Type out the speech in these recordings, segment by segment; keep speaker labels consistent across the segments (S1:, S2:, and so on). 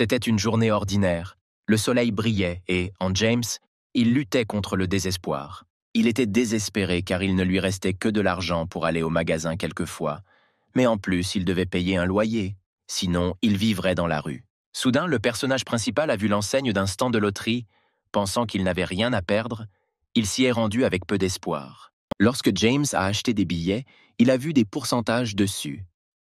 S1: C'était une journée ordinaire. Le soleil brillait et, en James, il luttait contre le désespoir. Il était désespéré car il ne lui restait que de l'argent pour aller au magasin quelquefois. Mais en plus, il devait payer un loyer. Sinon, il vivrait dans la rue. Soudain, le personnage principal a vu l'enseigne d'un stand de loterie. Pensant qu'il n'avait rien à perdre, il s'y est rendu avec peu d'espoir. Lorsque James a acheté des billets, il a vu des pourcentages dessus,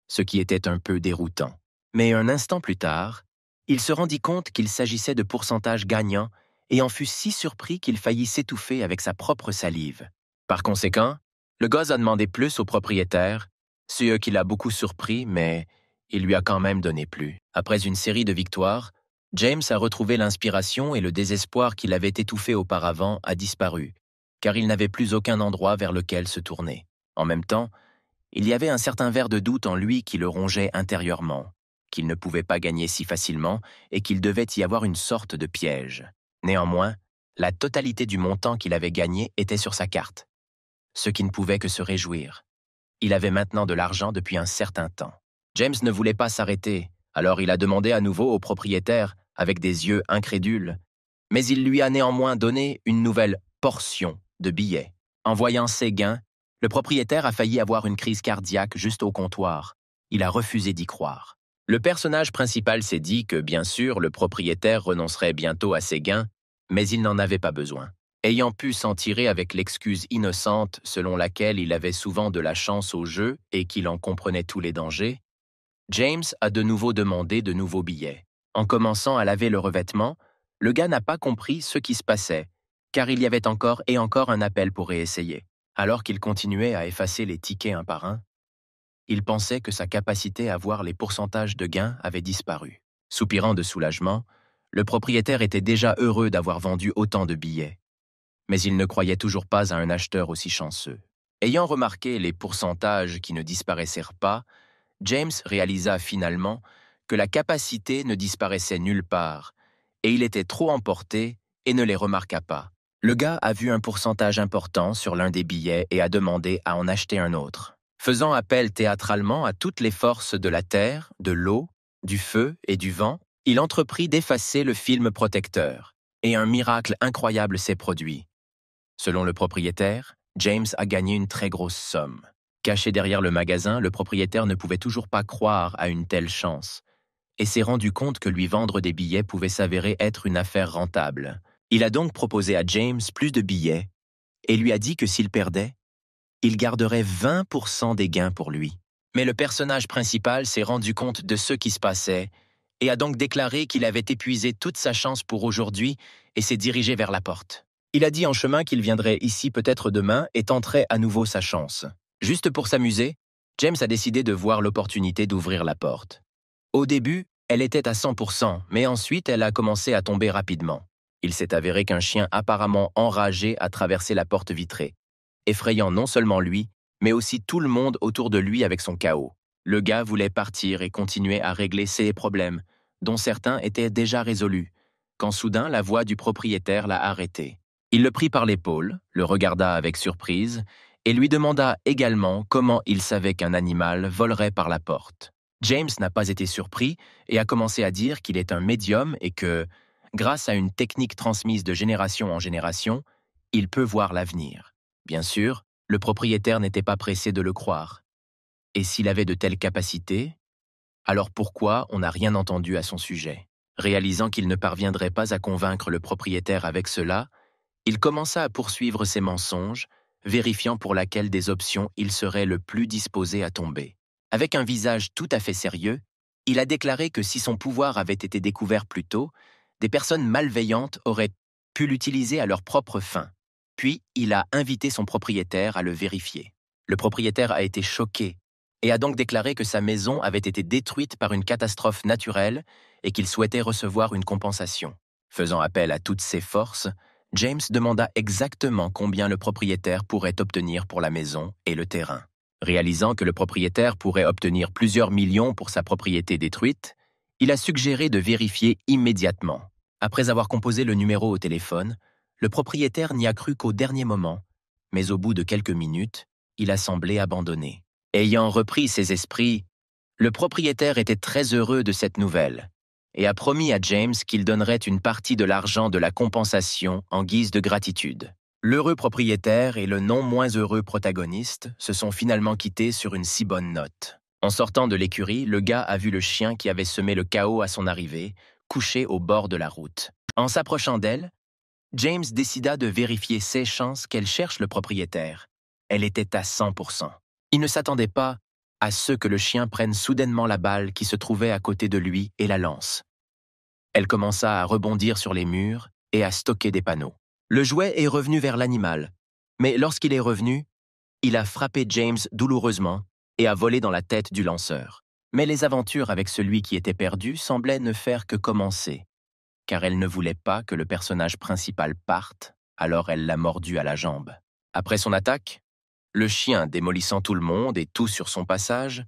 S1: ce qui était un peu déroutant. Mais un instant plus tard, il se rendit compte qu'il s'agissait de pourcentages gagnants et en fut si surpris qu'il faillit s'étouffer avec sa propre salive. Par conséquent, le gars a demandé plus au propriétaire, ce qui l'a beaucoup surpris, mais il lui a quand même donné plus. Après une série de victoires, James a retrouvé l'inspiration et le désespoir qui l'avait étouffé auparavant a disparu, car il n'avait plus aucun endroit vers lequel se tourner. En même temps, il y avait un certain ver de doute en lui qui le rongeait intérieurement, qu'il ne pouvait pas gagner si facilement et qu'il devait y avoir une sorte de piège. Néanmoins, la totalité du montant qu'il avait gagné était sur sa carte, ce qui ne pouvait que se réjouir. Il avait maintenant de l'argent depuis un certain temps. James ne voulait pas s'arrêter, alors il a demandé à nouveau au propriétaire, avec des yeux incrédules, mais il lui a néanmoins donné une nouvelle portion de billets. En voyant ses gains, le propriétaire a failli avoir une crise cardiaque juste au comptoir. Il a refusé d'y croire. Le personnage principal s'est dit que, bien sûr, le propriétaire renoncerait bientôt à ses gains, mais il n'en avait pas besoin. Ayant pu s'en tirer avec l'excuse innocente selon laquelle il avait souvent de la chance au jeu et qu'il en comprenait tous les dangers, James a de nouveau demandé de nouveaux billets. En commençant à laver le revêtement, le gars n'a pas compris ce qui se passait, car il y avait encore et encore un appel pour réessayer. Alors qu'il continuait à effacer les tickets un par un, il pensait que sa capacité à voir les pourcentages de gains avait disparu. Soupirant de soulagement, le propriétaire était déjà heureux d'avoir vendu autant de billets. Mais il ne croyait toujours pas à un acheteur aussi chanceux. Ayant remarqué les pourcentages qui ne disparaissaient pas, James réalisa finalement que la capacité ne disparaissait nulle part, et il était trop emporté et ne les remarqua pas. Le gars a vu un pourcentage important sur l'un des billets et a demandé à en acheter un autre. Faisant appel théâtralement à toutes les forces de la terre, de l'eau, du feu et du vent, il entreprit d'effacer le film protecteur, et un miracle incroyable s'est produit. Selon le propriétaire, James a gagné une très grosse somme. Caché derrière le magasin, le propriétaire ne pouvait toujours pas croire à une telle chance, et s'est rendu compte que lui vendre des billets pouvait s'avérer être une affaire rentable. Il a donc proposé à James plus de billets, et lui a dit que s'il perdait, il garderait 20% des gains pour lui. Mais le personnage principal s'est rendu compte de ce qui se passait et a donc déclaré qu'il avait épuisé toute sa chance pour aujourd'hui et s'est dirigé vers la porte. Il a dit en chemin qu'il viendrait ici peut-être demain et tenterait à nouveau sa chance. Juste pour s'amuser, James a décidé de voir l'opportunité d'ouvrir la porte. Au début, elle était à 100%, mais ensuite elle a commencé à tomber rapidement. Il s'est avéré qu'un chien apparemment enragé a traversé la porte vitrée, effrayant non seulement lui, mais aussi tout le monde autour de lui avec son chaos. Le gars voulait partir et continuer à régler ses problèmes, dont certains étaient déjà résolus, quand soudain la voix du propriétaire l'a arrêté. Il le prit par l'épaule, le regarda avec surprise, et lui demanda également comment il savait qu'un animal volerait par la porte. James n'a pas été surpris et a commencé à dire qu'il est un médium et que, grâce à une technique transmise de génération en génération, il peut voir l'avenir. Bien sûr, le propriétaire n'était pas pressé de le croire. Et s'il avait de telles capacités, alors pourquoi on n'a rien entendu à son sujet? Réalisant qu'il ne parviendrait pas à convaincre le propriétaire avec cela, il commença à poursuivre ses mensonges, vérifiant pour laquelle des options il serait le plus disposé à tomber. Avec un visage tout à fait sérieux, il a déclaré que si son pouvoir avait été découvert plus tôt, des personnes malveillantes auraient pu l'utiliser à leur propre fin. Puis, il a invité son propriétaire à le vérifier. Le propriétaire a été choqué et a donc déclaré que sa maison avait été détruite par une catastrophe naturelle et qu'il souhaitait recevoir une compensation. Faisant appel à toutes ses forces, James demanda exactement combien le propriétaire pourrait obtenir pour la maison et le terrain. Réalisant que le propriétaire pourrait obtenir plusieurs millions pour sa propriété détruite, il a suggéré de vérifier immédiatement. Après avoir composé le numéro au téléphone, le propriétaire n'y a cru qu'au dernier moment, mais au bout de quelques minutes, il a semblé abandonné. Ayant repris ses esprits, le propriétaire était très heureux de cette nouvelle et a promis à James qu'il donnerait une partie de l'argent de la compensation en guise de gratitude. L'heureux propriétaire et le non moins heureux protagoniste se sont finalement quittés sur une si bonne note. En sortant de l'écurie, le gars a vu le chien qui avait semé le chaos à son arrivée, couché au bord de la route. En s'approchant d'elle, James décida de vérifier ses chances qu'elle cherche le propriétaire. Elle était à 100%. Il ne s'attendait pas à ce que le chien prenne soudainement la balle qui se trouvait à côté de lui et la lance. Elle commença à rebondir sur les murs et à stocker des panneaux. Le jouet est revenu vers l'animal, mais lorsqu'il est revenu, il a frappé James douloureusement et a volé dans la tête du lanceur. Mais les aventures avec celui qui était perdu semblaient ne faire que commencer, car elle ne voulait pas que le personnage principal parte, alors elle l'a mordu à la jambe. Après son attaque, le chien démolissant tout le monde et tout sur son passage,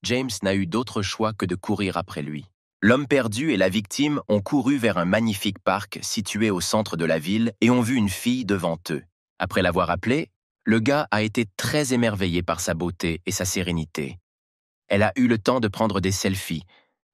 S1: James n'a eu d'autre choix que de courir après lui. L'homme perdu et la victime ont couru vers un magnifique parc situé au centre de la ville et ont vu une fille devant eux. Après l'avoir appelée, le gars a été très émerveillé par sa beauté et sa sérénité. Elle a eu le temps de prendre des selfies,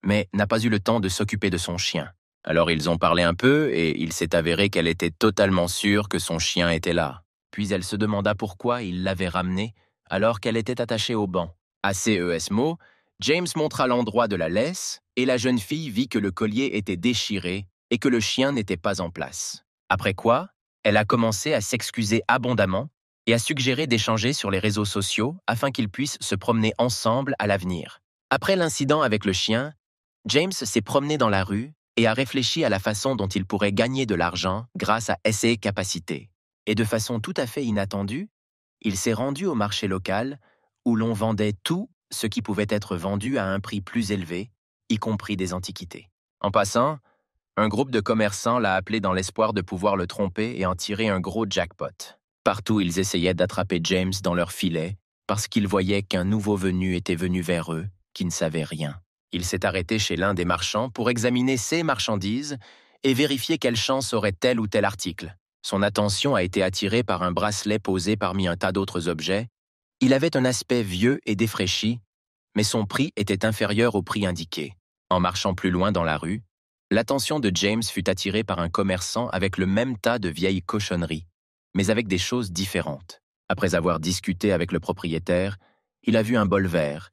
S1: mais n'a pas eu le temps de s'occuper de son chien. Alors ils ont parlé un peu et il s'est avéré qu'elle était totalement sûre que son chien était là. Puis elle se demanda pourquoi il l'avait ramenée alors qu'elle était attachée au banc. À ces mots, James montra l'endroit de la laisse et la jeune fille vit que le collier était déchiré et que le chien n'était pas en place. Après quoi, elle a commencé à s'excuser abondamment et a suggéré d'échanger sur les réseaux sociaux afin qu'ils puissent se promener ensemble à l'avenir. Après l'incident avec le chien, James s'est promené dans la rue et a réfléchi à la façon dont il pourrait gagner de l'argent grâce à ses capacités. Et de façon tout à fait inattendue, il s'est rendu au marché local où l'on vendait tout ce qui pouvait être vendu à un prix plus élevé, y compris des antiquités. En passant, un groupe de commerçants l'a appelé dans l'espoir de pouvoir le tromper et en tirer un gros jackpot. Partout, ils essayaient d'attraper James dans leur filet parce qu'ils voyaient qu'un nouveau venu était venu vers eux, qui ne savait rien. Il s'est arrêté chez l'un des marchands pour examiner ses marchandises et vérifier quelle chance aurait tel ou tel article. Son attention a été attirée par un bracelet posé parmi un tas d'autres objets. Il avait un aspect vieux et défraîchi, mais son prix était inférieur au prix indiqué. En marchant plus loin dans la rue, l'attention de James fut attirée par un commerçant avec le même tas de vieilles cochonneries, mais avec des choses différentes. Après avoir discuté avec le propriétaire, il a vu un bol vert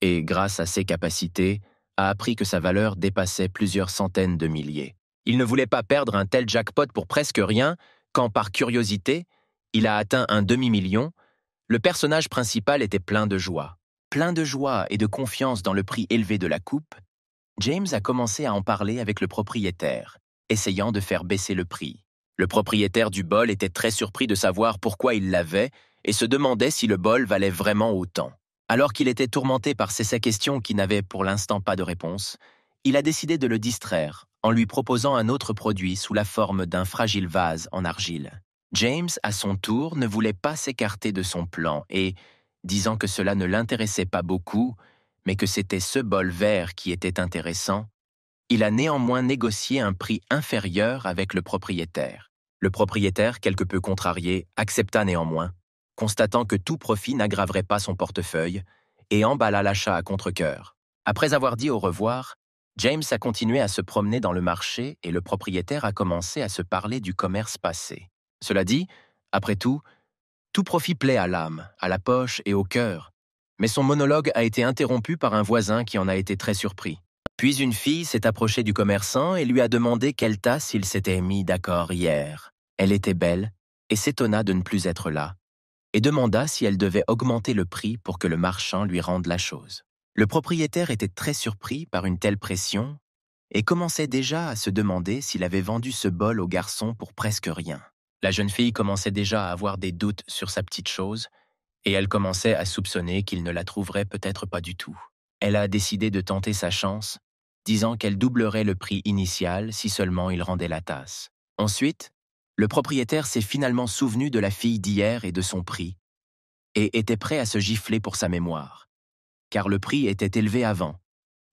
S1: et, grâce à ses capacités, a appris que sa valeur dépassait plusieurs centaines de milliers. Il ne voulait pas perdre un tel jackpot pour presque rien quand, par curiosité, il a atteint un demi-million. Le personnage principal était plein de joie. Plein de joie et de confiance dans le prix élevé de la coupe, James a commencé à en parler avec le propriétaire, essayant de faire baisser le prix. Le propriétaire du bol était très surpris de savoir pourquoi il l'avait et se demandait si le bol valait vraiment autant. Alors qu'il était tourmenté par ces questions qui n'avaient pour l'instant pas de réponse, il a décidé de le distraire en lui proposant un autre produit sous la forme d'un fragile vase en argile. James, à son tour, ne voulait pas s'écarter de son plan et, disant que cela ne l'intéressait pas beaucoup, mais que c'était ce bol vert qui était intéressant, il a néanmoins négocié un prix inférieur avec le propriétaire. Le propriétaire, quelque peu contrarié, accepta néanmoins, constatant que tout profit n'aggraverait pas son portefeuille, et emballa l'achat à contre-cœur. Après avoir dit au revoir, James a continué à se promener dans le marché et le propriétaire a commencé à se parler du commerce passé. Cela dit, après tout profit plaît à l'âme, à la poche et au cœur, mais son monologue a été interrompu par un voisin qui en a été très surpris. Puis une fille s'est approchée du commerçant et lui a demandé quelle tasse il s'était mis d'accord hier. Elle était belle et s'étonna de ne plus être là, et demanda si elle devait augmenter le prix pour que le marchand lui rende la chose. Le propriétaire était très surpris par une telle pression et commençait déjà à se demander s'il avait vendu ce bol au garçon pour presque rien. La jeune fille commençait déjà à avoir des doutes sur sa petite chose et elle commençait à soupçonner qu'il ne la trouverait peut-être pas du tout. Elle a décidé de tenter sa chance, disant qu'elle doublerait le prix initial si seulement il rendait la tasse. Ensuite, le propriétaire s'est finalement souvenu de la fille d'hier et de son prix, et était prêt à se gifler pour sa mémoire, car le prix était élevé avant,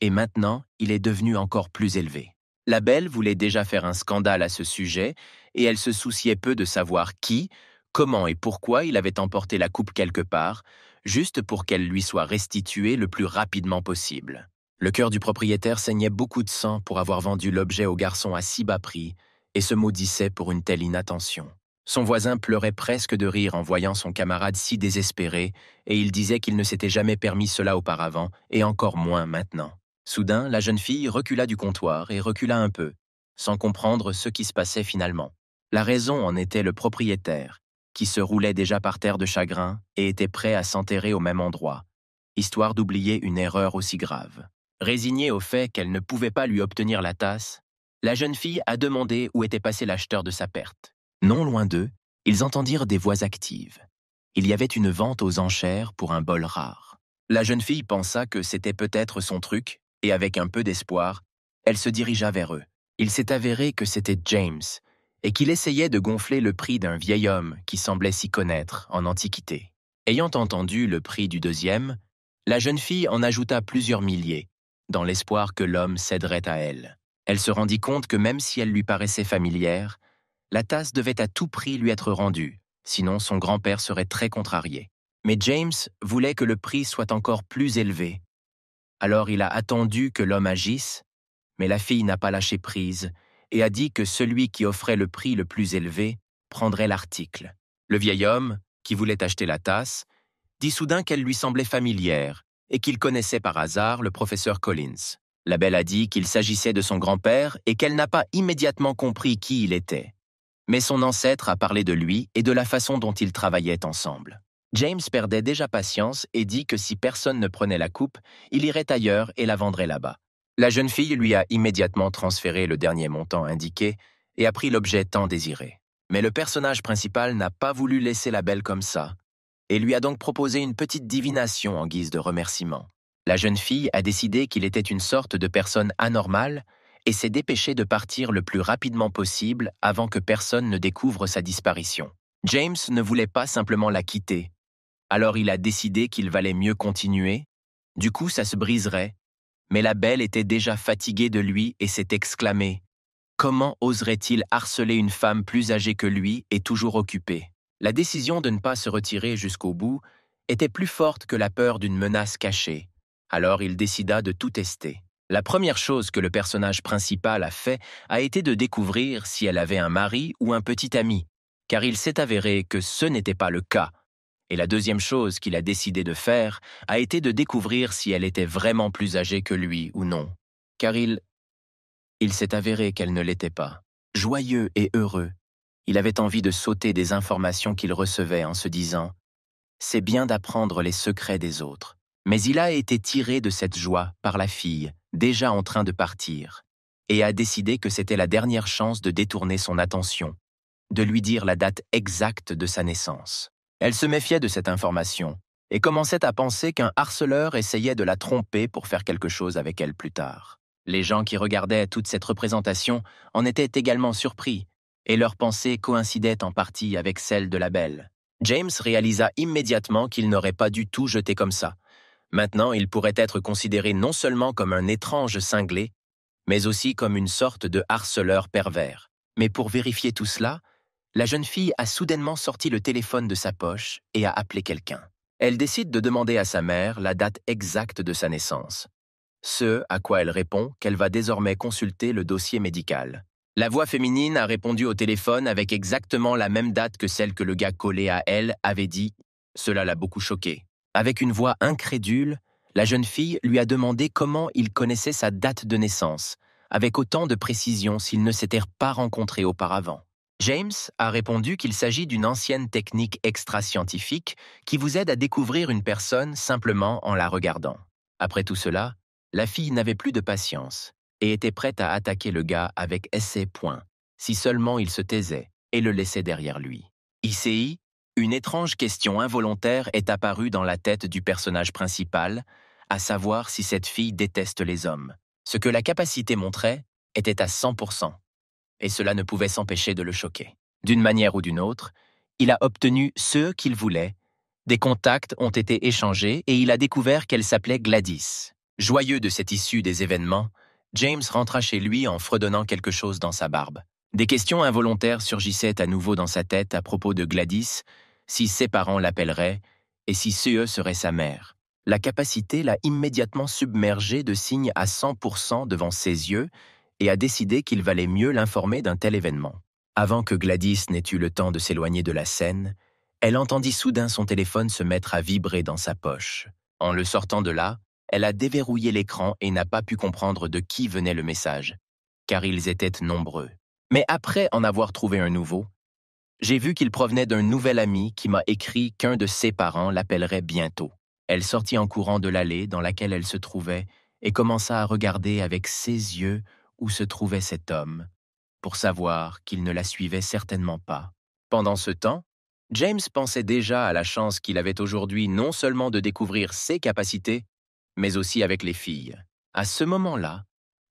S1: et maintenant il est devenu encore plus élevé. La belle voulait déjà faire un scandale à ce sujet, et elle se souciait peu de savoir qui, comment et pourquoi il avait emporté la coupe quelque part, juste pour qu'elle lui soit restituée le plus rapidement possible. Le cœur du propriétaire saignait beaucoup de sang pour avoir vendu l'objet au garçon à si bas prix et se maudissait pour une telle inattention. Son voisin pleurait presque de rire en voyant son camarade si désespéré et il disait qu'il ne s'était jamais permis cela auparavant et encore moins maintenant. Soudain, la jeune fille recula du comptoir et recula un peu, sans comprendre ce qui se passait finalement. La raison en était le propriétaire, qui se roulait déjà par terre de chagrin et était prêt à s'enterrer au même endroit, histoire d'oublier une erreur aussi grave. Résignée au fait qu'elle ne pouvait pas lui obtenir la tasse, la jeune fille a demandé où était passé l'acheteur de sa perte. Non loin d'eux, ils entendirent des voix actives. Il y avait une vente aux enchères pour un bol rare. La jeune fille pensa que c'était peut-être son truc, et avec un peu d'espoir, elle se dirigea vers eux. Il s'est avéré que c'était James, et qu'il essayait de gonfler le prix d'un vieil homme qui semblait s'y connaître en antiquité. Ayant entendu le prix du deuxième, la jeune fille en ajouta plusieurs milliers, dans l'espoir que l'homme céderait à elle. Elle se rendit compte que même si elle lui paraissait familière, la tasse devait à tout prix lui être rendue, sinon son grand-père serait très contrarié. Mais James voulait que le prix soit encore plus élevé. Alors il a attendu que l'homme agisse, mais la fille n'a pas lâché prise et a dit que celui qui offrait le prix le plus élevé prendrait l'article. Le vieil homme, qui voulait acheter la tasse, dit soudain qu'elle lui semblait familière et qu'il connaissait par hasard le professeur Collins. La belle a dit qu'il s'agissait de son grand-père et qu'elle n'a pas immédiatement compris qui il était. Mais son ancêtre a parlé de lui et de la façon dont ils travaillaient ensemble. James perdait déjà patience et dit que si personne ne prenait la coupe, il irait ailleurs et la vendrait là-bas. La jeune fille lui a immédiatement transféré le dernier montant indiqué et a pris l'objet tant désiré. Mais le personnage principal n'a pas voulu laisser la belle comme ça et lui a donc proposé une petite divination en guise de remerciement. La jeune fille a décidé qu'il était une sorte de personne anormale et s'est dépêchée de partir le plus rapidement possible avant que personne ne découvre sa disparition. James ne voulait pas simplement la quitter, alors il a décidé qu'il valait mieux continuer. Du coup, ça se briserait, mais la belle était déjà fatiguée de lui et s'est exclamée « Comment oserait-il harceler une femme plus âgée que lui et toujours occupée ?» La décision de ne pas se retirer jusqu'au bout était plus forte que la peur d'une menace cachée, alors il décida de tout tester. La première chose que le personnage principal a fait a été de découvrir si elle avait un mari ou un petit ami, car il s'est avéré que ce n'était pas le cas. Et la deuxième chose qu'il a décidé de faire a été de découvrir si elle était vraiment plus âgée que lui ou non, car il s'est avéré qu'elle ne l'était pas. Joyeux et heureux, il avait envie de sauter des informations qu'il recevait en se disant « C'est bien d'apprendre les secrets des autres ». Mais il a été tiré de cette joie par la fille, déjà en train de partir, et a décidé que c'était la dernière chance de détourner son attention, de lui dire la date exacte de sa naissance. Elle se méfiait de cette information et commençait à penser qu'un harceleur essayait de la tromper pour faire quelque chose avec elle plus tard. Les gens qui regardaient toute cette représentation en étaient également surpris, et leurs pensées coïncidaient en partie avec celles de la belle. James réalisa immédiatement qu'il n'aurait pas du tout jeté comme ça. Maintenant, il pourrait être considéré non seulement comme un étrange cinglé, mais aussi comme une sorte de harceleur pervers. Mais pour vérifier tout cela, la jeune fille a soudainement sorti le téléphone de sa poche et a appelé quelqu'un. Elle décide de demander à sa mère la date exacte de sa naissance. Ce à quoi elle répond qu'elle va désormais consulter le dossier médical. La voix féminine a répondu au téléphone avec exactement la même date que celle que le gars collé à elle avait dit. Cela l'a beaucoup choquée. Avec une voix incrédule, la jeune fille lui a demandé comment il connaissait sa date de naissance, avec autant de précision s'ils ne s'étaient pas rencontrés auparavant. James a répondu qu'il s'agit d'une ancienne technique extra-scientifique qui vous aide à découvrir une personne simplement en la regardant. Après tout cela, la fille n'avait plus de patience et était prête à attaquer le gars avec essai-point, si seulement il se taisait et le laissait derrière lui. Ici, une étrange question involontaire est apparue dans la tête du personnage principal, à savoir si cette fille déteste les hommes. Ce que la capacité montrait était à 100%, et cela ne pouvait s'empêcher de le choquer. D'une manière ou d'une autre, il a obtenu ce qu'il voulait, des contacts ont été échangés et il a découvert qu'elle s'appelait Gladys. Joyeux de cette issue des événements, James rentra chez lui en fredonnant quelque chose dans sa barbe. Des questions involontaires surgissaient à nouveau dans sa tête à propos de Gladys, si ses parents l'appelleraient et si CE serait sa mère. La capacité l'a immédiatement submergé de signes à 100% devant ses yeux et a décidé qu'il valait mieux l'informer d'un tel événement. Avant que Gladys n'ait eu le temps de s'éloigner de la scène, elle entendit soudain son téléphone se mettre à vibrer dans sa poche. En le sortant de là, elle a déverrouillé l'écran et n'a pas pu comprendre de qui venait le message, car ils étaient nombreux. Mais après en avoir trouvé un nouveau, j'ai vu qu'il provenait d'un nouvel ami qui m'a écrit qu'un de ses parents l'appellerait bientôt. Elle sortit en courant de l'allée dans laquelle elle se trouvait et commença à regarder avec ses yeux où se trouvait cet homme, pour savoir qu'il ne la suivait certainement pas. Pendant ce temps, James pensait déjà à la chance qu'il avait aujourd'hui non seulement de découvrir ses capacités, mais aussi avec les filles. À ce moment-là,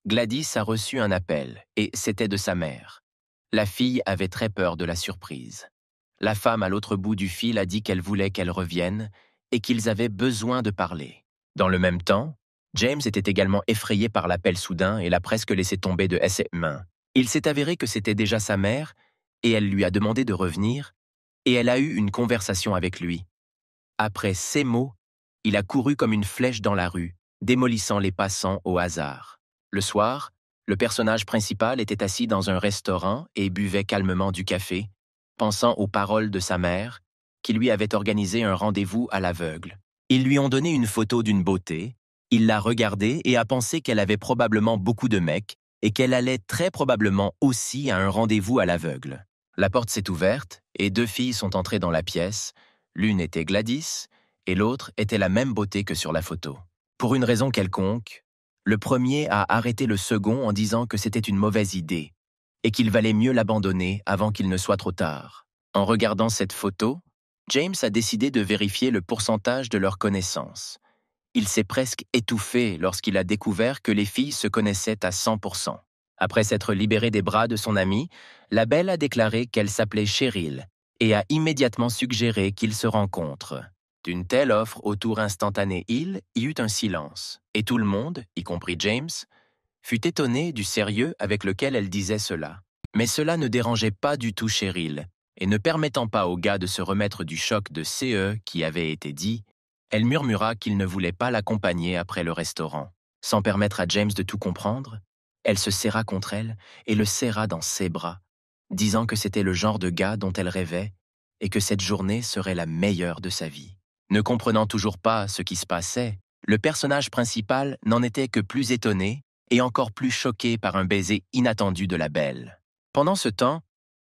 S1: Gladys a reçu un appel, et c'était de sa mère. La fille avait très peur de la surprise. La femme à l'autre bout du fil a dit qu'elle voulait qu'elle revienne et qu'ils avaient besoin de parler. Dans le même temps, James était également effrayé par l'appel soudain et l'a presque laissé tomber de ses mains. Il s'est avéré que c'était déjà sa mère et elle lui a demandé de revenir et elle a eu une conversation avec lui. Après ces mots, il a couru comme une flèche dans la rue, démolissant les passants au hasard. Le soir, le personnage principal était assis dans un restaurant et buvait calmement du café, pensant aux paroles de sa mère, qui lui avait organisé un rendez-vous à l'aveugle. Ils lui ont donné une photo d'une beauté, il l'a regardée et a pensé qu'elle avait probablement beaucoup de mecs et qu'elle allait très probablement aussi à un rendez-vous à l'aveugle. La porte s'est ouverte et deux filles sont entrées dans la pièce. L'une était Gladys et l'autre était la même beauté que sur la photo. Pour une raison quelconque, le premier a arrêté le second en disant que c'était une mauvaise idée et qu'il valait mieux l'abandonner avant qu'il ne soit trop tard. En regardant cette photo, James a décidé de vérifier le pourcentage de leur connaissance. Il s'est presque étouffé lorsqu'il a découvert que les filles se connaissaient à 100%. Après s'être libérée des bras de son amie, la belle a déclaré qu'elle s'appelait Cheryl et a immédiatement suggéré qu'ils se rencontrent. D'une telle offre au tour instantané, il y eut un silence, et tout le monde, y compris James, fut étonné du sérieux avec lequel elle disait cela. Mais cela ne dérangeait pas du tout Cheryl, et ne permettant pas au gars de se remettre du choc de CE qui avait été dit, elle murmura qu'il ne voulait pas l'accompagner après le restaurant. Sans permettre à James de tout comprendre, elle se serra contre elle et le serra dans ses bras, disant que c'était le genre de gars dont elle rêvait et que cette journée serait la meilleure de sa vie. Ne comprenant toujours pas ce qui se passait, le personnage principal n'en était que plus étonné et encore plus choqué par un baiser inattendu de la belle. Pendant ce temps,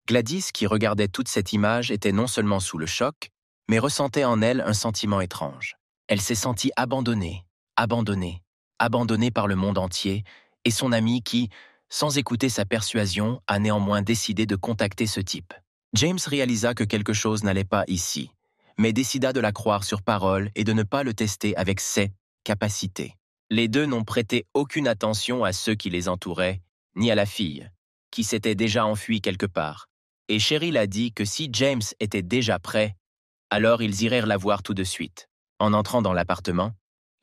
S1: Gladys, qui regardait toute cette image, était non seulement sous le choc, mais ressentait en elle un sentiment étrange. Elle s'est sentie abandonnée par le monde entier, et son ami qui, sans écouter sa persuasion, a néanmoins décidé de contacter ce type. James réalisa que quelque chose n'allait pas ici, mais décida de la croire sur parole et de ne pas le tester avec ses capacités. Les deux n'ont prêté aucune attention à ceux qui les entouraient, ni à la fille, qui s'était déjà enfuie quelque part. Et Cheryl a dit que si James était déjà prêt, alors ils irèrent la voir tout de suite. En entrant dans l'appartement,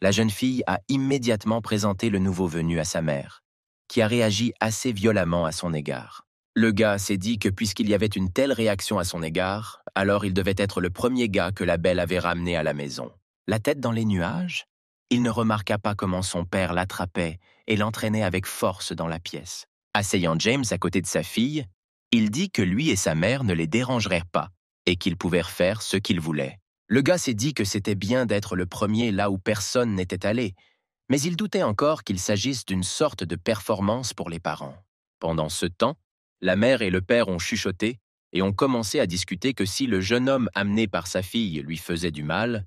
S1: la jeune fille a immédiatement présenté le nouveau venu à sa mère, qui a réagi assez violemment à son égard. Le gars s'est dit que puisqu'il y avait une telle réaction à son égard, alors il devait être le premier gars que la belle avait ramené à la maison. La tête dans les nuages, il ne remarqua pas comment son père l'attrapait et l'entraînait avec force dans la pièce. Asseyant James à côté de sa fille, il dit que lui et sa mère ne les dérangeraient pas et qu'ils pouvaient faire ce qu'ils voulaient. Le gars s'est dit que c'était bien d'être le premier là où personne n'était allé, mais il doutait encore qu'il s'agisse d'une sorte de performance pour les parents. Pendant ce temps, la mère et le père ont chuchoté et ont commencé à discuter que si le jeune homme amené par sa fille lui faisait du mal,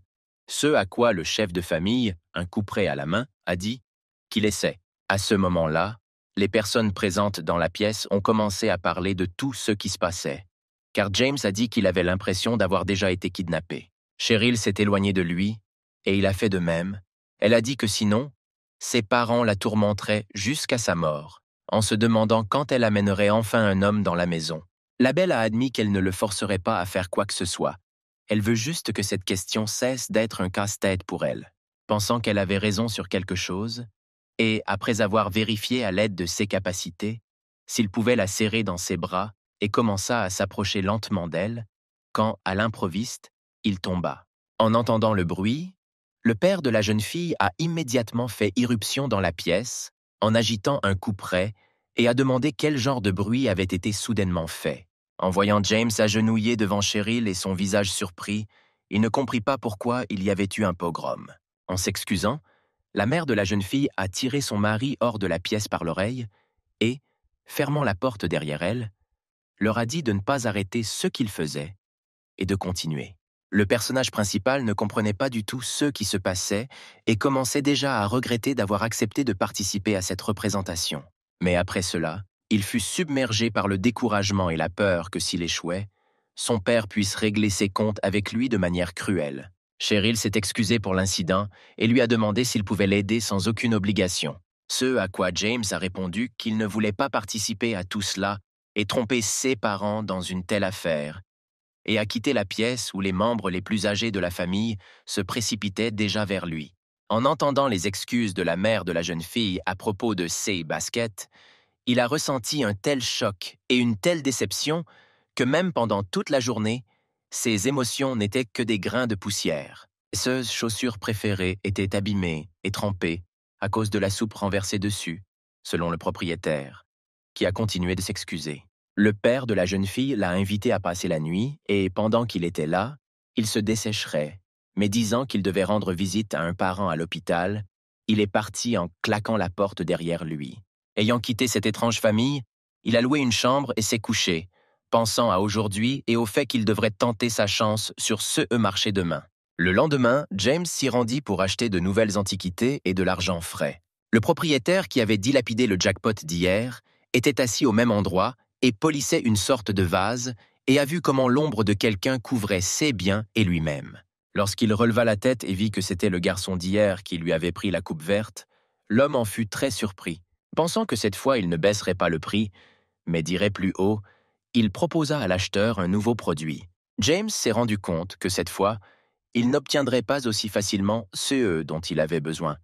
S1: ce à quoi le chef de famille, un couperet à la main, a dit qu'il essaie. À ce moment-là, les personnes présentes dans la pièce ont commencé à parler de tout ce qui se passait, car James a dit qu'il avait l'impression d'avoir déjà été kidnappé. Cheryl s'est éloignée de lui, et il a fait de même. Elle a dit que sinon, ses parents la tourmenteraient jusqu'à sa mort, en se demandant quand elle amènerait enfin un homme dans la maison. La belle a admis qu'elle ne le forcerait pas à faire quoi que ce soit. Elle veut juste que cette question cesse d'être un casse-tête pour elle. Pensant qu'elle avait raison sur quelque chose, et, après avoir vérifié à l'aide de ses capacités, s'il pouvait la serrer dans ses bras, et commença à s'approcher lentement d'elle, quand, à l'improviste, il tomba. En entendant le bruit, Le père de la jeune fille a immédiatement fait irruption dans la pièce, en agitant un couperet, et a demandé quel genre de bruit avait été soudainement fait. En voyant James agenouillé devant Cheryl et son visage surpris, il ne comprit pas pourquoi il y avait eu un pogrom. En s'excusant, la mère de la jeune fille a tiré son mari hors de la pièce par l'oreille et, fermant la porte derrière elle, leur a dit de ne pas arrêter ce qu'ils faisaient et de continuer. Le personnage principal ne comprenait pas du tout ce qui se passait et commençait déjà à regretter d'avoir accepté de participer à cette représentation. Mais après cela, il fut submergé par le découragement et la peur que s'il échouait, son père puisse régler ses comptes avec lui de manière cruelle. Cheryl s'est excusée pour l'incident et lui a demandé s'il pouvait l'aider sans aucune obligation. Ce à quoi James a répondu qu'il ne voulait pas participer à tout cela et tromper ses parents dans une telle affaire, et a quitté la pièce où les membres les plus âgés de la famille se précipitaient déjà vers lui. En entendant les excuses de la mère de la jeune fille à propos de ses baskets, il a ressenti un tel choc et une telle déception que même pendant toute la journée, ses émotions n'étaient que des grains de poussière. Ses chaussures préférées étaient abîmées et trempées à cause de la soupe renversée dessus, selon le propriétaire, qui a continué de s'excuser. Le père de la jeune fille l'a invité à passer la nuit et, pendant qu'il était là, il se dessécherait, mais disant qu'il devait rendre visite à un parent à l'hôpital, il est parti en claquant la porte derrière lui. Ayant quitté cette étrange famille, il a loué une chambre et s'est couché, pensant à aujourd'hui et au fait qu'il devrait tenter sa chance sur ce marché demain. Le lendemain, James s'y rendit pour acheter de nouvelles antiquités et de l'argent frais. Le propriétaire qui avait dilapidé le jackpot d'hier était assis au même endroit et polissait une sorte de vase et a vu comment l'ombre de quelqu'un couvrait ses biens et lui-même. Lorsqu'il releva la tête et vit que c'était le garçon d'hier qui lui avait pris la coupe verte, l'homme en fut très surpris. Pensant que cette fois il ne baisserait pas le prix, mais dirait plus haut, il proposa à l'acheteur un nouveau produit. James s'est rendu compte que cette fois, il n'obtiendrait pas aussi facilement ce dont il avait besoin.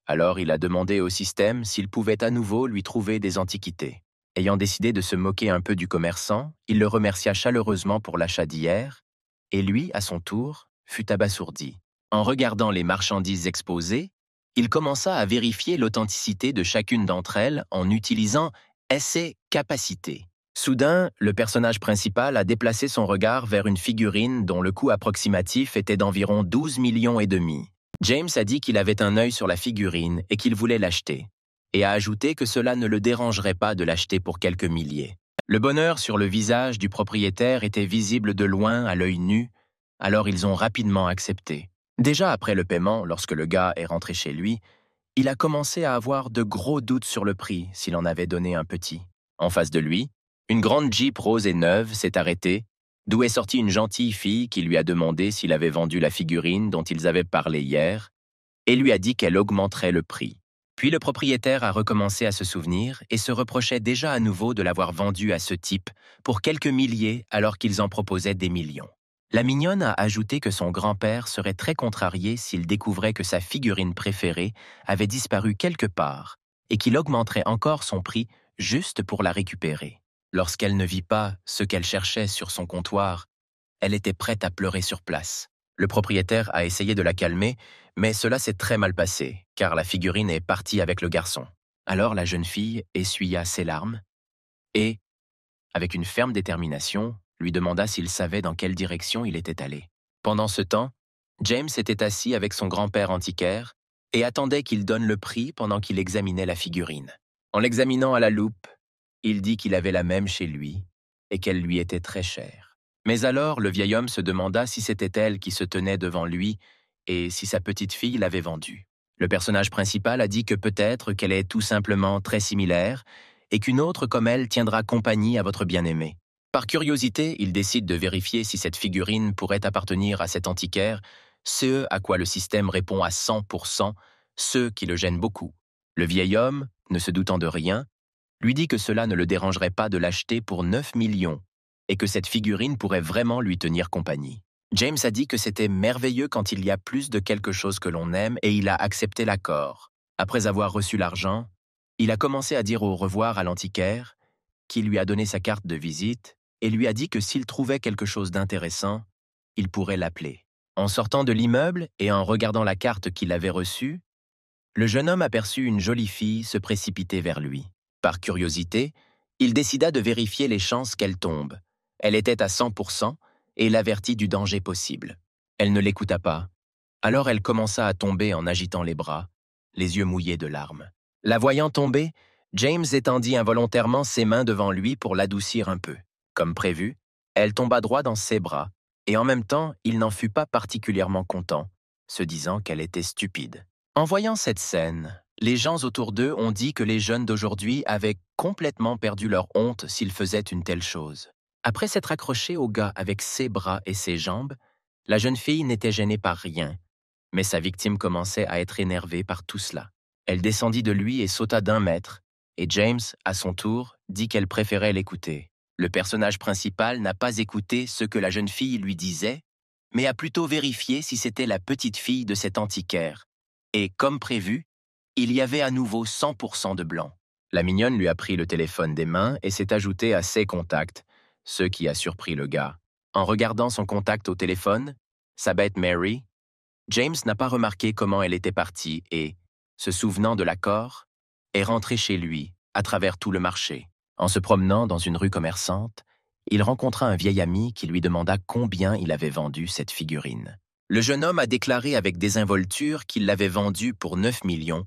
S1: Alors il a demandé au système s'il pouvait à nouveau lui trouver des antiquités. Ayant décidé de se moquer un peu du commerçant, il le remercia chaleureusement pour l'achat d'hier, et lui, à son tour, fut abasourdi. En regardant les marchandises exposées, il commença à vérifier l'authenticité de chacune d'entre elles en utilisant essai capacité. Soudain, le personnage principal a déplacé son regard vers une figurine dont le coût approximatif était d'environ 12 millions et demi. James a dit qu'il avait un œil sur la figurine et qu'il voulait l'acheter, et a ajouté que cela ne le dérangerait pas de l'acheter pour quelques milliers. Le bonheur sur le visage du propriétaire était visible de loin à l'œil nu, alors ils ont rapidement accepté. Déjà après le paiement, lorsque le gars est rentré chez lui, il a commencé à avoir de gros doutes sur le prix s'il en avait donné un petit. En face de lui, une grande Jeep rose et neuve s'est arrêtée, d'où est sortie une gentille fille qui lui a demandé s'il avait vendu la figurine dont ils avaient parlé hier, et lui a dit qu'elle augmenterait le prix. Puis le propriétaire a recommencé à se souvenir et se reprochait déjà à nouveau de l'avoir vendu à ce type pour quelques milliers alors qu'ils en proposaient des millions. La mignonne a ajouté que son grand-père serait très contrarié s'il découvrait que sa figurine préférée avait disparu quelque part et qu'il augmenterait encore son prix juste pour la récupérer. Lorsqu'elle ne vit pas ce qu'elle cherchait sur son comptoir, elle était prête à pleurer sur place. Le propriétaire a essayé de la calmer, mais cela s'est très mal passé, car la figurine est partie avec le garçon. Alors la jeune fille essuya ses larmes et, avec une ferme détermination, lui demanda s'il savait dans quelle direction il était allé. Pendant ce temps, James était assis avec son grand-père antiquaire et attendait qu'il donne le prix pendant qu'il examinait la figurine. En l'examinant à la loupe, il dit qu'il avait la même chez lui et qu'elle lui était très chère. Mais alors le vieil homme se demanda si c'était elle qui se tenait devant lui et si sa petite fille l'avait vendue. Le personnage principal a dit que peut-être qu'elle est tout simplement très similaire et qu'une autre comme elle tiendra compagnie à votre bien-aimé. Par curiosité, il décide de vérifier si cette figurine pourrait appartenir à cet antiquaire, ce à quoi le système répond à 100%, ce qui le gêne beaucoup. Le vieil homme, ne se doutant de rien, lui dit que cela ne le dérangerait pas de l'acheter pour 9 millions et que cette figurine pourrait vraiment lui tenir compagnie. James a dit que c'était merveilleux quand il y a plus de quelque chose que l'on aime et il a accepté l'accord. Après avoir reçu l'argent, il a commencé à dire au revoir à l'antiquaire, qui lui a donné sa carte de visite et lui a dit que s'il trouvait quelque chose d'intéressant, il pourrait l'appeler. En sortant de l'immeuble et en regardant la carte qu'il avait reçue, le jeune homme aperçut une jolie fille se précipiter vers lui. Par curiosité, il décida de vérifier les chances qu'elle tombe. Elle était à 100% et l'avertit du danger possible. Elle ne l'écouta pas. Alors elle commença à tomber en agitant les bras, les yeux mouillés de larmes. La voyant tomber, James étendit involontairement ses mains devant lui pour l'adoucir un peu. Comme prévu, elle tomba droit dans ses bras, et en même temps, il n'en fut pas particulièrement content, se disant qu'elle était stupide. En voyant cette scène, les gens autour d'eux ont dit que les jeunes d'aujourd'hui avaient complètement perdu leur honte s'ils faisaient une telle chose. Après s'être accrochée au gars avec ses bras et ses jambes, la jeune fille n'était gênée par rien, mais sa victime commençait à être énervée par tout cela. Elle descendit de lui et sauta d'1 mètre, et James, à son tour, dit qu'elle préférait l'écouter. Le personnage principal n'a pas écouté ce que la jeune fille lui disait, mais a plutôt vérifié si c'était la petite fille de cet antiquaire. Et, comme prévu, il y avait à nouveau 100% de blanc. La mignonne lui a pris le téléphone des mains et s'est ajoutée à ses contacts, ce qui a surpris le gars. En regardant son contact au téléphone, sa bête Mary, James n'a pas remarqué comment elle était partie et, se souvenant de l'accord, est rentré chez lui, à travers tout le marché. En se promenant dans une rue commerçante, il rencontra un vieil ami qui lui demanda combien il avait vendu cette figurine. Le jeune homme a déclaré avec désinvolture qu'il l'avait vendue pour 9 millions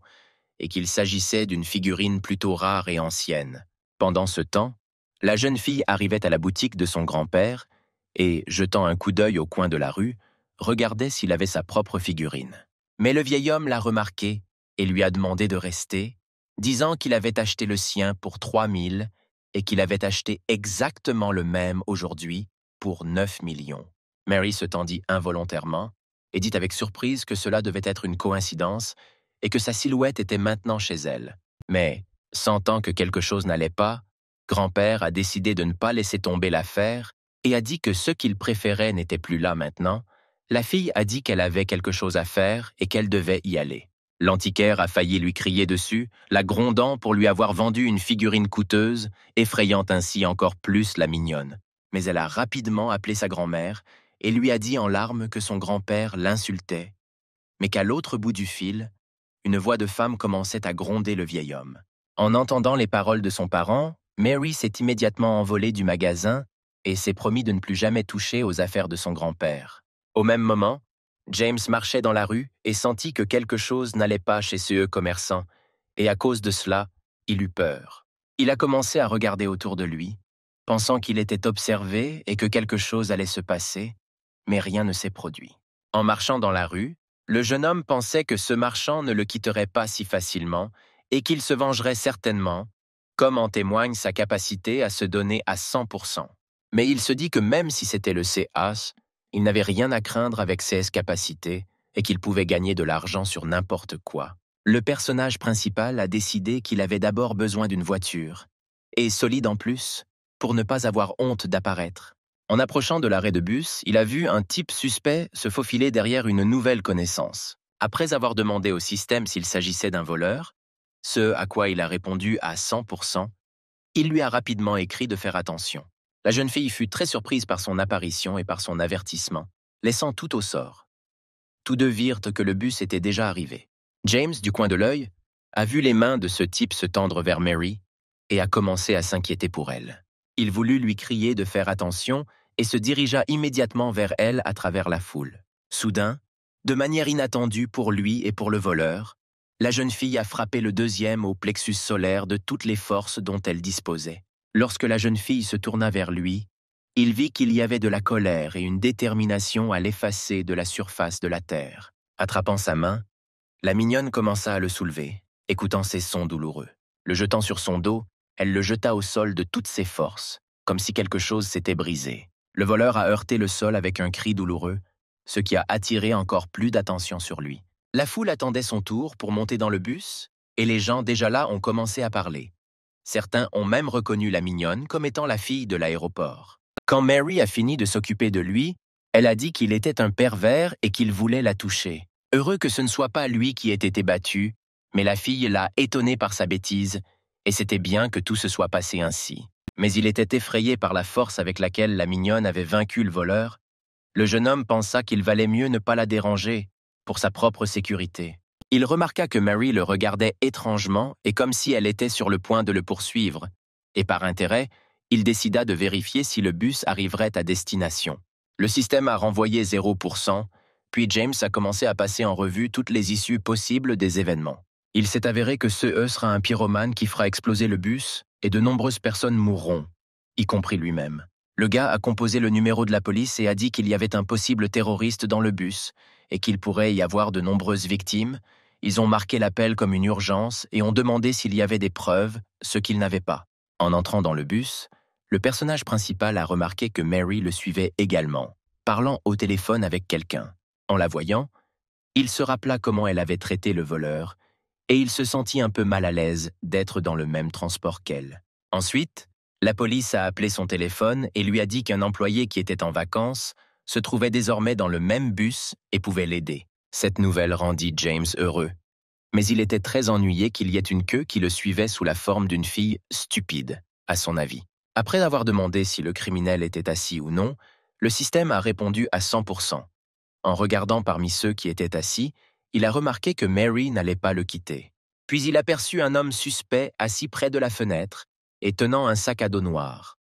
S1: et qu'il s'agissait d'une figurine plutôt rare et ancienne. Pendant ce temps, la jeune fille arrivait à la boutique de son grand-père et, jetant un coup d'œil au coin de la rue, regardait s'il avait sa propre figurine. Mais le vieil homme l'a remarqué et lui a demandé de rester, disant qu'il avait acheté le sien pour 3 000 et qu'il avait acheté exactement le même aujourd'hui pour 9 millions. Mary se tendit involontairement et dit avec surprise que cela devait être une coïncidence et que sa silhouette était maintenant chez elle. Mais, sentant que quelque chose n'allait pas, grand-père a décidé de ne pas laisser tomber l'affaire et a dit que ce qu'il préférait n'était plus là maintenant. La fille a dit qu'elle avait quelque chose à faire et qu'elle devait y aller. L'antiquaire a failli lui crier dessus, la grondant pour lui avoir vendu une figurine coûteuse, effrayant ainsi encore plus la mignonne. Mais elle a rapidement appelé sa grand-mère et lui a dit en larmes que son grand-père l'insultait, mais qu'à l'autre bout du fil, une voix de femme commençait à gronder le vieil homme. En entendant les paroles de son parent, Mary s'est immédiatement envolée du magasin et s'est promis de ne plus jamais toucher aux affaires de son grand-père. Au même moment, James marchait dans la rue et sentit que quelque chose n'allait pas chez ce commerçant, et à cause de cela, il eut peur. Il a commencé à regarder autour de lui, pensant qu'il était observé et que quelque chose allait se passer, mais rien ne s'est produit. En marchant dans la rue, le jeune homme pensait que ce marchand ne le quitterait pas si facilement et qu'il se vengerait certainement, comme en témoigne sa capacité à se donner à 100%. Mais il se dit que même si c'était le C.A.S., il n'avait rien à craindre avec ses capacités et qu'il pouvait gagner de l'argent sur n'importe quoi. Le personnage principal a décidé qu'il avait d'abord besoin d'une voiture, et solide en plus, pour ne pas avoir honte d'apparaître. En approchant de l'arrêt de bus, il a vu un type suspect se faufiler derrière une nouvelle connaissance. Après avoir demandé au système s'il s'agissait d'un voleur, ce à quoi il a répondu à 100%, il lui a rapidement écrit de faire attention. La jeune fille fut très surprise par son apparition et par son avertissement, laissant tout au sort. Tous deux virent que le bus était déjà arrivé. James, du coin de l'œil, a vu les mains de ce type se tendre vers Mary et a commencé à s'inquiéter pour elle. Il voulut lui crier de faire attention et se dirigea immédiatement vers elle à travers la foule. Soudain, de manière inattendue pour lui et pour le voleur, la jeune fille a frappé le deuxième au plexus solaire de toutes les forces dont elle disposait. Lorsque la jeune fille se tourna vers lui, il vit qu'il y avait de la colère et une détermination à l'effacer de la surface de la terre. Attrapant sa main, la mignonne commença à le soulever, écoutant ses sons douloureux. Le jetant sur son dos, elle le jeta au sol de toutes ses forces, comme si quelque chose s'était brisé. Le voleur a heurté le sol avec un cri douloureux, ce qui a attiré encore plus d'attention sur lui. La foule attendait son tour pour monter dans le bus, et les gens déjà là ont commencé à parler. Certains ont même reconnu la mignonne comme étant la fille de l'aéroport. Quand Mary a fini de s'occuper de lui, elle a dit qu'il était un pervers et qu'il voulait la toucher. Heureux que ce ne soit pas lui qui ait été battu, mais la fille l'a étonné par sa bêtise, et c'était bien que tout se soit passé ainsi. Mais il était effrayé par la force avec laquelle la mignonne avait vaincu le voleur, Le jeune homme pensa qu'il valait mieux ne pas la déranger, pour sa propre sécurité. Il remarqua que Mary le regardait étrangement et comme si elle était sur le point de le poursuivre, et par intérêt, il décida de vérifier si le bus arriverait à destination. Le système a renvoyé 0%, puis James a commencé à passer en revue toutes les issues possibles des événements. Il s'est avéré que ce sera un pyromane qui fera exploser le bus et de nombreuses personnes mourront, y compris lui-même. Le gars a composé le numéro de la police et a dit qu'il y avait un possible terroriste dans le bus et qu'il pourrait y avoir de nombreuses victimes. Ils ont marqué l'appel comme une urgence et ont demandé s'il y avait des preuves, ce qu'ils n'avaient pas. En entrant dans le bus, le personnage principal a remarqué que Mary le suivait également, parlant au téléphone avec quelqu'un. En la voyant, il se rappela comment elle avait traité le voleur et il se sentit un peu mal à l'aise d'être dans le même transport qu'elle. Ensuite, la police a appelé son téléphone et lui a dit qu'un employé qui était en vacances se trouvait désormais dans le même bus et pouvait l'aider. Cette nouvelle rendit James heureux. Mais il était très ennuyé qu'il y ait une queue qui le suivait sous la forme d'une fille stupide, à son avis. Après avoir demandé si le criminel était assis ou non, le système a répondu à 100%. En regardant parmi ceux qui étaient assis, il a remarqué que Mary n'allait pas le quitter. Puis il aperçut un homme suspect assis près de la fenêtre et tenant un sac à dos noir.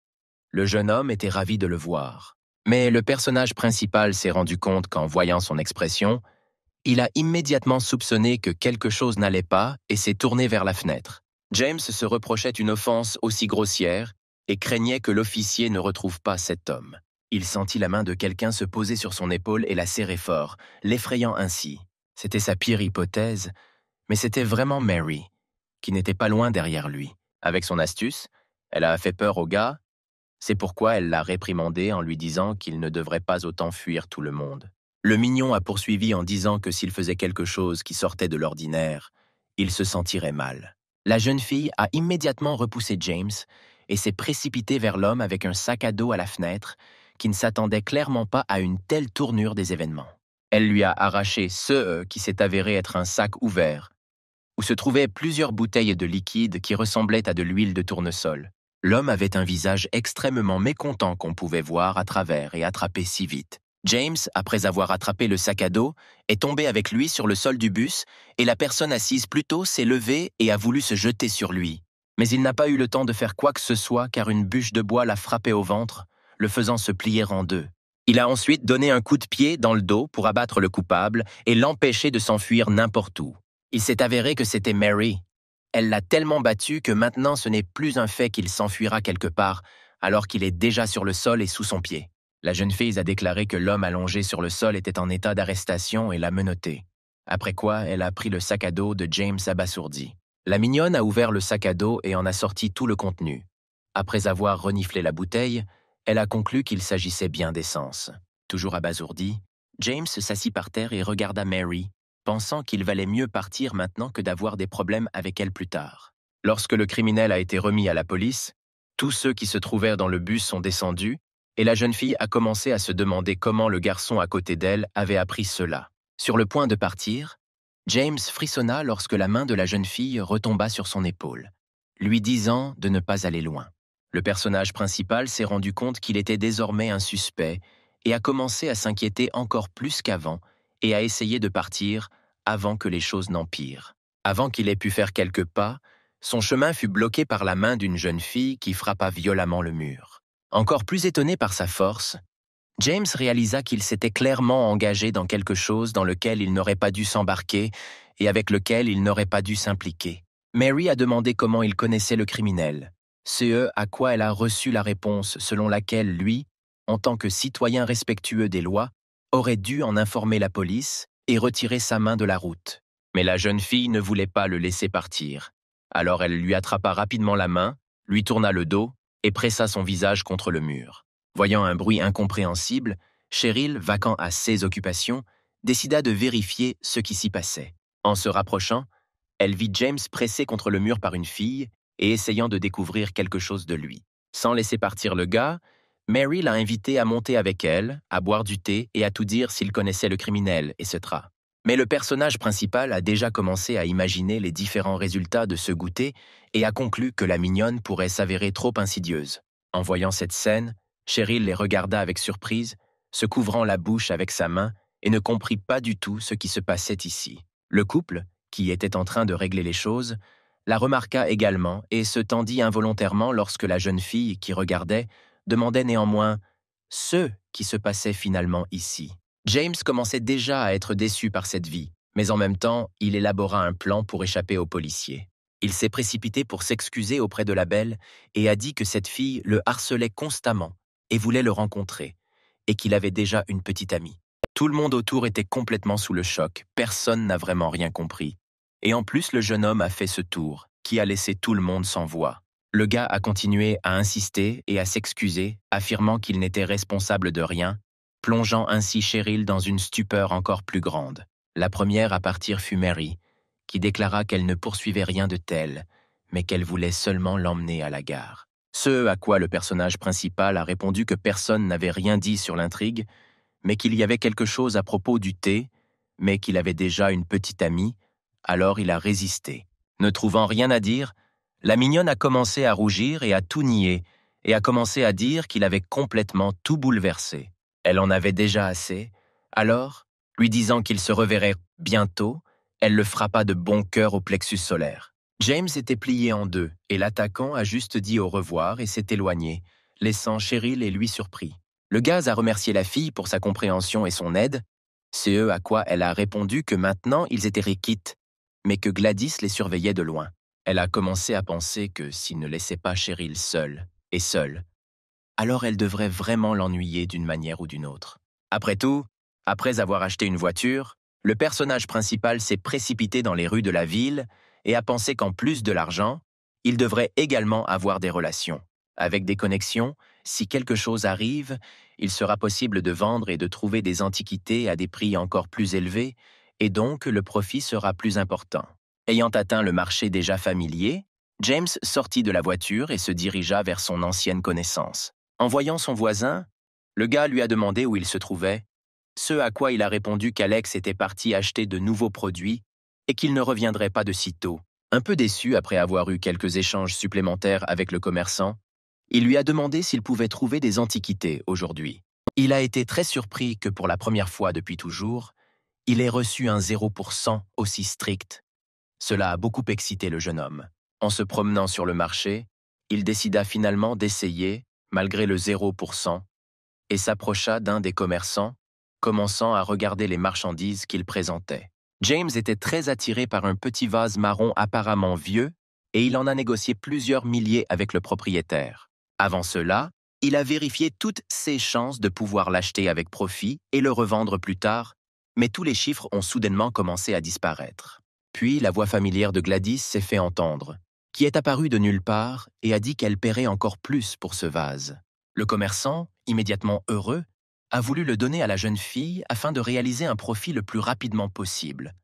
S1: Le jeune homme était ravi de le voir. Mais le personnage principal s'est rendu compte qu'en voyant son expression, il a immédiatement soupçonné que quelque chose n'allait pas et s'est tourné vers la fenêtre. James se reprochait une offense aussi grossière et craignait que l'officier ne retrouve pas cet homme. Il sentit la main de quelqu'un se poser sur son épaule et la serrer fort, l'effrayant ainsi. C'était sa pire hypothèse, mais c'était vraiment Mary, qui n'était pas loin derrière lui. Avec son astuce, elle a fait peur au gars, c'est pourquoi elle l'a réprimandé en lui disant qu'il ne devrait pas autant fuir tout le monde. Le mignon a poursuivi en disant que s'il faisait quelque chose qui sortait de l'ordinaire, il se sentirait mal. La jeune fille a immédiatement repoussé James et s'est précipitée vers l'homme avec un sac à dos à la fenêtre, qui ne s'attendait clairement pas à une telle tournure des événements. Elle lui a arraché ce qui s'est avéré être un sac ouvert, où se trouvaient plusieurs bouteilles de liquide qui ressemblaient à de l'huile de tournesol. L'homme avait un visage extrêmement mécontent qu'on pouvait voir à travers et attraper si vite. James, après avoir attrapé le sac à dos, est tombé avec lui sur le sol du bus et la personne assise plus tôt s'est levée et a voulu se jeter sur lui. Mais il n'a pas eu le temps de faire quoi que ce soit car une bûche de bois l'a frappé au ventre, le faisant se plier en deux. Il a ensuite donné un coup de pied dans le dos pour abattre le coupable et l'empêcher de s'enfuir n'importe où. Il s'est avéré que c'était Mary. Elle l'a tellement battu que maintenant ce n'est plus un fait qu'il s'enfuira quelque part, alors qu'il est déjà sur le sol et sous son pied. La jeune fille a déclaré que l'homme allongé sur le sol était en état d'arrestation et l'a menotté. Après quoi, elle a pris le sac à dos de James abasourdi. La mignonne a ouvert le sac à dos et en a sorti tout le contenu. Après avoir reniflé la bouteille, elle a conclu qu'il s'agissait bien d'essence. Toujours abasourdi, James s'assit par terre et regarda Mary, pensant qu'il valait mieux partir maintenant que d'avoir des problèmes avec elle plus tard. Lorsque le criminel a été remis à la police, tous ceux qui se trouvèrent dans le bus sont descendus et la jeune fille a commencé à se demander comment le garçon à côté d'elle avait appris cela. Sur le point de partir, James frissonna lorsque la main de la jeune fille retomba sur son épaule, lui disant de ne pas aller loin. Le personnage principal s'est rendu compte qu'il était désormais un suspect et a commencé à s'inquiéter encore plus qu'avant et à essayer de partir avant que les choses n'empirent. Avant qu'il ait pu faire quelques pas, son chemin fut bloqué par la main d'une jeune fille qui frappa violemment le mur. Encore plus étonné par sa force, James réalisa qu'il s'était clairement engagé dans quelque chose dans lequel il n'aurait pas dû s'embarquer et avec lequel il n'aurait pas dû s'impliquer. Mary a demandé comment il connaissait le criminel, ce à quoi elle a reçu la réponse selon laquelle lui, en tant que citoyen respectueux des lois, aurait dû en informer la police et retirer sa main de la route. Mais la jeune fille ne voulait pas le laisser partir. Alors elle lui attrapa rapidement la main, lui tourna le dos et pressa son visage contre le mur. Voyant un bruit incompréhensible, Cheryl, vaquant à ses occupations, décida de vérifier ce qui s'y passait. En se rapprochant, elle vit James pressé contre le mur par une fille et essayant de découvrir quelque chose de lui. Sans laisser partir le gars, Mary l'a invité à monter avec elle, à boire du thé et à tout dire s'il connaissait le criminel, etc. Mais le personnage principal a déjà commencé à imaginer les différents résultats de ce goûter et a conclu que la mignonne pourrait s'avérer trop insidieuse. En voyant cette scène, Cheryl les regarda avec surprise, se couvrant la bouche avec sa main et ne comprit pas du tout ce qui se passait ici. Le couple, qui était en train de régler les choses, la remarqua également et se tendit involontairement lorsque la jeune fille qui regardait demandait néanmoins ce qui se passait finalement ici. James commençait déjà à être déçu par cette vie, mais en même temps, il élabora un plan pour échapper aux policiers. Il s'est précipité pour s'excuser auprès de la belle et a dit que cette fille le harcelait constamment et voulait le rencontrer, et qu'il avait déjà une petite amie. Tout le monde autour était complètement sous le choc, personne n'a vraiment rien compris. Et en plus, le jeune homme a fait ce tour, qui a laissé tout le monde sans voix. Le gars a continué à insister et à s'excuser, affirmant qu'il n'était responsable de rien, plongeant ainsi Cheryl dans une stupeur encore plus grande. La première à partir fut Mary, qui déclara qu'elle ne poursuivait rien de tel, mais qu'elle voulait seulement l'emmener à la gare. Ce à quoi le personnage principal a répondu que personne n'avait rien dit sur l'intrigue, mais qu'il y avait quelque chose à propos du thé, mais qu'il avait déjà une petite amie, alors il a résisté. Ne trouvant rien à dire, la mignonne a commencé à rougir et à tout nier, et a commencé à dire qu'il avait complètement tout bouleversé. Elle en avait déjà assez, alors, lui disant qu'il se reverrait bientôt, elle le frappa de bon cœur au plexus solaire. James était plié en deux, et l'attaquant a juste dit au revoir et s'est éloigné, laissant Cheryl et lui surpris. Le gaz a remercié la fille pour sa compréhension et son aide, ce à quoi elle a répondu que maintenant ils étaient quittes, mais que Gladys les surveillait de loin. Elle a commencé à penser que s'il ne laissait pas Cheryl seule, alors elle devrait vraiment l'ennuyer d'une manière ou d'une autre. Après tout, après avoir acheté une voiture, le personnage principal s'est précipité dans les rues de la ville et a pensé qu'en plus de l'argent, il devrait également avoir des relations. Avec des connexions, si quelque chose arrive, il sera possible de vendre et de trouver des antiquités à des prix encore plus élevés, et donc le profit sera plus important. Ayant atteint le marché déjà familier, James sortit de la voiture et se dirigea vers son ancienne connaissance. En voyant son voisin, le gars lui a demandé où il se trouvait, ce à quoi il a répondu qu'Alex était parti acheter de nouveaux produits et qu'il ne reviendrait pas de sitôt. Un peu déçu après avoir eu quelques échanges supplémentaires avec le commerçant, il lui a demandé s'il pouvait trouver des antiquités aujourd'hui. Il a été très surpris que pour la première fois depuis toujours, il ait reçu un 0% aussi strict. Cela a beaucoup excité le jeune homme. En se promenant sur le marché, il décida finalement d'essayer, malgré le 0%, et s'approcha d'un des commerçants, commençant à regarder les marchandises qu'il présentait. James était très attiré par un petit vase marron apparemment vieux, et il en a négocié plusieurs milliers avec le propriétaire. Avant cela, il a vérifié toutes ses chances de pouvoir l'acheter avec profit et le revendre plus tard, mais tous les chiffres ont soudainement commencé à disparaître. Puis la voix familière de Gladys s'est fait entendre, qui est apparue de nulle part et a dit qu'elle paierait encore plus pour ce vase. Le commerçant, immédiatement heureux, a voulu le donner à la jeune fille afin de réaliser un profit le plus rapidement possible.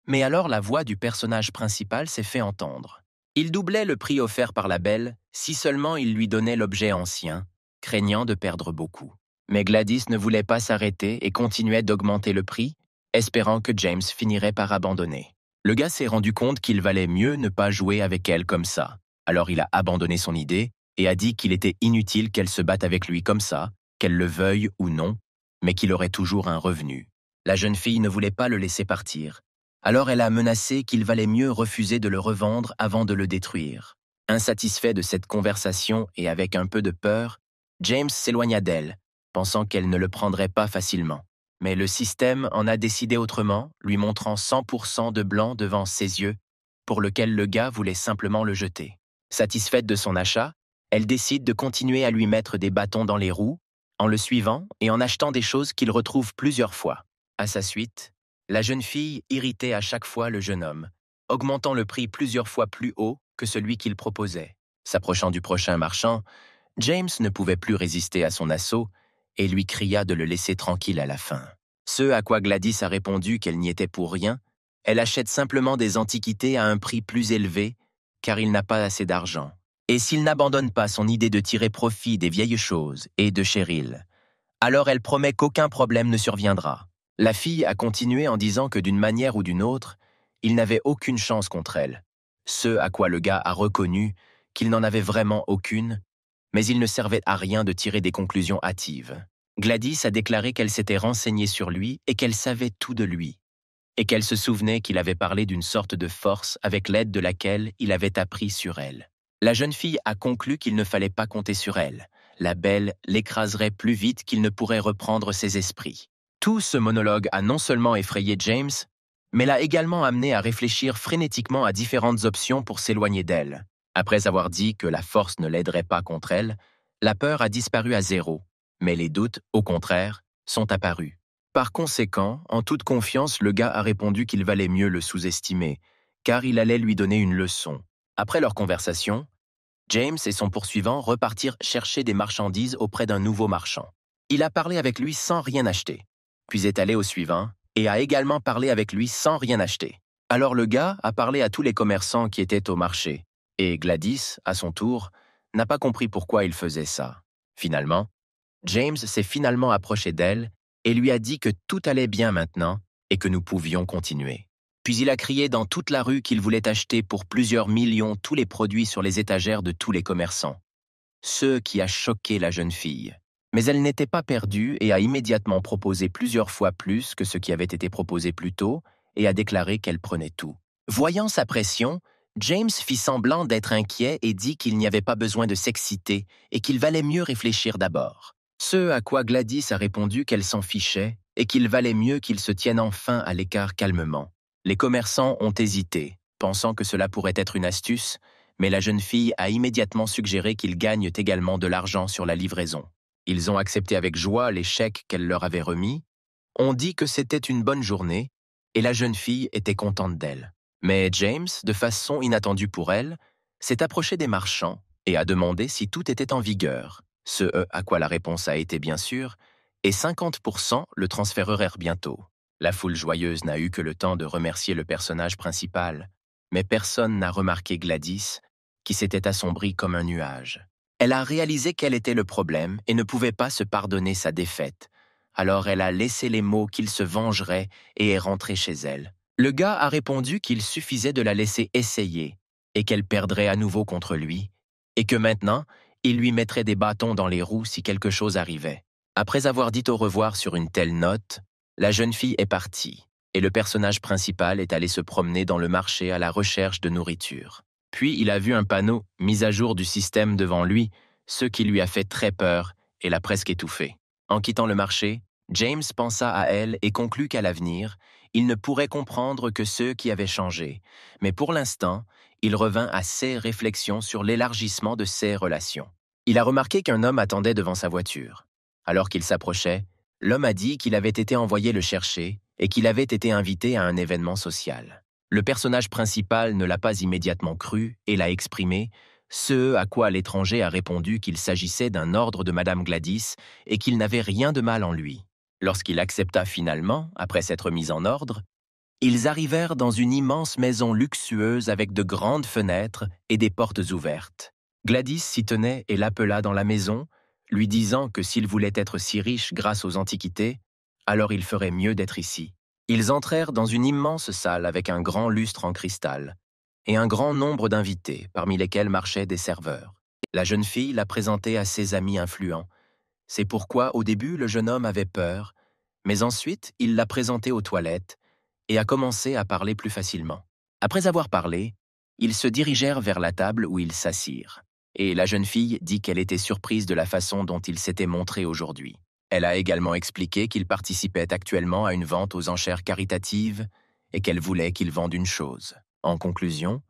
S1: Mais alors la voix du personnage principal s'est fait entendre. Il doublait le prix offert par la belle si seulement il lui donnait l'objet ancien, craignant de perdre beaucoup. Mais Gladys ne voulait pas s'arrêter et continuait d'augmenter le prix, espérant que James finirait par abandonner. Le gars s'est rendu compte qu'il valait mieux ne pas jouer avec elle comme ça. Alors il a abandonné son idée et a dit qu'il était inutile qu'elle se batte avec lui comme ça, qu'elle le veuille ou non, mais qu'il aurait toujours un revenu. La jeune fille ne voulait pas le laisser partir. Alors elle a menacé qu'il valait mieux refuser de le revendre avant de le détruire. Insatisfait de cette conversation et avec un peu de peur, James s'éloigna d'elle, pensant qu'elle ne le prendrait pas facilement. Mais le système en a décidé autrement, lui montrant 100% de blanc devant ses yeux, pour lequel le gars voulait simplement le jeter. Satisfaite de son achat, elle décide de continuer à lui mettre des bâtons dans les roues, en le suivant et en achetant des choses qu'il retrouve plusieurs fois. À sa suite, la jeune fille irritait à chaque fois le jeune homme, augmentant le prix plusieurs fois plus haut que celui qu'il proposait. S'approchant du prochain marchand, James ne pouvait plus résister à son assaut et lui cria de le laisser tranquille à la fin. Ce à quoi Gladys a répondu qu'elle n'y était pour rien, elle achète simplement des antiquités à un prix plus élevé car il n'a pas assez d'argent. Et s'il n'abandonne pas son idée de tirer profit des vieilles choses et de Cheryl, alors elle promet qu'aucun problème ne surviendra. La fille a continué en disant que d'une manière ou d'une autre, il n'avait aucune chance contre elle. Ce à quoi le gars a reconnu qu'il n'en avait vraiment aucune, mais il ne servait à rien de tirer des conclusions hâtives. Gladys a déclaré qu'elle s'était renseignée sur lui et qu'elle savait tout de lui, et qu'elle se souvenait qu'il avait parlé d'une sorte de force avec l'aide de laquelle il avait appris sur elle. La jeune fille a conclu qu'il ne fallait pas compter sur elle. La belle l'écraserait plus vite qu'il ne pourrait reprendre ses esprits. Tout ce monologue a non seulement effrayé James, mais l'a également amené à réfléchir frénétiquement à différentes options pour s'éloigner d'elle. Après avoir dit que la force ne l'aiderait pas contre elle, la peur a disparu à zéro, mais les doutes, au contraire, sont apparus. Par conséquent, en toute confiance, le gars a répondu qu'il valait mieux le sous-estimer, car il allait lui donner une leçon. Après leur conversation, James et son poursuivant repartirent chercher des marchandises auprès d'un nouveau marchand. Il a parlé avec lui sans rien acheter, puis est allé au suivant et a également parlé avec lui sans rien acheter. Alors le gars a parlé à tous les commerçants qui étaient au marché, et Gladys, à son tour, n'a pas compris pourquoi il faisait ça. Finalement, James s'est finalement approché d'elle et lui a dit que tout allait bien maintenant et que nous pouvions continuer. Puis il a crié dans toute la rue qu'il voulait acheter pour plusieurs millions tous les produits sur les étagères de tous les commerçants. Ce qui a choqué la jeune fille. Mais elle n'était pas perdue et a immédiatement proposé plusieurs fois plus que ce qui avait été proposé plus tôt et a déclaré qu'elle prenait tout. Voyant sa pression, James fit semblant d'être inquiet et dit qu'il n'y avait pas besoin de s'exciter et qu'il valait mieux réfléchir d'abord. Ce à quoi Gladys a répondu qu'elle s'en fichait et qu'il valait mieux qu'il se tienne enfin à l'écart calmement. Les commerçants ont hésité, pensant que cela pourrait être une astuce, mais la jeune fille a immédiatement suggéré qu'ils gagnent également de l'argent sur la livraison. Ils ont accepté avec joie les chèques qu'elle leur avait remis, ont dit que c'était une bonne journée, et la jeune fille était contente d'elle. Mais James, de façon inattendue pour elle, s'est approché des marchands et a demandé si tout était en vigueur, ce à quoi la réponse a été bien sûr, et 50% le transféreront bientôt. La foule joyeuse n'a eu que le temps de remercier le personnage principal, mais personne n'a remarqué Gladys, qui s'était assombrie comme un nuage. Elle a réalisé quel était le problème et ne pouvait pas se pardonner sa défaite. Alors elle a laissé les mots qu'il se vengerait et est rentrée chez elle. Le gars a répondu qu'il suffisait de la laisser essayer et qu'elle perdrait à nouveau contre lui, et que maintenant, il lui mettrait des bâtons dans les roues si quelque chose arrivait. Après avoir dit au revoir sur une telle note, la jeune fille est partie, et le personnage principal est allé se promener dans le marché à la recherche de nourriture. Puis il a vu un panneau « Mise à jour du système » devant lui, ce qui lui a fait très peur et l'a presque étouffé. En quittant le marché, James pensa à elle et conclut qu'à l'avenir, il ne pourrait comprendre que ceux qui avaient changé, mais pour l'instant, il revint à ses réflexions sur l'élargissement de ses relations. Il a remarqué qu'un homme attendait devant sa voiture. Alors qu'il s'approchait, l'homme a dit qu'il avait été envoyé le chercher et qu'il avait été invité à un événement social. Le personnage principal ne l'a pas immédiatement cru et l'a exprimé, ce à quoi l'étranger a répondu qu'il s'agissait d'un ordre de Madame Gladys et qu'il n'avait rien de mal en lui. Lorsqu'il accepta finalement, après s'être mis en ordre, ils arrivèrent dans une immense maison luxueuse avec de grandes fenêtres et des portes ouvertes. Gladys s'y tenait et l'appela dans la maison, lui disant que s'il voulait être si riche grâce aux antiquités, alors il ferait mieux d'être ici. Ils entrèrent dans une immense salle avec un grand lustre en cristal et un grand nombre d'invités, parmi lesquels marchaient des serveurs. La jeune fille l'a présenté à ses amis influents. C'est pourquoi, au début, le jeune homme avait peur, mais ensuite, il l'a présenté aux toilettes et a commencé à parler plus facilement. Après avoir parlé, ils se dirigèrent vers la table où ils s'assirent. Et la jeune fille dit qu'elle était surprise de la façon dont il s'était montré aujourd'hui. Elle a également expliqué qu'il participait actuellement à une vente aux enchères caritatives et qu'elle voulait qu'il vende une chose. En conclusion,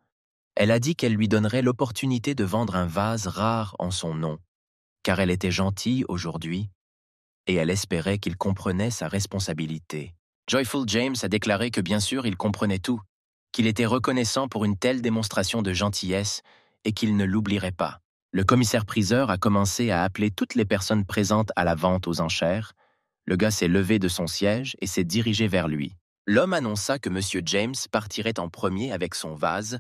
S1: elle a dit qu'elle lui donnerait l'opportunité de vendre un vase rare en son nom, car elle était gentille aujourd'hui et elle espérait qu'il comprenait sa responsabilité. Joyful James a déclaré que bien sûr il comprenait tout, qu'il était reconnaissant pour une telle démonstration de gentillesse et qu'il ne l'oublierait pas. Le commissaire-priseur a commencé à appeler toutes les personnes présentes à la vente aux enchères. Le gars s'est levé de son siège et s'est dirigé vers lui. L'homme annonça que M. James partirait en premier avec son vase,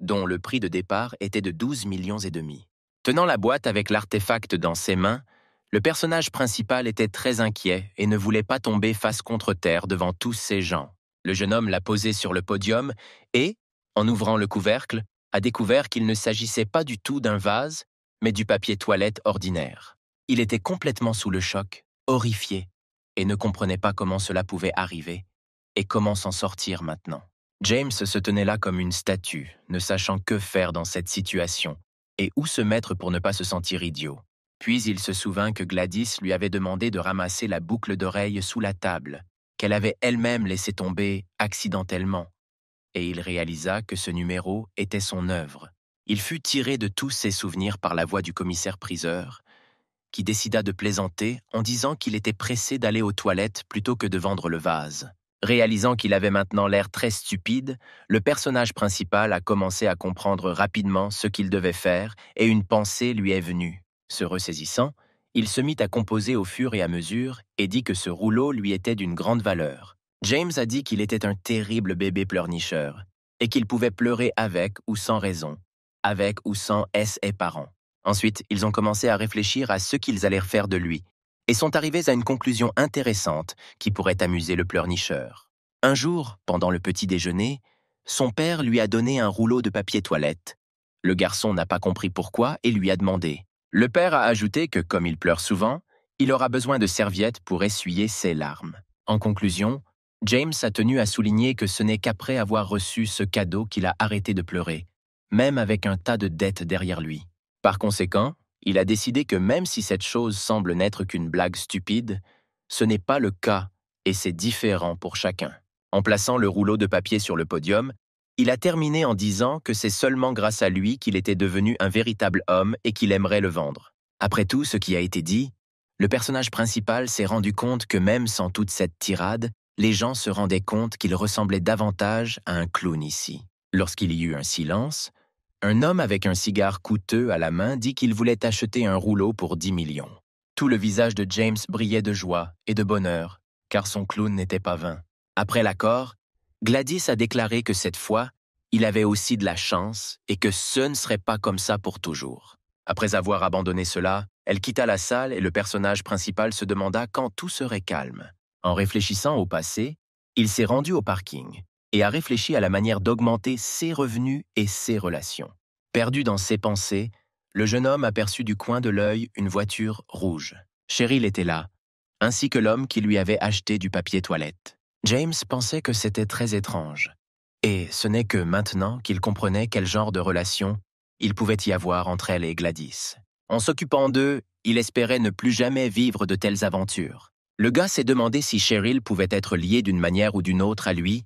S1: dont le prix de départ était de 12,5 millions. Tenant la boîte avec l'artefact dans ses mains, le personnage principal était très inquiet et ne voulait pas tomber face contre terre devant tous ces gens. Le jeune homme l'a posé sur le podium et, en ouvrant le couvercle, a découvert qu'il ne s'agissait pas du tout d'un vase, mais du papier toilette ordinaire. Il était complètement sous le choc. horrifié, et ne comprenait pas comment cela pouvait arriver, et comment s'en sortir maintenant. James se tenait là comme une statue, ne sachant que faire dans cette situation, et où se mettre pour ne pas se sentir idiot. Puis il se souvint que Gladys lui avait demandé de ramasser la boucle d'oreille sous la table, qu'elle avait elle-même laissé tomber accidentellement, et il réalisa que ce numéro était son œuvre. Il fut tiré de tous ses souvenirs par la voix du commissaire-priseur, qui décida de plaisanter en disant qu'il était pressé d'aller aux toilettes plutôt que de vendre le vase. Réalisant qu'il avait maintenant l'air très stupide, le personnage principal a commencé à comprendre rapidement ce qu'il devait faire et une pensée lui est venue. Se ressaisissant, il se mit à composer au fur et à mesure et dit que ce rouleau lui était d'une grande valeur. James a dit qu'il était un terrible bébé pleurnicheur et qu'il pouvait pleurer avec ou sans raison, avec ou sans ses parents. Ensuite, ils ont commencé à réfléchir à ce qu'ils allaient faire de lui et sont arrivés à une conclusion intéressante qui pourrait amuser le pleurnicheur. Un jour, pendant le petit déjeuner, son père lui a donné un rouleau de papier toilette. Le garçon n'a pas compris pourquoi et lui a demandé. Le père a ajouté que, comme il pleure souvent, il aura besoin de serviettes pour essuyer ses larmes. En conclusion, James a tenu à souligner que ce n'est qu'après avoir reçu ce cadeau qu'il a arrêté de pleurer, même avec un tas de dettes derrière lui. Par conséquent, il a décidé que même si cette chose semble n'être qu'une blague stupide, ce n'est pas le cas et c'est différent pour chacun. En plaçant le rouleau de papier sur le podium, il a terminé en disant que c'est seulement grâce à lui qu'il était devenu un véritable homme et qu'il aimerait le vendre. Après tout ce qui a été dit, le personnage principal s'est rendu compte que même sans toute cette tirade, les gens se rendaient compte qu'il ressemblait davantage à un clown ici. Lorsqu'il y eut un silence, un homme avec un cigare coûteux à la main dit qu'il voulait acheter un rouleau pour 10 millions. Tout le visage de James brillait de joie et de bonheur, car son clown n'était pas vain. Après l'accord, Gladys a déclaré que cette fois, il avait aussi de la chance et que ce ne serait pas comme ça pour toujours. Après avoir abandonné cela, elle quitta la salle et le personnage principal se demanda quand tout serait calme. En réfléchissant au passé, il s'est rendu au parking et a réfléchi à la manière d'augmenter ses revenus et ses relations. Perdu dans ses pensées, le jeune homme aperçut du coin de l'œil une voiture rouge. Cheryl était là, ainsi que l'homme qui lui avait acheté du papier toilette. James pensait que c'était très étrange, et ce n'est que maintenant qu'il comprenait quel genre de relation il pouvait y avoir entre elle et Gladys. En s'occupant d'eux, il espérait ne plus jamais vivre de telles aventures. Le gars s'est demandé si Cheryl pouvait être liée d'une manière ou d'une autre à lui,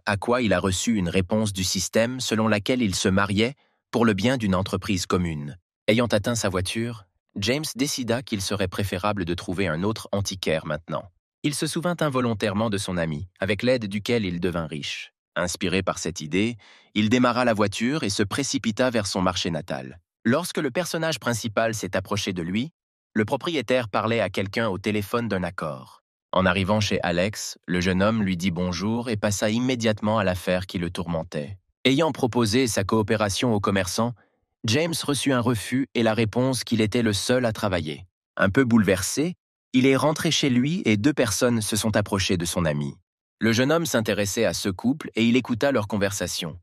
S1: à quoi il a reçu une réponse du système selon laquelle il se mariait pour le bien d'une entreprise commune. Ayant atteint sa voiture, James décida qu'il serait préférable de trouver un autre antiquaire maintenant. Il se souvint involontairement de son ami, avec l'aide duquel il devint riche. Inspiré par cette idée, il démarra la voiture et se précipita vers son marché natal. Lorsque le personnage principal s'est approché de lui, le propriétaire parlait à quelqu'un au téléphone d'un accord. En arrivant chez Alex, le jeune homme lui dit bonjour et passa immédiatement à l'affaire qui le tourmentait. Ayant proposé sa coopération au commerçant, James reçut un refus et la réponse qu'il était le seul à travailler. Un peu bouleversé, il est rentré chez lui et 2 personnes se sont approchées de son ami. Le jeune homme s'intéressait à ce couple et il écouta leur conversation.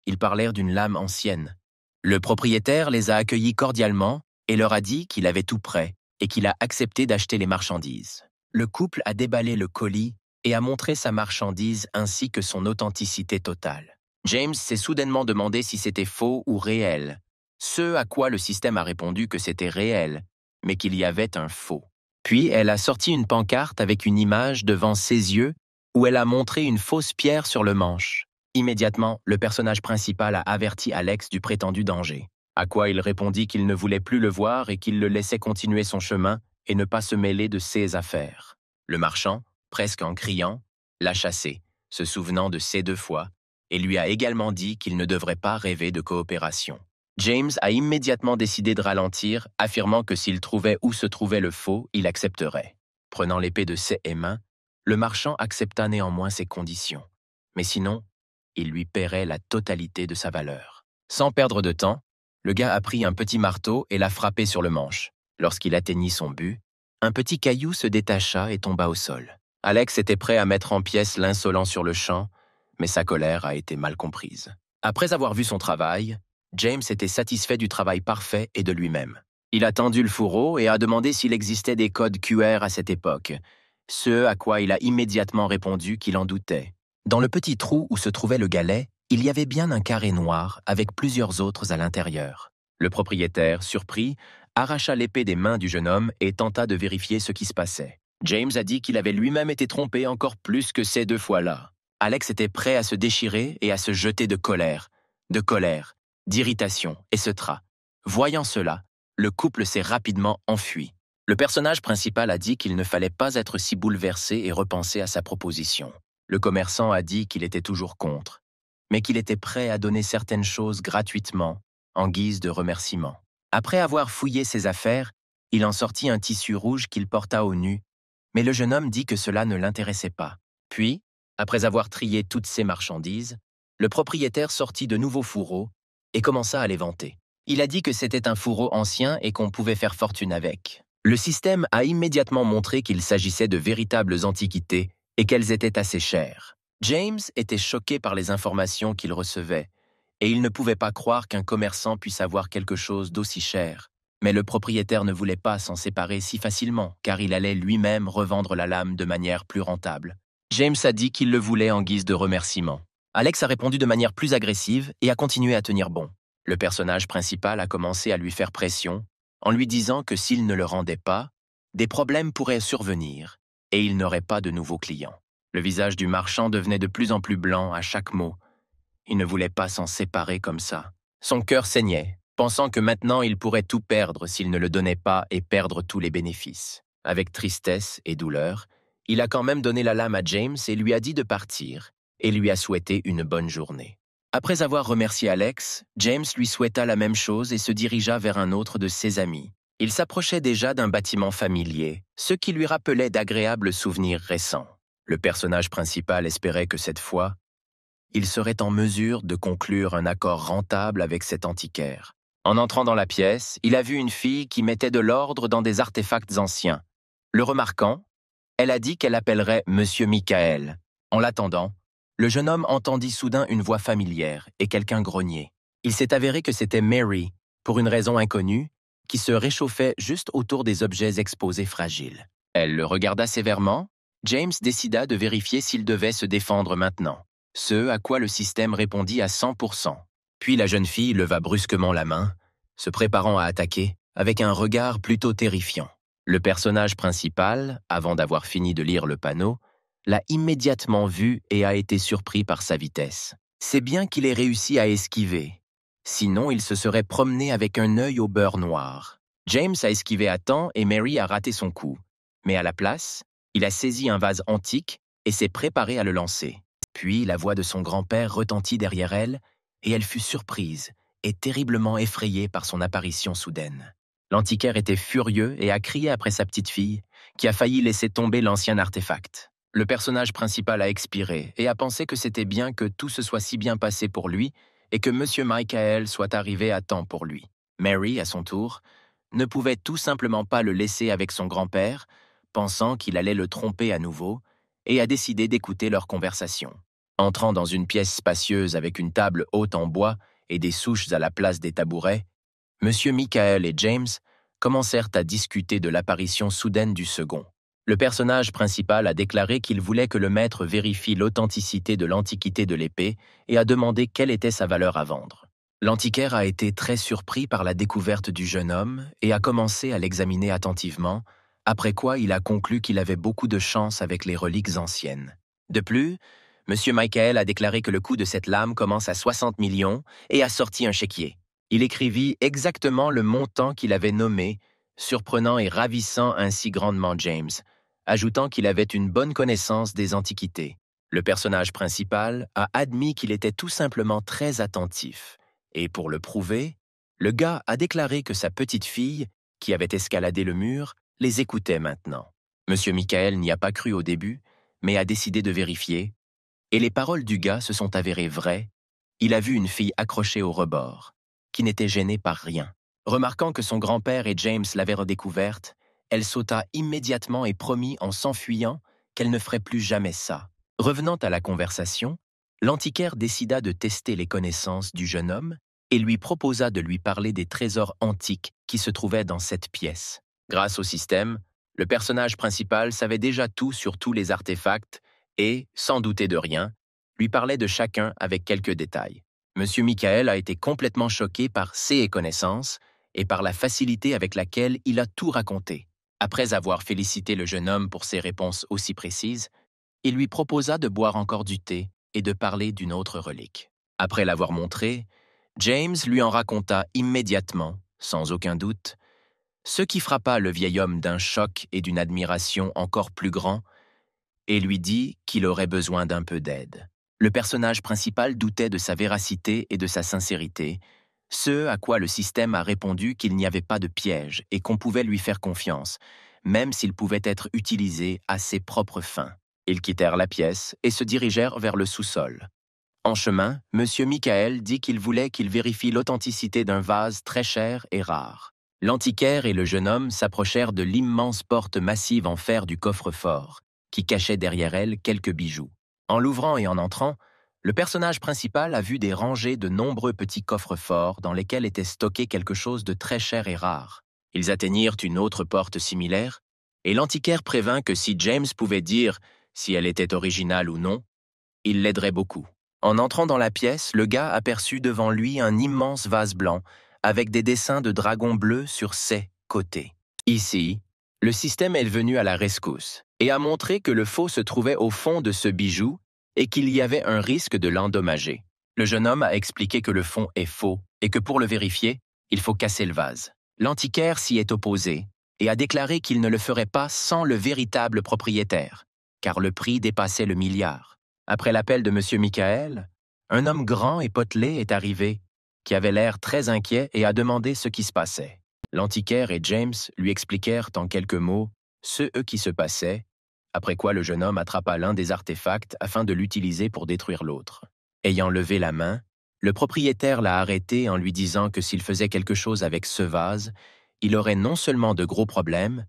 S1: Ils parlèrent d'une lame ancienne. Le propriétaire les a accueillis cordialement et leur a dit qu'il avait tout prêt et qu'il a accepté d'acheter les marchandises. Le couple a déballé le colis et a montré sa marchandise ainsi que son authenticité totale. James s'est soudainement demandé si c'était faux ou réel, ce à quoi le système a répondu que c'était réel, mais qu'il y avait un faux. Puis elle a sorti une pancarte avec une image devant ses yeux où elle a montré une fausse pierre sur le manche. Immédiatement, le personnage principal a averti Alex du prétendu danger, à quoi il répondit qu'il ne voulait plus le voir et qu'il le laissait continuer son chemin et ne pas se mêler de ses affaires. Le marchand, presque en criant, l'a chassé, se souvenant de ces 2 fois, et lui a également dit qu'il ne devrait pas rêver de coopération. James a immédiatement décidé de ralentir, affirmant que s'il trouvait où se trouvait le faux, il accepterait. Prenant l'épée de ses mains, le marchand accepta néanmoins ses conditions. Mais sinon, il lui paierait la totalité de sa valeur. Sans perdre de temps, le gars a pris un petit marteau et l'a frappé sur le manche. Lorsqu'il atteignit son but, un petit caillou se détacha et tomba au sol. Alex était prêt à mettre en pièces l'insolent sur le champ, mais sa colère a été mal comprise. Après avoir vu son travail, James était satisfait du travail parfait et de lui-même. Il a tendu le fourreau et a demandé s'il existait des codes QR à cette époque, ce à quoi il a immédiatement répondu qu'il en doutait. Dans le petit trou où se trouvait le galet, il y avait bien un carré noir avec plusieurs autres à l'intérieur. Le propriétaire, surpris, arracha l'épée des mains du jeune homme et tenta de vérifier ce qui se passait. James a dit qu'il avait lui-même été trompé encore plus que ces 2 fois-là. Alex était prêt à se déchirer et à se jeter de colère, d'irritation, etc. Voyant cela, le couple s'est rapidement enfui. Le personnage principal a dit qu'il ne fallait pas être si bouleversé et repenser à sa proposition. Le commerçant a dit qu'il était toujours contre, mais qu'il était prêt à donner certaines choses gratuitement, en guise de remerciement. Après avoir fouillé ses affaires, il en sortit un tissu rouge qu'il porta au nu, mais le jeune homme dit que cela ne l'intéressait pas. Puis, après avoir trié toutes ses marchandises, le propriétaire sortit de nouveaux fourreaux et commença à les vanter. Il a dit que c'était un fourreau ancien et qu'on pouvait faire fortune avec. Le système a immédiatement montré qu'il s'agissait de véritables antiquités et qu'elles étaient assez chères. James était choqué par les informations qu'il recevait, et il ne pouvait pas croire qu'un commerçant puisse avoir quelque chose d'aussi cher. Mais le propriétaire ne voulait pas s'en séparer si facilement, car il allait lui-même revendre la lame de manière plus rentable. James a dit qu'il le voulait en guise de remerciement. Alex a répondu de manière plus agressive et a continué à tenir bon. Le personnage principal a commencé à lui faire pression, en lui disant que s'il ne le rendait pas, des problèmes pourraient survenir et il n'aurait pas de nouveaux clients. Le visage du marchand devenait de plus en plus blanc à chaque mot. Il ne voulait pas s'en séparer comme ça. Son cœur saignait, pensant que maintenant il pourrait tout perdre s'il ne le donnait pas et perdre tous les bénéfices. Avec tristesse et douleur, il a quand même donné la lame à James et lui a dit de partir, et lui a souhaité une bonne journée. Après avoir remercié Alex, James lui souhaita la même chose et se dirigea vers un autre de ses amis. Il s'approchait déjà d'un bâtiment familier, ce qui lui rappelait d'agréables souvenirs récents. Le personnage principal espérait que cette fois, il serait en mesure de conclure un accord rentable avec cet antiquaire. En entrant dans la pièce, il a vu une fille qui mettait de l'ordre dans des artefacts anciens. Le remarquant, elle a dit qu'elle appellerait Monsieur Michael. En l'attendant, le jeune homme entendit soudain une voix familière et quelqu'un grogner. Il s'est avéré que c'était Mary, pour une raison inconnue, qui se réchauffait juste autour des objets exposés fragiles. Elle le regarda sévèrement. James décida de vérifier s'il devait se défendre maintenant, ce à quoi le système répondit à 100%. Puis la jeune fille leva brusquement la main, se préparant à attaquer, avec un regard plutôt terrifiant. Le personnage principal, avant d'avoir fini de lire le panneau, l'a immédiatement vu et a été surpris par sa vitesse. C'est bien qu'il ait réussi à esquiver. Sinon, il se serait promené avec un œil au beurre noir. James a esquivé à temps et Mary a raté son coup. Mais à la place, il a saisi un vase antique et s'est préparé à le lancer. Puis la voix de son grand-père retentit derrière elle et elle fut surprise et terriblement effrayée par son apparition soudaine. L'antiquaire était furieux et a crié après sa petite fille, qui a failli laisser tomber l'ancien artefact. Le personnage principal a expiré et a pensé que c'était bien que tout se soit si bien passé pour lui et que Monsieur Michael soit arrivé à temps pour lui. Mary, à son tour, ne pouvait tout simplement pas le laisser avec son grand-père, pensant qu'il allait le tromper à nouveau, et a décidé d'écouter leur conversation. Entrant dans une pièce spacieuse avec une table haute en bois et des souches à la place des tabourets, Monsieur Michael et James commencèrent à discuter de l'apparition soudaine du second. Le personnage principal a déclaré qu'il voulait que le maître vérifie l'authenticité de l'antiquité de l'épée et a demandé quelle était sa valeur à vendre. L'antiquaire a été très surpris par la découverte du jeune homme et a commencé à l'examiner attentivement, après quoi il a conclu qu'il avait beaucoup de chance avec les reliques anciennes. De plus, M. Michael a déclaré que le coût de cette lame commence à 60 millions et a sorti un chéquier. Il écrivit exactement le montant qu'il avait nommé, surprenant et ravissant ainsi grandement James, ajoutant qu'il avait une bonne connaissance des antiquités. Le personnage principal a admis qu'il était tout simplement très attentif. Et pour le prouver, le gars a déclaré que sa petite fille, qui avait escaladé le mur, les écoutait maintenant. Monsieur Michael n'y a pas cru au début, mais a décidé de vérifier, et les paroles du gars se sont avérées vraies. Il a vu une fille accrochée au rebord, qui n'était gênée par rien. Remarquant que son grand-père et James l'avaient redécouverte, elle sauta immédiatement et promit en s'enfuyant qu'elle ne ferait plus jamais ça. Revenant à la conversation, l'antiquaire décida de tester les connaissances du jeune homme et lui proposa de lui parler des trésors antiques qui se trouvaient dans cette pièce. Grâce au système, le personnage principal savait déjà tout sur tous les artefacts et, sans douter de rien, lui parlait de chacun avec quelques détails. Monsieur Michael a été complètement choqué par ses connaissances et par la facilité avec laquelle il a tout raconté. Après avoir félicité le jeune homme pour ses réponses aussi précises, il lui proposa de boire encore du thé et de parler d'une autre relique. Après l'avoir montré, James lui en raconta immédiatement, sans aucun doute, ce qui frappa le vieil homme d'un choc et d'une admiration encore plus grands, et lui dit qu'il aurait besoin d'un peu d'aide. Le personnage principal doutait de sa véracité et de sa sincérité, ce à quoi le système a répondu qu'il n'y avait pas de piège et qu'on pouvait lui faire confiance, même s'il pouvait être utilisé à ses propres fins. Ils quittèrent la pièce et se dirigèrent vers le sous-sol. En chemin, M. Michael dit qu'il voulait qu'il vérifie l'authenticité d'un vase très cher et rare. L'antiquaire et le jeune homme s'approchèrent de l'immense porte massive en fer du coffre-fort, qui cachait derrière elle quelques bijoux. En l'ouvrant et en entrant, le personnage principal a vu des rangées de nombreux petits coffres-forts dans lesquels était stocké quelque chose de très cher et rare. Ils atteignirent une autre porte similaire, et l'antiquaire prévint que si James pouvait dire si elle était originale ou non, il l'aiderait beaucoup. En entrant dans la pièce, le gars aperçut devant lui un immense vase blanc avec des dessins de dragons bleus sur ses côtés. Ici, le système est venu à la rescousse et a montré que le faux se trouvait au fond de ce bijou et qu'il y avait un risque de l'endommager. Le jeune homme a expliqué que le fond est faux et que pour le vérifier, il faut casser le vase. L'antiquaire s'y est opposé et a déclaré qu'il ne le ferait pas sans le véritable propriétaire, car le prix dépassait le milliard. Après l'appel de M. Michael, un homme grand et potelé est arrivé, qui avait l'air très inquiet et a demandé ce qui se passait. L'antiquaire et James lui expliquèrent en quelques mots ce qui se passait, après quoi le jeune homme attrapa l'un des artefacts afin de l'utiliser pour détruire l'autre. Ayant levé la main, le propriétaire l'a arrêté en lui disant que s'il faisait quelque chose avec ce vase, il aurait non seulement de gros problèmes,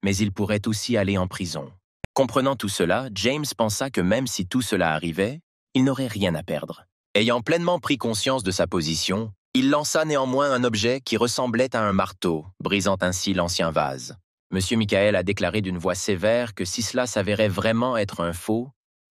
S1: mais il pourrait aussi aller en prison. Comprenant tout cela, James pensa que même si tout cela arrivait, il n'aurait rien à perdre. Ayant pleinement pris conscience de sa position, il lança néanmoins un objet qui ressemblait à un marteau, brisant ainsi l'ancien vase. M. Michael a déclaré d'une voix sévère que si cela s'avérait vraiment être un faux,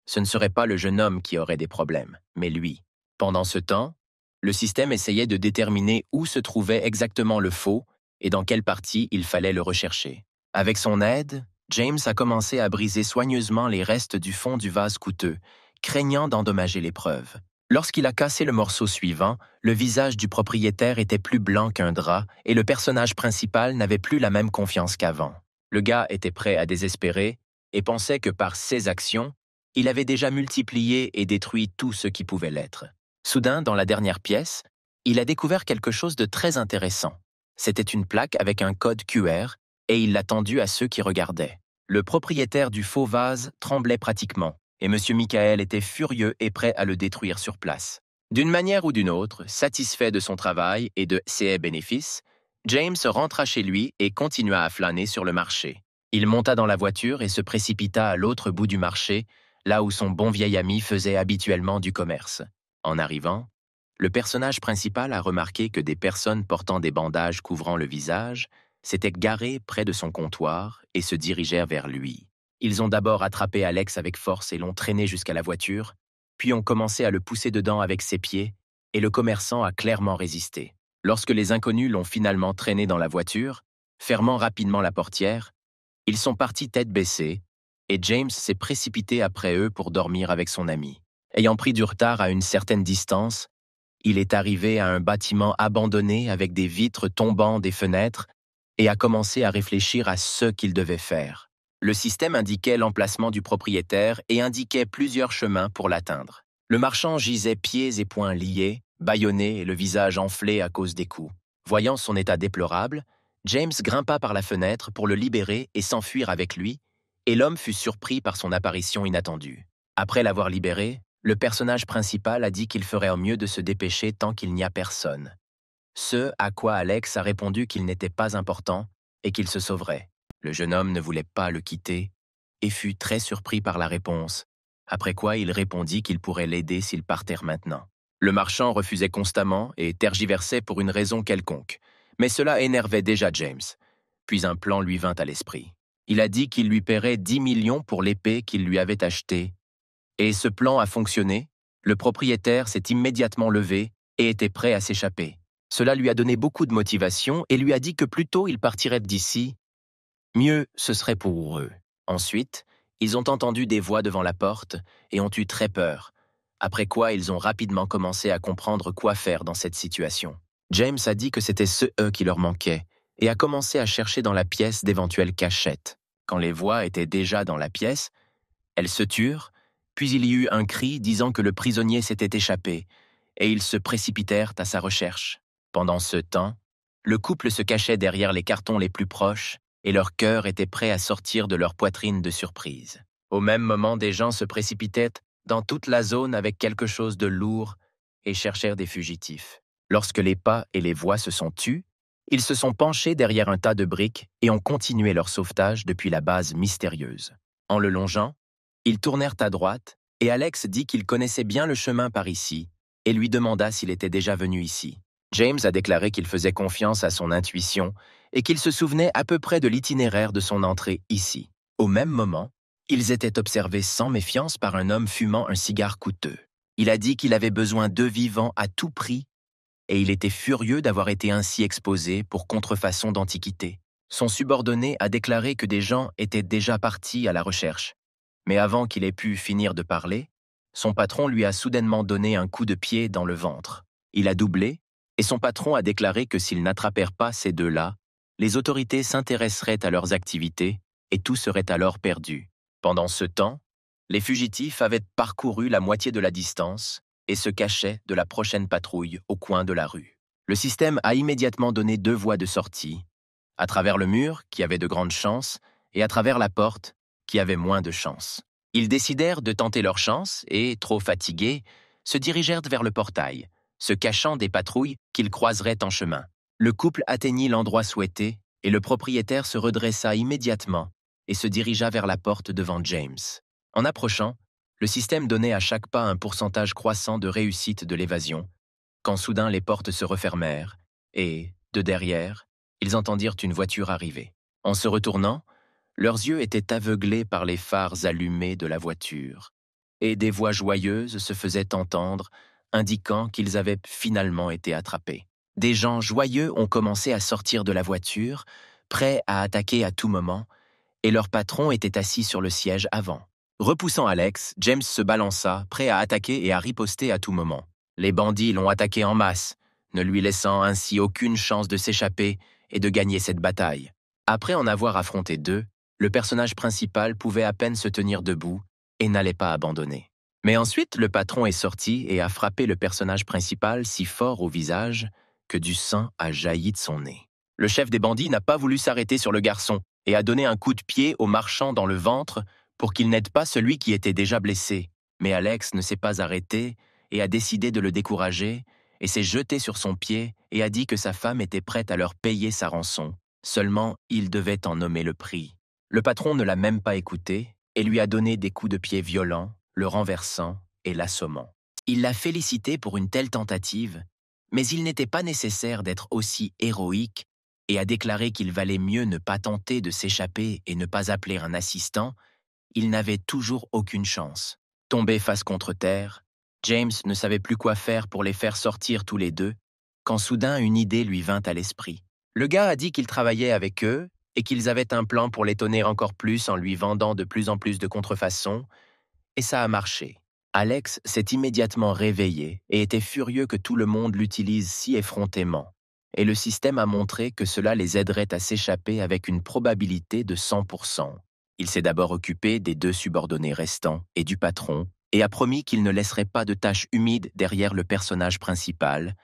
S1: ce ne serait pas le jeune homme qui aurait des problèmes, mais lui. Pendant ce temps, le système essayait de déterminer où se trouvait exactement le faux et dans quelle partie il fallait le rechercher. Avec son aide, James a commencé à briser soigneusement les restes du fond du vase coûteux, craignant d'endommager les preuves. Lorsqu'il a cassé le morceau suivant, le visage du propriétaire était plus blanc qu'un drap et le personnage principal n'avait plus la même confiance qu'avant. Le gars était prêt à désespérer et pensait que par ses actions, il avait déjà multiplié et détruit tout ce qui pouvait l'être. Soudain, dans la dernière pièce, il a découvert quelque chose de très intéressant. C'était une plaque avec un code QR et il l'a tendue à ceux qui regardaient. Le propriétaire du faux vase tremblait pratiquement, et M. Michael était furieux et prêt à le détruire sur place. D'une manière ou d'une autre, satisfait de son travail et de ses bénéfices, James rentra chez lui et continua à flâner sur le marché. Il monta dans la voiture et se précipita à l'autre bout du marché, là où son bon vieil ami faisait habituellement du commerce. En arrivant, le personnage principal a remarqué que des personnes portant des bandages couvrant le visage s'étaient garées près de son comptoir et se dirigèrent vers lui. Ils ont d'abord attrapé Alex avec force et l'ont traîné jusqu'à la voiture, puis ont commencé à le pousser dedans avec ses pieds, et le commerçant a clairement résisté. Lorsque les inconnus l'ont finalement traîné dans la voiture, fermant rapidement la portière, ils sont partis tête baissée, et James s'est précipité après eux pour dormir avec son ami. Ayant pris du retard à une certaine distance, il est arrivé à un bâtiment abandonné avec des vitres tombant des fenêtres et a commencé à réfléchir à ce qu'il devait faire. Le système indiquait l'emplacement du propriétaire et indiquait plusieurs chemins pour l'atteindre. Le marchand gisait pieds et poings liés, bâillonné et le visage enflé à cause des coups. Voyant son état déplorable, James grimpa par la fenêtre pour le libérer et s'enfuir avec lui, et l'homme fut surpris par son apparition inattendue. Après l'avoir libéré, le personnage principal a dit qu'il ferait au mieux de se dépêcher tant qu'il n'y a personne. Ce à quoi Alex a répondu qu'il n'était pas important et qu'il se sauverait. Le jeune homme ne voulait pas le quitter et fut très surpris par la réponse, après quoi il répondit qu'il pourrait l'aider s'ils partèrent maintenant. Le marchand refusait constamment et tergiversait pour une raison quelconque. Mais cela énervait déjà James. Puis un plan lui vint à l'esprit. Il a dit qu'il lui paierait 10 millions pour l'épée qu'il lui avait achetée. Et ce plan a fonctionné. Le propriétaire s'est immédiatement levé et était prêt à s'échapper. Cela lui a donné beaucoup de motivation et lui a dit que plus tôt il partirait d'ici, mieux ce serait pour eux. Ensuite, ils ont entendu des voix devant la porte et ont eu très peur, après quoi ils ont rapidement commencé à comprendre quoi faire dans cette situation. James a dit que c'était eux qui leur manquaient et a commencé à chercher dans la pièce d'éventuelles cachettes. Quand les voix étaient déjà dans la pièce, elles se turent, puis il y eut un cri disant que le prisonnier s'était échappé, et ils se précipitèrent à sa recherche. Pendant ce temps, le couple se cachait derrière les cartons les plus proches, et leur cœur était prêt à sortir de leur poitrine de surprise. Au même moment, des gens se précipitaient dans toute la zone avec quelque chose de lourd et cherchèrent des fugitifs. Lorsque les pas et les voix se sont tus, ils se sont penchés derrière un tas de briques et ont continué leur sauvetage depuis la base mystérieuse. En le longeant, ils tournèrent à droite et Alex dit qu'il connaissait bien le chemin par ici et lui demanda s'il était déjà venu ici. James a déclaré qu'il faisait confiance à son intuition et qu'il se souvenait à peu près de l'itinéraire de son entrée ici. Au même moment, ils étaient observés sans méfiance par un homme fumant un cigare coûteux. Il a dit qu'il avait besoin d'eux vivants à tout prix et il était furieux d'avoir été ainsi exposé pour contrefaçon d'antiquité. Son subordonné a déclaré que des gens étaient déjà partis à la recherche. Mais avant qu'il ait pu finir de parler, son patron lui a soudainement donné un coup de pied dans le ventre. Il a doublé, et son patron a déclaré que s'ils n'attrapèrent pas ces deux-là, les autorités s'intéresseraient à leurs activités et tout serait alors perdu. Pendant ce temps, les fugitifs avaient parcouru la moitié de la distance et se cachaient de la prochaine patrouille au coin de la rue. Le système a immédiatement donné 2 voies de sortie, à travers le mur, qui avait de grandes chances, et à travers la porte, qui avait moins de chances. Ils décidèrent de tenter leur chance et, trop fatigués, se dirigèrent vers le portail, se cachant des patrouilles qu'ils croiseraient en chemin. Le couple atteignit l'endroit souhaité et le propriétaire se redressa immédiatement et se dirigea vers la porte devant James. En approchant, le système donnait à chaque pas un pourcentage croissant de réussite de l'évasion, quand soudain les portes se refermèrent et, de derrière, ils entendirent une voiture arriver. En se retournant, leurs yeux étaient aveuglés par les phares allumés de la voiture, et des voix joyeuses se faisaient entendre, indiquant qu'ils avaient finalement été attrapés. Des gens joyeux ont commencé à sortir de la voiture, prêts à attaquer à tout moment, et leur patron était assis sur le siège avant. Repoussant Alex, James se balança, prêt à attaquer et à riposter à tout moment. Les bandits l'ont attaqué en masse, ne lui laissant ainsi aucune chance de s'échapper et de gagner cette bataille. Après en avoir affronté 2, le personnage principal pouvait à peine se tenir debout et n'allait pas abandonner. Mais ensuite, le patron est sorti et a frappé le personnage principal si fort au visage que du sang a jailli de son nez. Le chef des bandits n'a pas voulu s'arrêter sur le garçon et a donné un coup de pied au marchand dans le ventre pour qu'il n'aide pas celui qui était déjà blessé. Mais Alex ne s'est pas arrêté et a décidé de le décourager et s'est jeté sur son pied et a dit que sa femme était prête à leur payer sa rançon. Seulement, il devait en nommer le prix. Le patron ne l'a même pas écouté et lui a donné des coups de pied violents, le renversant et l'assommant. Il l'a félicité pour une telle tentative, mais il n'était pas nécessaire d'être aussi héroïque et a déclaré qu'il valait mieux ne pas tenter de s'échapper et ne pas appeler un assistant. Il n'avait toujours aucune chance. Tombé face contre terre, James ne savait plus quoi faire pour les faire sortir tous les deux, quand soudain une idée lui vint à l'esprit. Le gars a dit qu'il travaillait avec eux et qu'ils avaient un plan pour l'étonner encore plus en lui vendant de plus en plus de contrefaçons, et ça a marché. Alex s'est immédiatement réveillé et était furieux que tout le monde l'utilise si effrontément, et le système a montré que cela les aiderait à s'échapper avec une probabilité de 100%. Il s'est d'abord occupé des 2 subordonnés restants et du patron, et a promis qu'il ne laisserait pas de taches humides derrière le personnage principal,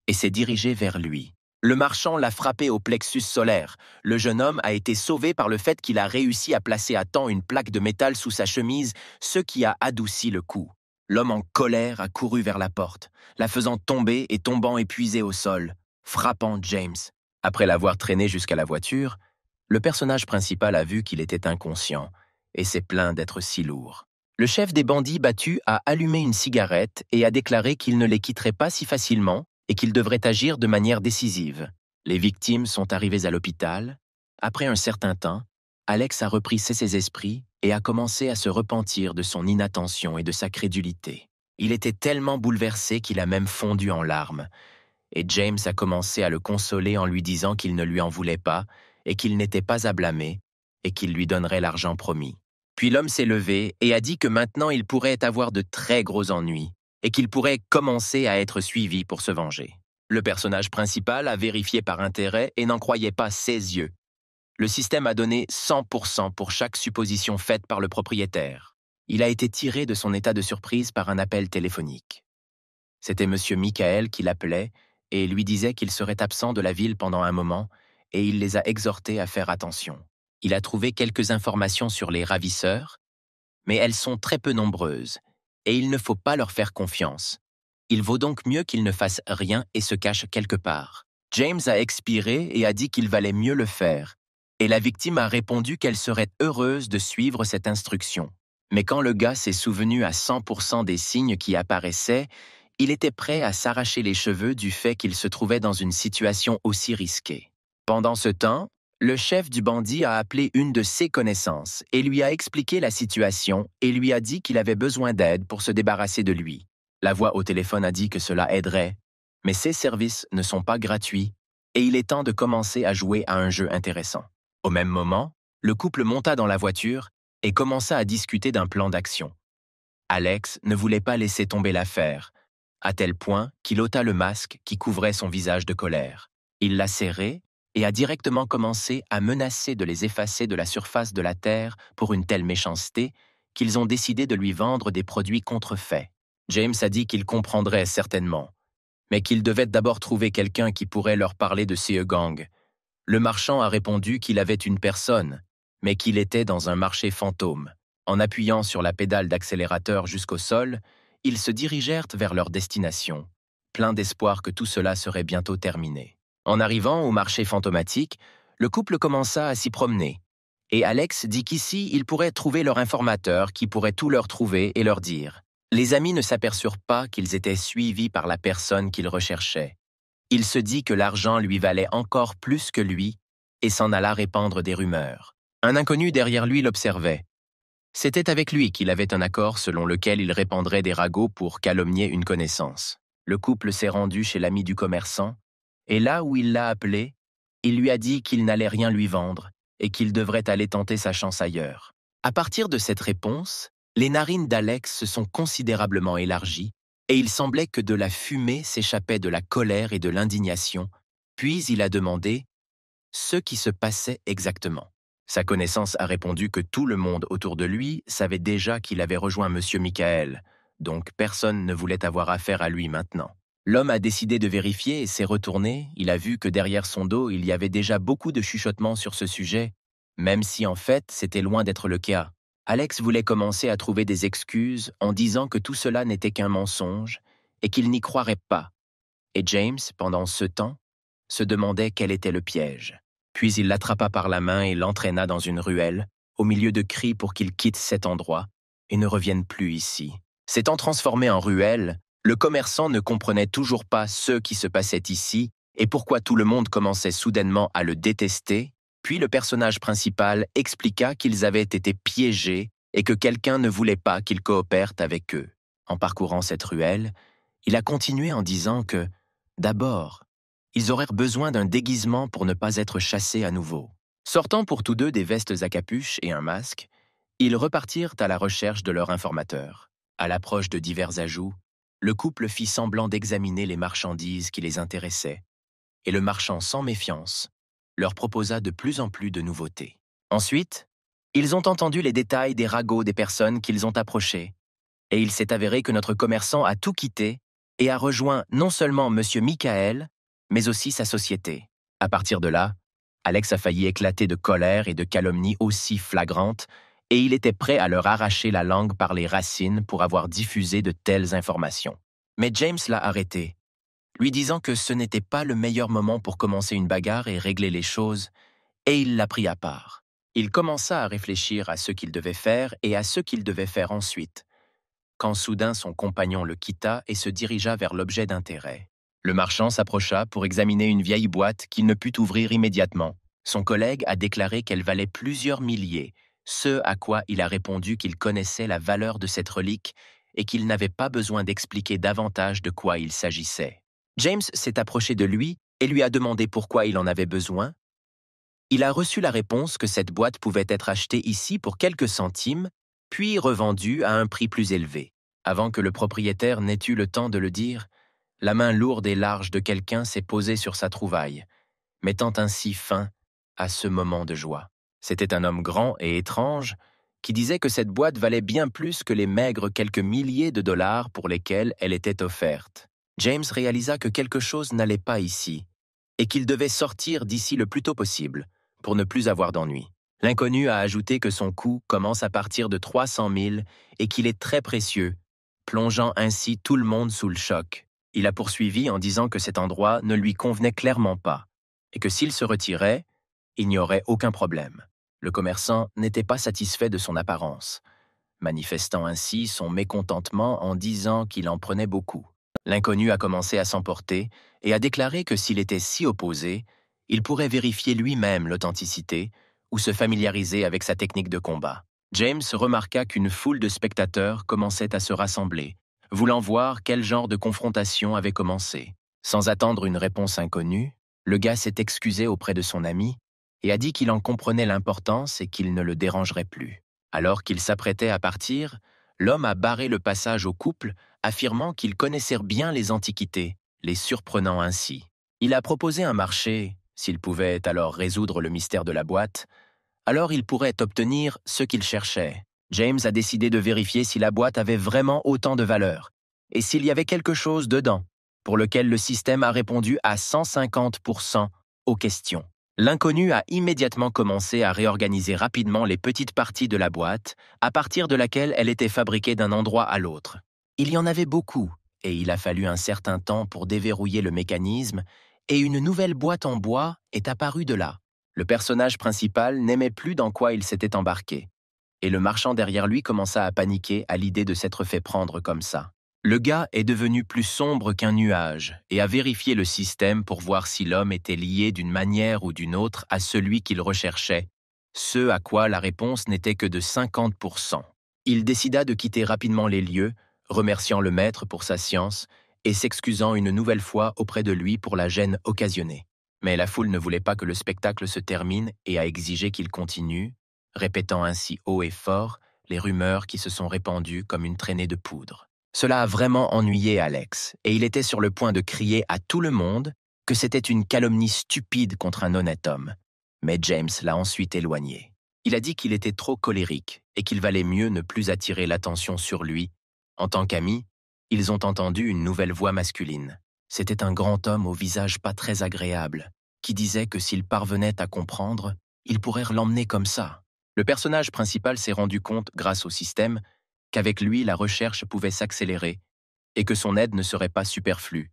S1: et s'est dirigé vers lui. Le marchand l'a frappé au plexus solaire. Le jeune homme a été sauvé par le fait qu'il a réussi à placer à temps une plaque de métal sous sa chemise, ce qui a adouci le coup. L'homme en colère a couru vers la porte, la faisant tomber et tombant épuisé au sol, frappant James. Après l'avoir traîné jusqu'à la voiture, le personnage principal a vu qu'il était inconscient et s'est plaint d'être si lourd. Le chef des bandits battus a allumé une cigarette et a déclaré qu'il ne les quitterait pas si facilement et qu'il devrait agir de manière décisive. Les victimes sont arrivées à l'hôpital. Après un certain temps, Alex a repris ses esprits et a commencé à se repentir de son inattention et de sa crédulité. Il était tellement bouleversé qu'il a même fondu en larmes. Et James a commencé à le consoler en lui disant qu'il ne lui en voulait pas et qu'il n'était pas à blâmer et qu'il lui donnerait l'argent promis. Puis l'homme s'est levé et a dit que maintenant il pourrait avoir de très gros ennuis et qu'il pourrait commencer à être suivi pour se venger. Le personnage principal a vérifié par intérêt et n'en croyait pas ses yeux. Le système a donné 100% pour chaque supposition faite par le propriétaire. Il a été tiré de son état de surprise par un appel téléphonique. C'était M. Michael qui l'appelait et lui disait qu'il serait absent de la ville pendant un moment et il les a exhortés à faire attention. Il a trouvé quelques informations sur les ravisseurs, mais elles sont très peu nombreuses et il ne faut pas leur faire confiance. Il vaut donc mieux qu'ils ne fassent rien et se cachent quelque part. James a expiré et a dit qu'il valait mieux le faire, et la victime a répondu qu'elle serait heureuse de suivre cette instruction. Mais quand le gars s'est souvenu à 100% des signes qui apparaissaient, il était prêt à s'arracher les cheveux du fait qu'il se trouvait dans une situation aussi risquée. Pendant ce temps, le chef du bandit a appelé une de ses connaissances et lui a expliqué la situation et lui a dit qu'il avait besoin d'aide pour se débarrasser de lui. La voix au téléphone a dit que cela aiderait, mais ces services ne sont pas gratuits et il est temps de commencer à jouer à un jeu intéressant. Au même moment, le couple monta dans la voiture et commença à discuter d'un plan d'action. Alex ne voulait pas laisser tomber l'affaire, à tel point qu'il ôta le masque qui couvrait son visage de colère. Il l'a serré et a directement commencé à menacer de les effacer de la surface de la terre pour une telle méchanceté qu'ils ont décidé de lui vendre des produits contrefaits. James a dit qu'il comprendrait certainement, mais qu'il devait d'abord trouver quelqu'un qui pourrait leur parler de ces gangs. Le marchand a répondu qu'il avait une personne, mais qu'il était dans un marché fantôme. En appuyant sur la pédale d'accélérateur jusqu'au sol, ils se dirigèrent vers leur destination, pleins d'espoir que tout cela serait bientôt terminé. En arrivant au marché fantomatique, le couple commença à s'y promener, et Alex dit qu'ici, ils pourraient trouver leur informateur qui pourrait tout leur trouver et leur dire. Les amis ne s'aperçurent pas qu'ils étaient suivis par la personne qu'ils recherchaient. Il se dit que l'argent lui valait encore plus que lui et s'en alla répandre des rumeurs. Un inconnu derrière lui l'observait. C'était avec lui qu'il avait un accord selon lequel il répandrait des ragots pour calomnier une connaissance. Le couple s'est rendu chez l'ami du commerçant, et là où il l'a appelé, il lui a dit qu'il n'allait rien lui vendre et qu'il devrait aller tenter sa chance ailleurs. À partir de cette réponse, les narines d'Alex se sont considérablement élargies et il semblait que de la fumée s'échappait de la colère et de l'indignation, puis il a demandé ce qui se passait exactement. Sa connaissance a répondu que tout le monde autour de lui savait déjà qu'il avait rejoint M. Michael, donc personne ne voulait avoir affaire à lui maintenant. L'homme a décidé de vérifier et s'est retourné. Il a vu que derrière son dos, il y avait déjà beaucoup de chuchotements sur ce sujet, même si en fait, c'était loin d'être le cas. Alex voulait commencer à trouver des excuses en disant que tout cela n'était qu'un mensonge et qu'il n'y croirait pas. Et James, pendant ce temps, se demandait quel était le piège. Puis il l'attrapa par la main et l'entraîna dans une ruelle, au milieu de cris pour qu'il quitte cet endroit et ne revienne plus ici. S'étant transformé en ruelle, le commerçant ne comprenait toujours pas ce qui se passait ici et pourquoi tout le monde commençait soudainement à le détester. Puis le personnage principal expliqua qu'ils avaient été piégés et que quelqu'un ne voulait pas qu'ils coopèrent avec eux. En parcourant cette ruelle, il a continué en disant que, d'abord, ils auraient besoin d'un déguisement pour ne pas être chassés à nouveau. Sortant pour tous deux des vestes à capuche et un masque, ils repartirent à la recherche de leur informateur. À l'approche de divers ajouts, le couple fit semblant d'examiner les marchandises qui les intéressaient, et le marchand sans méfiance leur proposa de plus en plus de nouveautés. Ensuite, ils ont entendu les détails des ragots des personnes qu'ils ont approchées, et il s'est avéré que notre commerçant a tout quitté et a rejoint non seulement M. Michael, mais aussi sa société. À partir de là, Alex a failli éclater de colère et de calomnies aussi flagrantes, et il était prêt à leur arracher la langue par les racines pour avoir diffusé de telles informations. Mais James l'a arrêté, lui disant que ce n'était pas le meilleur moment pour commencer une bagarre et régler les choses, et il l'a pris à part. Il commença à réfléchir à ce qu'il devait faire et à ce qu'il devait faire ensuite, quand soudain son compagnon le quitta et se dirigea vers l'objet d'intérêt. Le marchand s'approcha pour examiner une vieille boîte qu'il ne put ouvrir immédiatement. Son collègue a déclaré qu'elle valait plusieurs milliers, ce à quoi il a répondu qu'il connaissait la valeur de cette relique et qu'il n'avait pas besoin d'expliquer davantage de quoi il s'agissait. James s'est approché de lui et lui a demandé pourquoi il en avait besoin. Il a reçu la réponse que cette boîte pouvait être achetée ici pour quelques centimes, puis revendue à un prix plus élevé. Avant que le propriétaire n'ait eu le temps de le dire, la main lourde et large de quelqu'un s'est posée sur sa trouvaille, mettant ainsi fin à ce moment de joie. C'était un homme grand et étrange qui disait que cette boîte valait bien plus que les maigres quelques milliers de dollars pour lesquels elle était offerte. James réalisa que quelque chose n'allait pas ici et qu'il devait sortir d'ici le plus tôt possible pour ne plus avoir d'ennui. L'inconnu a ajouté que son coût commence à partir de 300 000 et qu'il est très précieux, plongeant ainsi tout le monde sous le choc. Il a poursuivi en disant que cet endroit ne lui convenait clairement pas et que s'il se retirait, il n'y aurait aucun problème. Le commerçant n'était pas satisfait de son apparence, manifestant ainsi son mécontentement en disant qu'il en prenait beaucoup. L'inconnu a commencé à s'emporter et a déclaré que s'il était si opposé, il pourrait vérifier lui-même l'authenticité ou se familiariser avec sa technique de combat. James remarqua qu'une foule de spectateurs commençait à se rassembler, voulant voir quel genre de confrontation avait commencé. Sans attendre une réponse inconnue, le gars s'est excusé auprès de son ami et a dit qu'il en comprenait l'importance et qu'il ne le dérangerait plus. Alors qu'il s'apprêtait à partir, l'homme a barré le passage au couple, affirmant qu'il connaissait bien les antiquités, les surprenant ainsi. Il a proposé un marché, s'il pouvait alors résoudre le mystère de la boîte, alors il pourrait obtenir ce qu'il cherchait. James a décidé de vérifier si la boîte avait vraiment autant de valeur, et s'il y avait quelque chose dedans, pour lequel le système a répondu à 150% aux questions. L'inconnu a immédiatement commencé à réorganiser rapidement les petites parties de la boîte, à partir de laquelle elle était fabriquée d'un endroit à l'autre. Il y en avait beaucoup, et il a fallu un certain temps pour déverrouiller le mécanisme, et une nouvelle boîte en bois est apparue de là. Le personnage principal n'aimait plus dans quoi il s'était embarqué, et le marchand derrière lui commença à paniquer à l'idée de s'être fait prendre comme ça. Le gars est devenu plus sombre qu'un nuage et a vérifié le système pour voir si l'homme était lié d'une manière ou d'une autre à celui qu'il recherchait, ce à quoi la réponse n'était que de 50%. Il décida de quitter rapidement les lieux, remerciant le maître pour sa science et s'excusant une nouvelle fois auprès de lui pour la gêne occasionnée. Mais la foule ne voulait pas que le spectacle se termine et a exigé qu'il continue, répétant ainsi haut et fort les rumeurs qui se sont répandues comme une traînée de poudre. Cela a vraiment ennuyé Alex, et il était sur le point de crier à tout le monde que c'était une calomnie stupide contre un honnête homme. Mais James l'a ensuite éloigné. Il a dit qu'il était trop colérique et qu'il valait mieux ne plus attirer l'attention sur lui. En tant qu'amis, ils ont entendu une nouvelle voix masculine. C'était un grand homme au visage pas très agréable, qui disait que s'il parvenait à comprendre, il pourrait l'emmener comme ça. Le personnage principal s'est rendu compte, grâce au système, qu'avec lui, la recherche pouvait s'accélérer et que son aide ne serait pas superflue.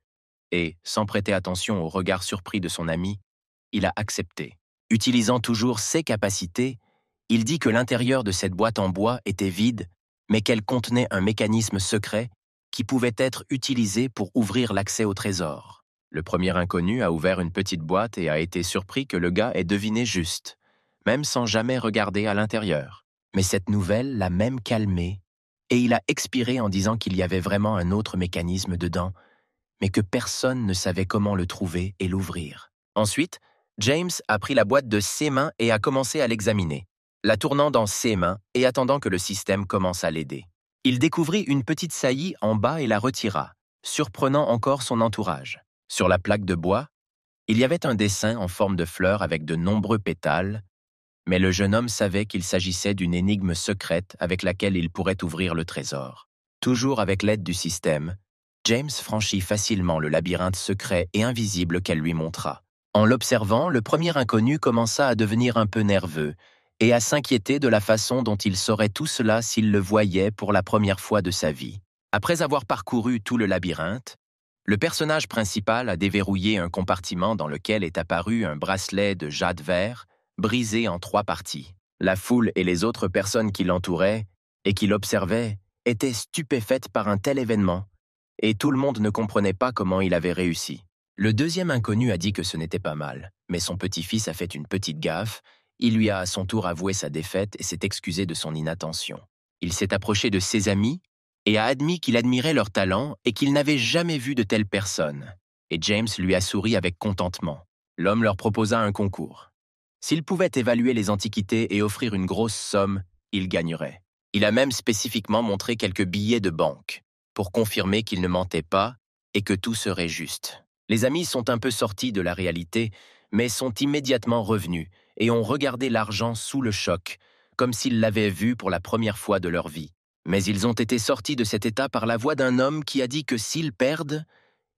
S1: Et, sans prêter attention au regard surpris de son ami, il a accepté. Utilisant toujours ses capacités, il dit que l'intérieur de cette boîte en bois était vide, mais qu'elle contenait un mécanisme secret qui pouvait être utilisé pour ouvrir l'accès au trésor. Le premier inconnu a ouvert une petite boîte et a été surpris que le gars ait deviné juste, même sans jamais regarder à l'intérieur. Mais cette nouvelle l'a même calmé, et il a expiré en disant qu'il y avait vraiment un autre mécanisme dedans, mais que personne ne savait comment le trouver et l'ouvrir. Ensuite, James a pris la boîte de ses mains et a commencé à l'examiner, la tournant dans ses mains et attendant que le système commence à l'aider. Il découvrit une petite saillie en bas et la retira, surprenant encore son entourage. Sur la plaque de bois, il y avait un dessin en forme de fleur avec de nombreux pétales, mais le jeune homme savait qu'il s'agissait d'une énigme secrète avec laquelle il pourrait ouvrir le trésor. Toujours avec l'aide du système, James franchit facilement le labyrinthe secret et invisible qu'elle lui montra. En l'observant, le premier inconnu commença à devenir un peu nerveux et à s'inquiéter de la façon dont il saurait tout cela s'il le voyait pour la première fois de sa vie. Après avoir parcouru tout le labyrinthe, le personnage principal a déverrouillé un compartiment dans lequel est apparu un bracelet de jade vert, brisé en 3 parties. La foule et les autres personnes qui l'entouraient et qui l'observaient étaient stupéfaites par un tel événement, et tout le monde ne comprenait pas comment il avait réussi. Le deuxième inconnu a dit que ce n'était pas mal, mais son petit-fils a fait une petite gaffe. Il lui a à son tour avoué sa défaite et s'est excusé de son inattention. Il s'est approché de ses amis et a admis qu'il admirait leur talent et qu'il n'avait jamais vu de telle personne. Et James lui a souri avec contentement. L'homme leur proposa un concours. S'il pouvait évaluer les antiquités et offrir une grosse somme, il gagnerait. Il a même spécifiquement montré quelques billets de banque pour confirmer qu'il ne mentait pas et que tout serait juste. Les amis sont un peu sortis de la réalité, mais sont immédiatement revenus et ont regardé l'argent sous le choc, comme s'ils l'avaient vu pour la première fois de leur vie. Mais ils ont été sortis de cet état par la voix d'un homme qui a dit que s'ils perdent,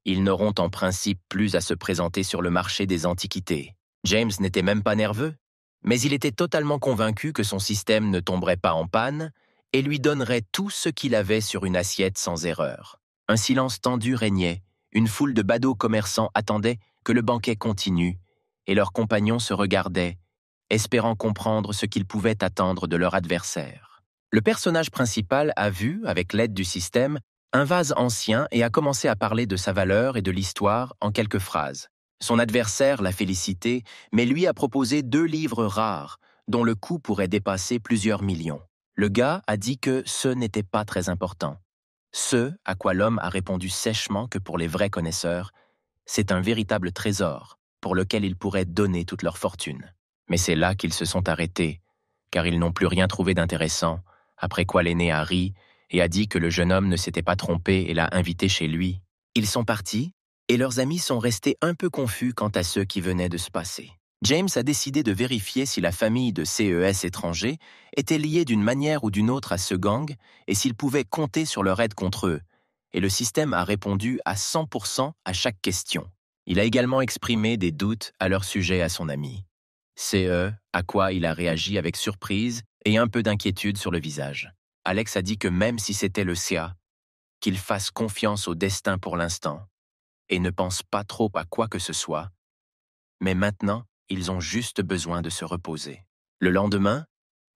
S1: ils n'auront en principe plus à se présenter sur le marché des antiquités. James n'était même pas nerveux, mais il était totalement convaincu que son système ne tomberait pas en panne et lui donnerait tout ce qu'il avait sur une assiette sans erreur. Un silence tendu régnait, une foule de badauds commerçants attendait que le banquet continue, et leurs compagnons se regardaient, espérant comprendre ce qu'ils pouvaient attendre de leur adversaire. Le personnage principal a vu, avec l'aide du système, un vase ancien et a commencé à parler de sa valeur et de l'histoire en quelques phrases. Son adversaire l'a félicité, mais lui a proposé 2 livres rares, dont le coût pourrait dépasser plusieurs millions. Le gars a dit que ce n'était pas très important. Ce à quoi l'homme a répondu sèchement que pour les vrais connaisseurs, c'est un véritable trésor pour lequel ils pourraient donner toute leur fortune. Mais c'est là qu'ils se sont arrêtés, car ils n'ont plus rien trouvé d'intéressant, après quoi l'aîné a ri et a dit que le jeune homme ne s'était pas trompé et l'a invité chez lui. Ils sont partis, et leurs amis sont restés un peu confus quant à ce qui venait de se passer. James a décidé de vérifier si la famille de CES étrangers était liée d'une manière ou d'une autre à ce gang et s'ils pouvaient compter sur leur aide contre eux, et le système a répondu à 100% à chaque question. Il a également exprimé des doutes à leur sujet à son ami. CE, à quoi il a réagi avec surprise et un peu d'inquiétude sur le visage. Alex a dit que même si c'était le CA, qu'il fasse confiance au destin pour l'instant et ne pense pas trop à quoi que ce soit, mais maintenant, ils ont juste besoin de se reposer. Le lendemain,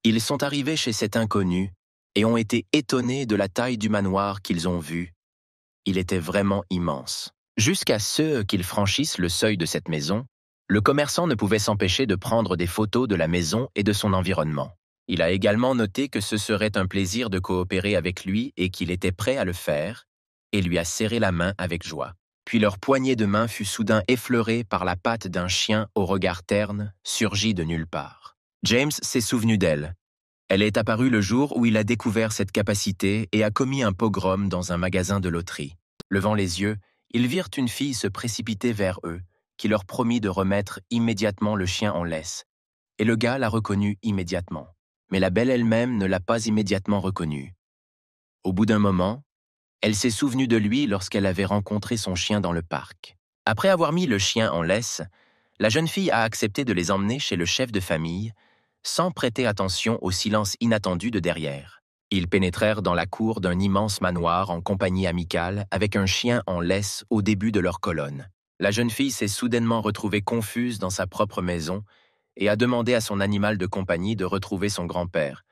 S1: ils sont arrivés chez cet inconnu et ont été étonnés de la taille du manoir qu'ils ont vu. Il était vraiment immense. Jusqu'à ce qu'ils franchissent le seuil de cette maison, le commerçant ne pouvait s'empêcher de prendre des photos de la maison et de son environnement. Il a également noté que ce serait un plaisir de coopérer avec lui et qu'il était prêt à le faire, et lui a serré la main avec joie. Puis leur poignée de main fut soudain effleurée par la patte d'un chien au regard terne, surgi de nulle part. James s'est souvenu d'elle. Elle est apparue le jour où il a découvert cette capacité et a commis un pogrom dans un magasin de loterie. Levant les yeux, ils virent une fille se précipiter vers eux, qui leur promit de remettre immédiatement le chien en laisse. Et le gars l'a reconnue immédiatement. Mais la belle elle-même ne l'a pas immédiatement reconnue. Au bout d'un moment, elle s'est souvenue de lui lorsqu'elle avait rencontré son chien dans le parc. Après avoir mis le chien en laisse, la jeune fille a accepté de les emmener chez le chef de famille, sans prêter attention au silence inattendu de derrière. Ils pénétrèrent dans la cour d'un immense manoir en compagnie amicale avec un chien en laisse au début de leur colonne. La jeune fille s'est soudainement retrouvée confuse dans sa propre maison et a demandé à son animal de compagnie de retrouver son grand-père,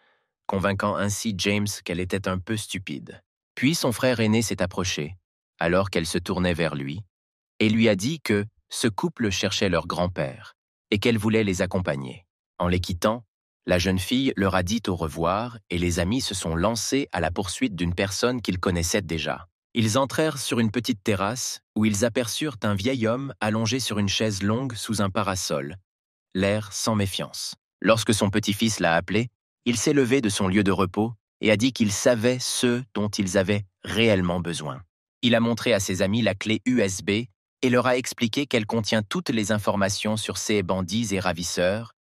S1: convainquant ainsi James qu'elle était un peu stupide. Puis son frère aîné s'est approché, alors qu'elle se tournait vers lui, et lui a dit que ce couple cherchait leur grand-père et qu'elle voulait les accompagner. En les quittant, la jeune fille leur a dit au revoir et les amis se sont lancés à la poursuite d'une personne qu'ils connaissaient déjà. Ils entrèrent sur une petite terrasse où ils aperçurent un vieil homme allongé sur une chaise longue sous un parasol, l'air sans méfiance. Lorsque son petit-fils l'a appelé, il s'est levé de son lieu de repos et a dit qu'il savait ce dont ils avaient réellement besoin. Il a montré à ses amis la clé USB et leur a expliqué qu'elle contient toutes les informations sur ces bandits et ravisseurs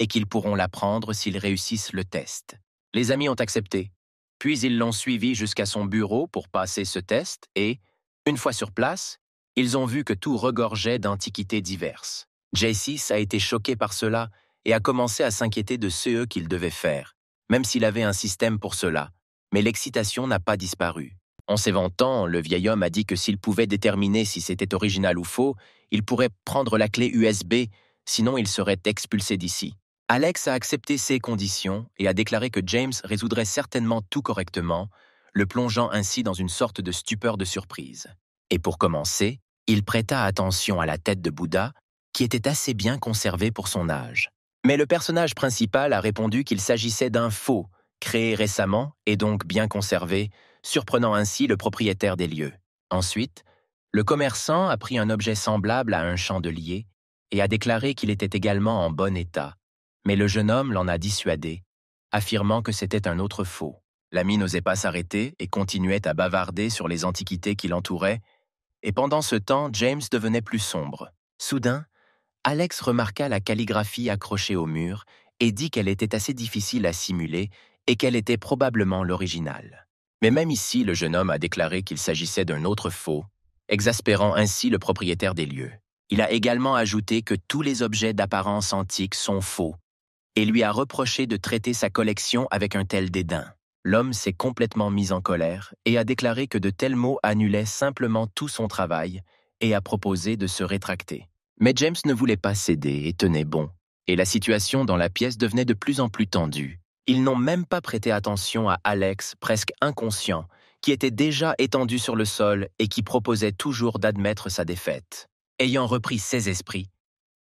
S1: et qu'ils pourront la prendre s'ils réussissent le test. Les amis ont accepté, puis ils l'ont suivi jusqu'à son bureau pour passer ce test et, une fois sur place, ils ont vu que tout regorgeait d'antiquités diverses. J6 a été choqué par cela et a commencé à s'inquiéter de ce qu'il devait faire, même s'il avait un système pour cela, mais l'excitation n'a pas disparu. En s'éventant, le vieil homme a dit que s'il pouvait déterminer si c'était original ou faux, il pourrait prendre la clé USB, sinon il serait expulsé d'ici. Alex a accepté ces conditions et a déclaré que James résoudrait certainement tout correctement, le plongeant ainsi dans une sorte de stupeur de surprise. Et pour commencer, il prêta attention à la tête de Bouddha, qui était assez bien conservée pour son âge. Mais le personnage principal a répondu qu'il s'agissait d'un faux, créé récemment et donc bien conservé, surprenant ainsi le propriétaire des lieux. Ensuite, le commerçant a pris un objet semblable à un chandelier et a déclaré qu'il était également en bon état. Mais le jeune homme l'en a dissuadé, affirmant que c'était un autre faux. L'ami n'osait pas s'arrêter et continuait à bavarder sur les antiquités qui l'entouraient, et pendant ce temps, James devenait plus sombre. Soudain, Alex remarqua la calligraphie accrochée au mur et dit qu'elle était assez difficile à simuler et qu'elle était probablement l'original. Mais même ici, le jeune homme a déclaré qu'il s'agissait d'un autre faux, exaspérant ainsi le propriétaire des lieux. Il a également ajouté que tous les objets d'apparence antique sont faux et lui a reproché de traiter sa collection avec un tel dédain. L'homme s'est complètement mis en colère et a déclaré que de tels mots annulaient simplement tout son travail et a proposé de se rétracter. Mais James ne voulait pas céder et tenait bon, et la situation dans la pièce devenait de plus en plus tendue. Ils n'ont même pas prêté attention à Alex, presque inconscient, qui était déjà étendu sur le sol et qui proposait toujours d'admettre sa défaite. Ayant repris ses esprits,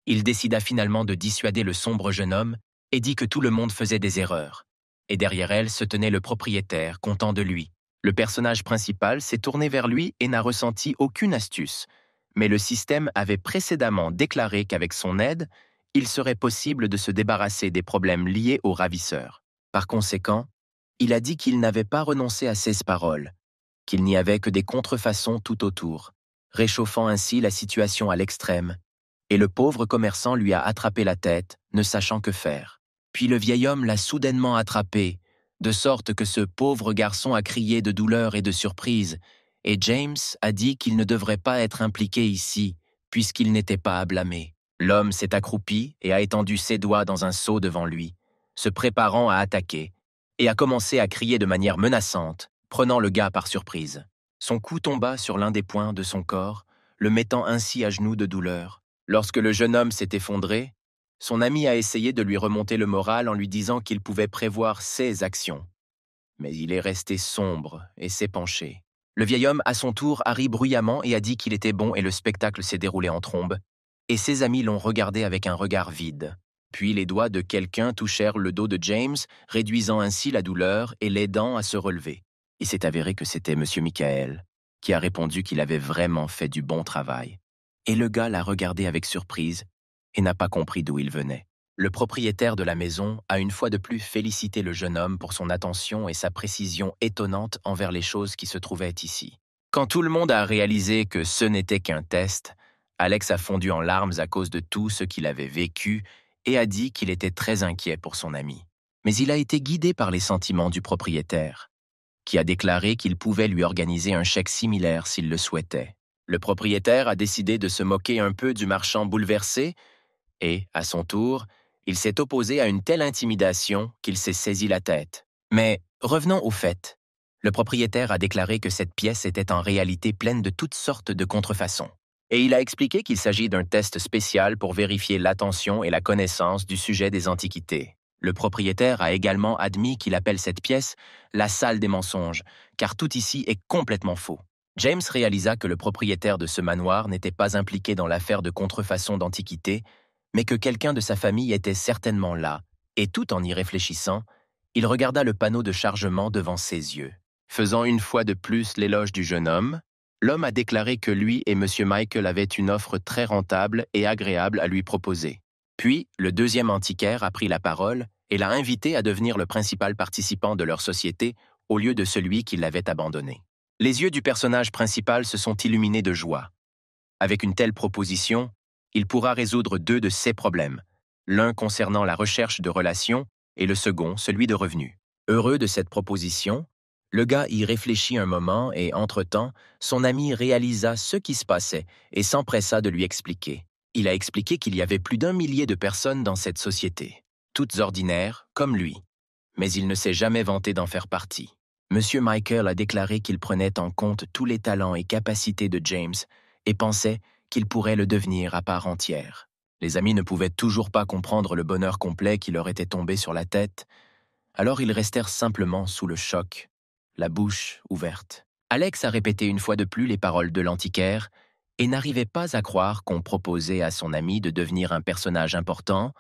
S1: il décida finalement de dissuader le sombre jeune homme et dit que tout le monde faisait des erreurs. Et derrière elle se tenait le propriétaire, content de lui. Le personnage principal s'est tourné vers lui et n'a ressenti aucune astuce, mais le système avait précédemment déclaré qu'avec son aide, il serait possible de se débarrasser des problèmes liés aux ravisseurs. Par conséquent, il a dit qu'il n'avait pas renoncé à ses paroles, qu'il n'y avait que des contrefaçons tout autour, réchauffant ainsi la situation à l'extrême, et le pauvre commerçant lui a attrapé la tête, ne sachant que faire. Puis le vieil homme l'a soudainement attrapé, de sorte que ce pauvre garçon a crié de douleur et de surprise, et James a dit qu'il ne devrait pas être impliqué ici, puisqu'il n'était pas à blâmer. L'homme s'est accroupi et a étendu ses doigts dans un seau devant lui, se préparant à attaquer, et a commencé à crier de manière menaçante, prenant le gars par surprise. Son cou tomba sur l'un des points de son corps, le mettant ainsi à genoux de douleur. Lorsque le jeune homme s'est effondré, son ami a essayé de lui remonter le moral en lui disant qu'il pouvait prévoir ses actions. Mais il est resté sombre et s'est penché. Le vieil homme, à son tour, a ri bruyamment et a dit qu'il était bon et le spectacle s'est déroulé en trombe, et ses amis l'ont regardé avec un regard vide. Puis les doigts de quelqu'un touchèrent le dos de James, réduisant ainsi la douleur et l'aidant à se relever. Il s'est avéré que c'était M. Michael, qui a répondu qu'il avait vraiment fait du bon travail. Et le gars l'a regardé avec surprise et n'a pas compris d'où il venait. Le propriétaire de la maison a une fois de plus félicité le jeune homme pour son attention et sa précision étonnante envers les choses qui se trouvaient ici. Quand tout le monde a réalisé que ce n'était qu'un test, Alex a fondu en larmes à cause de tout ce qu'il avait vécu et a dit qu'il était très inquiet pour son ami. Mais il a été guidé par les sentiments du propriétaire, qui a déclaré qu'il pouvait lui organiser un chèque similaire s'il le souhaitait. Le propriétaire a décidé de se moquer un peu du marchand bouleversé et, à son tour, il s'est opposé à une telle intimidation qu'il s'est saisi la tête. Mais revenons au fait. Le propriétaire a déclaré que cette pièce était en réalité pleine de toutes sortes de contrefaçons. Et il a expliqué qu'il s'agit d'un test spécial pour vérifier l'attention et la connaissance du sujet des antiquités. Le propriétaire a également admis qu'il appelle cette pièce la salle des mensonges, car tout ici est complètement faux. James réalisa que le propriétaire de ce manoir n'était pas impliqué dans l'affaire de contrefaçon d'antiquités, mais que quelqu'un de sa famille était certainement là, et tout en y réfléchissant, il regarda le panneau de chargement devant ses yeux. Faisant une fois de plus l'éloge du jeune homme, l'homme a déclaré que lui et M. Michael avaient une offre très rentable et agréable à lui proposer. Puis, le deuxième antiquaire a pris la parole et l'a invité à devenir le principal participant de leur société au lieu de celui qui l'avait abandonné. Les yeux du personnage principal se sont illuminés de joie. Avec une telle proposition, il pourra résoudre deux de ses problèmes, l'un concernant la recherche de relations et le second, celui de revenus. Heureux de cette proposition, le gars y réfléchit un moment et, entre-temps, son ami réalisa ce qui se passait et s'empressa de lui expliquer. Il a expliqué qu'il y avait plus d'1 millier de personnes dans cette société, toutes ordinaires, comme lui, mais il ne s'est jamais vanté d'en faire partie. M. Michael a déclaré qu'il prenait en compte tous les talents et capacités de James et pensait qu'il pourrait le devenir à part entière. Les amis ne pouvaient toujours pas comprendre le bonheur complet qui leur était tombé sur la tête, alors ils restèrent simplement sous le choc, la bouche ouverte. Alex a répété une fois de plus les paroles de l'antiquaire et n'arrivait pas à croire qu'on proposait à son ami de devenir un personnage important,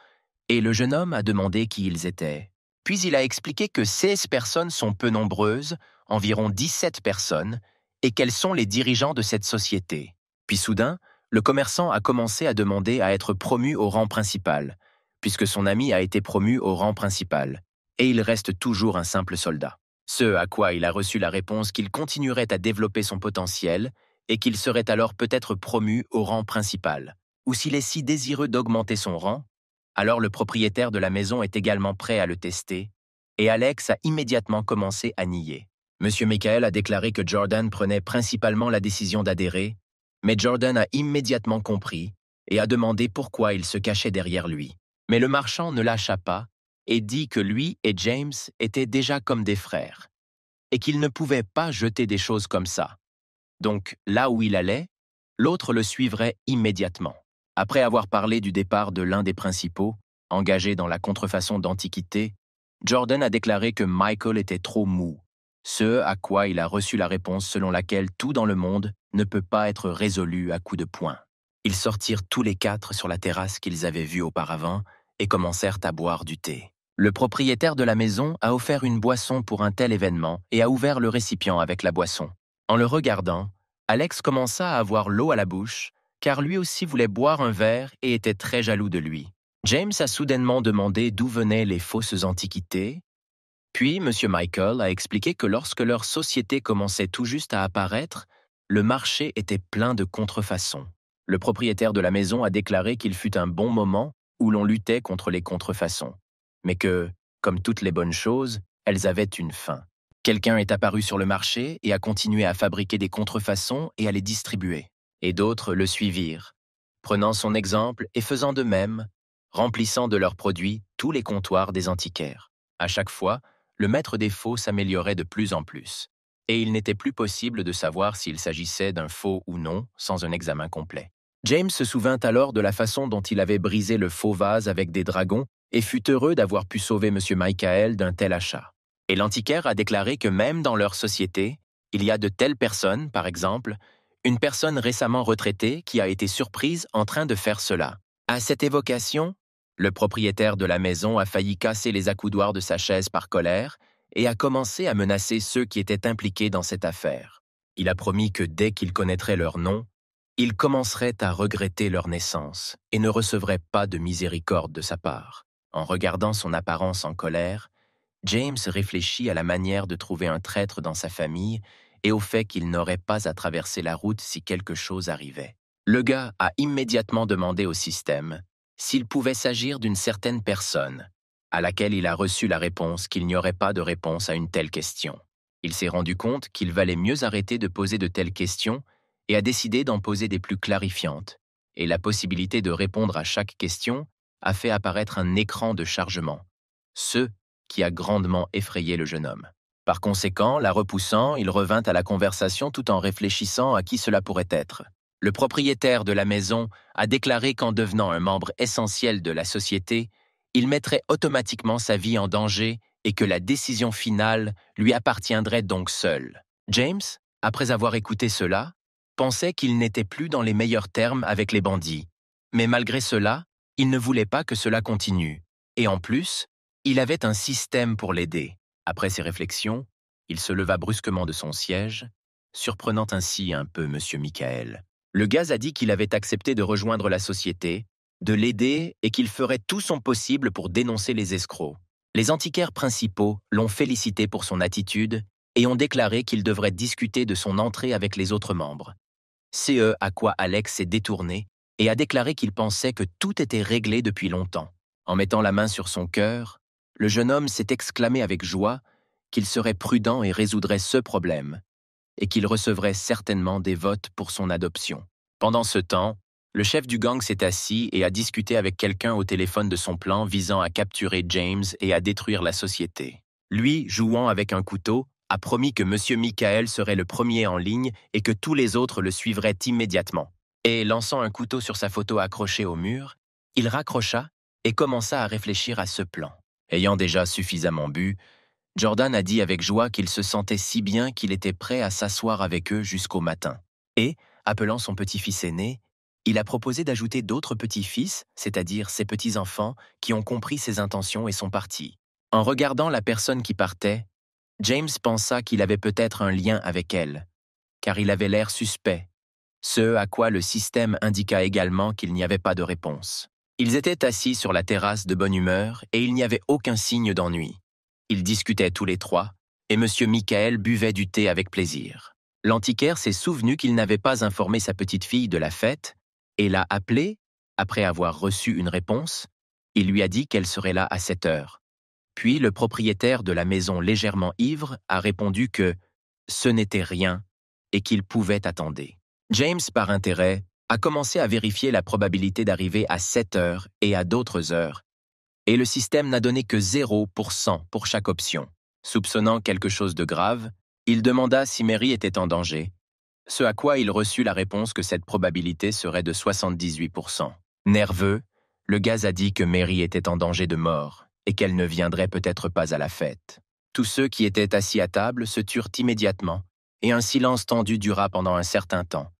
S1: et le jeune homme a demandé qui ils étaient. Puis il a expliqué que 16 personnes sont peu nombreuses, environ 17 personnes, et quels sont les dirigeants de cette société. Puis soudain, le commerçant a commencé à demander à être promu au rang principal, puisque son ami a été promu au rang principal, et il reste toujours un simple soldat. Ce à quoi il a reçu la réponse qu'il continuerait à développer son potentiel et qu'il serait alors peut-être promu au rang principal. Ou s'il est si désireux d'augmenter son rang, alors le propriétaire de la maison est également prêt à le tester, et Alex a immédiatement commencé à nier. Monsieur Michael a déclaré que Jordan prenait principalement la décision d'adhérer, mais Jordan a immédiatement compris et a demandé pourquoi il se cachait derrière lui. Mais le marchand ne lâcha pas et dit que lui et James étaient déjà comme des frères, et qu'il ne pouvait pas jeter des choses comme ça. Donc, là où il allait, l'autre le suivrait immédiatement. Après avoir parlé du départ de l'un des principaux, engagé dans la contrefaçon d'antiquités, Jordan a déclaré que Michael était trop mou, ce à quoi il a reçu la réponse selon laquelle tout dans le monde ne peut pas être résolu à coups de poing. Ils sortirent tous les quatre sur la terrasse qu'ils avaient vue auparavant et commencèrent à boire du thé. Le propriétaire de la maison a offert une boisson pour un tel événement et a ouvert le récipient avec la boisson. En le regardant, Alex commença à avoir l'eau à la bouche, car lui aussi voulait boire un verre et était très jaloux de lui. James a soudainement demandé d'où venaient les fausses antiquités, puis M. Michael a expliqué que lorsque leur société commençait tout juste à apparaître, le marché était plein de contrefaçons. Le propriétaire de la maison a déclaré qu'il fut un bon moment où l'on luttait contre les contrefaçons, mais que, comme toutes les bonnes choses, elles avaient une fin. Quelqu'un est apparu sur le marché et a continué à fabriquer des contrefaçons et à les distribuer. Et d'autres le suivirent, prenant son exemple et faisant de même, remplissant de leurs produits tous les comptoirs des antiquaires. À chaque fois, le maître des faux s'améliorait de plus en plus, et il n'était plus possible de savoir s'il s'agissait d'un faux ou non sans un examen complet. James se souvint alors de la façon dont il avait brisé le faux vase avec des dragons et fut heureux d'avoir pu sauver M. Michael d'un tel achat. Et l'antiquaire a déclaré que même dans leur société, il y a de telles personnes, par exemple, une personne récemment retraitée qui a été surprise en train de faire cela. À cette évocation, le propriétaire de la maison a failli casser les accoudoirs de sa chaise par colère et a commencé à menacer ceux qui étaient impliqués dans cette affaire. Il a promis que dès qu'il connaîtrait leur nom, ils commenceraient à regretter leur naissance et ne recevraient pas de miséricorde de sa part. En regardant son apparence en colère, James réfléchit à la manière de trouver un traître dans sa famille et au fait qu'il n'aurait pas à traverser la route si quelque chose arrivait. Le gars a immédiatement demandé au système s'il pouvait s'agir d'une certaine personne, à laquelle il a reçu la réponse qu'il n'y aurait pas de réponse à une telle question. Il s'est rendu compte qu'il valait mieux arrêter de poser de telles questions et a décidé d'en poser des plus clarifiantes, et la possibilité de répondre à chaque question a fait apparaître un écran de chargement, ce qui a grandement effrayé le jeune homme. Par conséquent, la repoussant, il revint à la conversation tout en réfléchissant à qui cela pourrait être. Le propriétaire de la maison a déclaré qu'en devenant un membre essentiel de la société, il mettrait automatiquement sa vie en danger et que la décision finale lui appartiendrait donc seul. James, après avoir écouté cela, pensait qu'il n'était plus dans les meilleurs termes avec les bandits. Mais malgré cela, il ne voulait pas que cela continue. Et en plus, il avait un système pour l'aider. Après ces réflexions, il se leva brusquement de son siège, surprenant ainsi un peu M. Michael. Le gaz a dit qu'il avait accepté de rejoindre la société, de l'aider et qu'il ferait tout son possible pour dénoncer les escrocs. Les antiquaires principaux l'ont félicité pour son attitude et ont déclaré qu'il devrait discuter de son entrée avec les autres membres. C'est à quoi Alex s'est détourné et a déclaré qu'il pensait que tout était réglé depuis longtemps. En mettant la main sur son cœur, le jeune homme s'est exclamé avec joie qu'il serait prudent et résoudrait ce problème, et qu'il recevrait certainement des votes pour son adoption. Pendant ce temps, le chef du gang s'est assis et a discuté avec quelqu'un au téléphone de son plan visant à capturer James et à détruire la société. Lui, jouant avec un couteau, a promis que M. Michael serait le premier en ligne et que tous les autres le suivraient immédiatement. Et lançant un couteau sur sa photo accrochée au mur, Il raccrocha et commença à réfléchir à ce plan. Ayant déjà suffisamment bu, Jordan a dit avec joie qu'il se sentait si bien qu'il était prêt à s'asseoir avec eux jusqu'au matin. Et, appelant son petit-fils aîné, il a proposé d'ajouter d'autres petits-fils, c'est-à-dire ses petits-enfants, qui ont compris ses intentions et sont partis. En regardant la personne qui partait, James pensa qu'il avait peut-être un lien avec elle, car il avait l'air suspect, ce à quoi le système indiqua également qu'il n'y avait pas de réponse. Ils étaient assis sur la terrasse de bonne humeur et il n'y avait aucun signe d'ennui. Ils discutaient tous les trois, et M. Michael buvait du thé avec plaisir. L'antiquaire s'est souvenu qu'il n'avait pas informé sa petite-fille de la fête, et l'a appelée, après avoir reçu une réponse. Il lui a dit qu'elle serait là à 7 heures. Puis le propriétaire de la maison légèrement ivre a répondu que ce n'était rien et qu'il pouvait attendre. James, par intérêt, a commencé à vérifier la probabilité d'arriver à 7 heures et à d'autres heures, et le système n'a donné que 0% pour chaque option. Soupçonnant quelque chose de grave, il demanda si Mary était en danger, ce à quoi il reçut la réponse que cette probabilité serait de 78%. Nerveux, le gaz a dit que Mary était en danger de mort et qu'elle ne viendrait peut-être pas à la fête. Tous ceux qui étaient assis à table se turent immédiatement, et un silence tendu dura pendant un certain temps.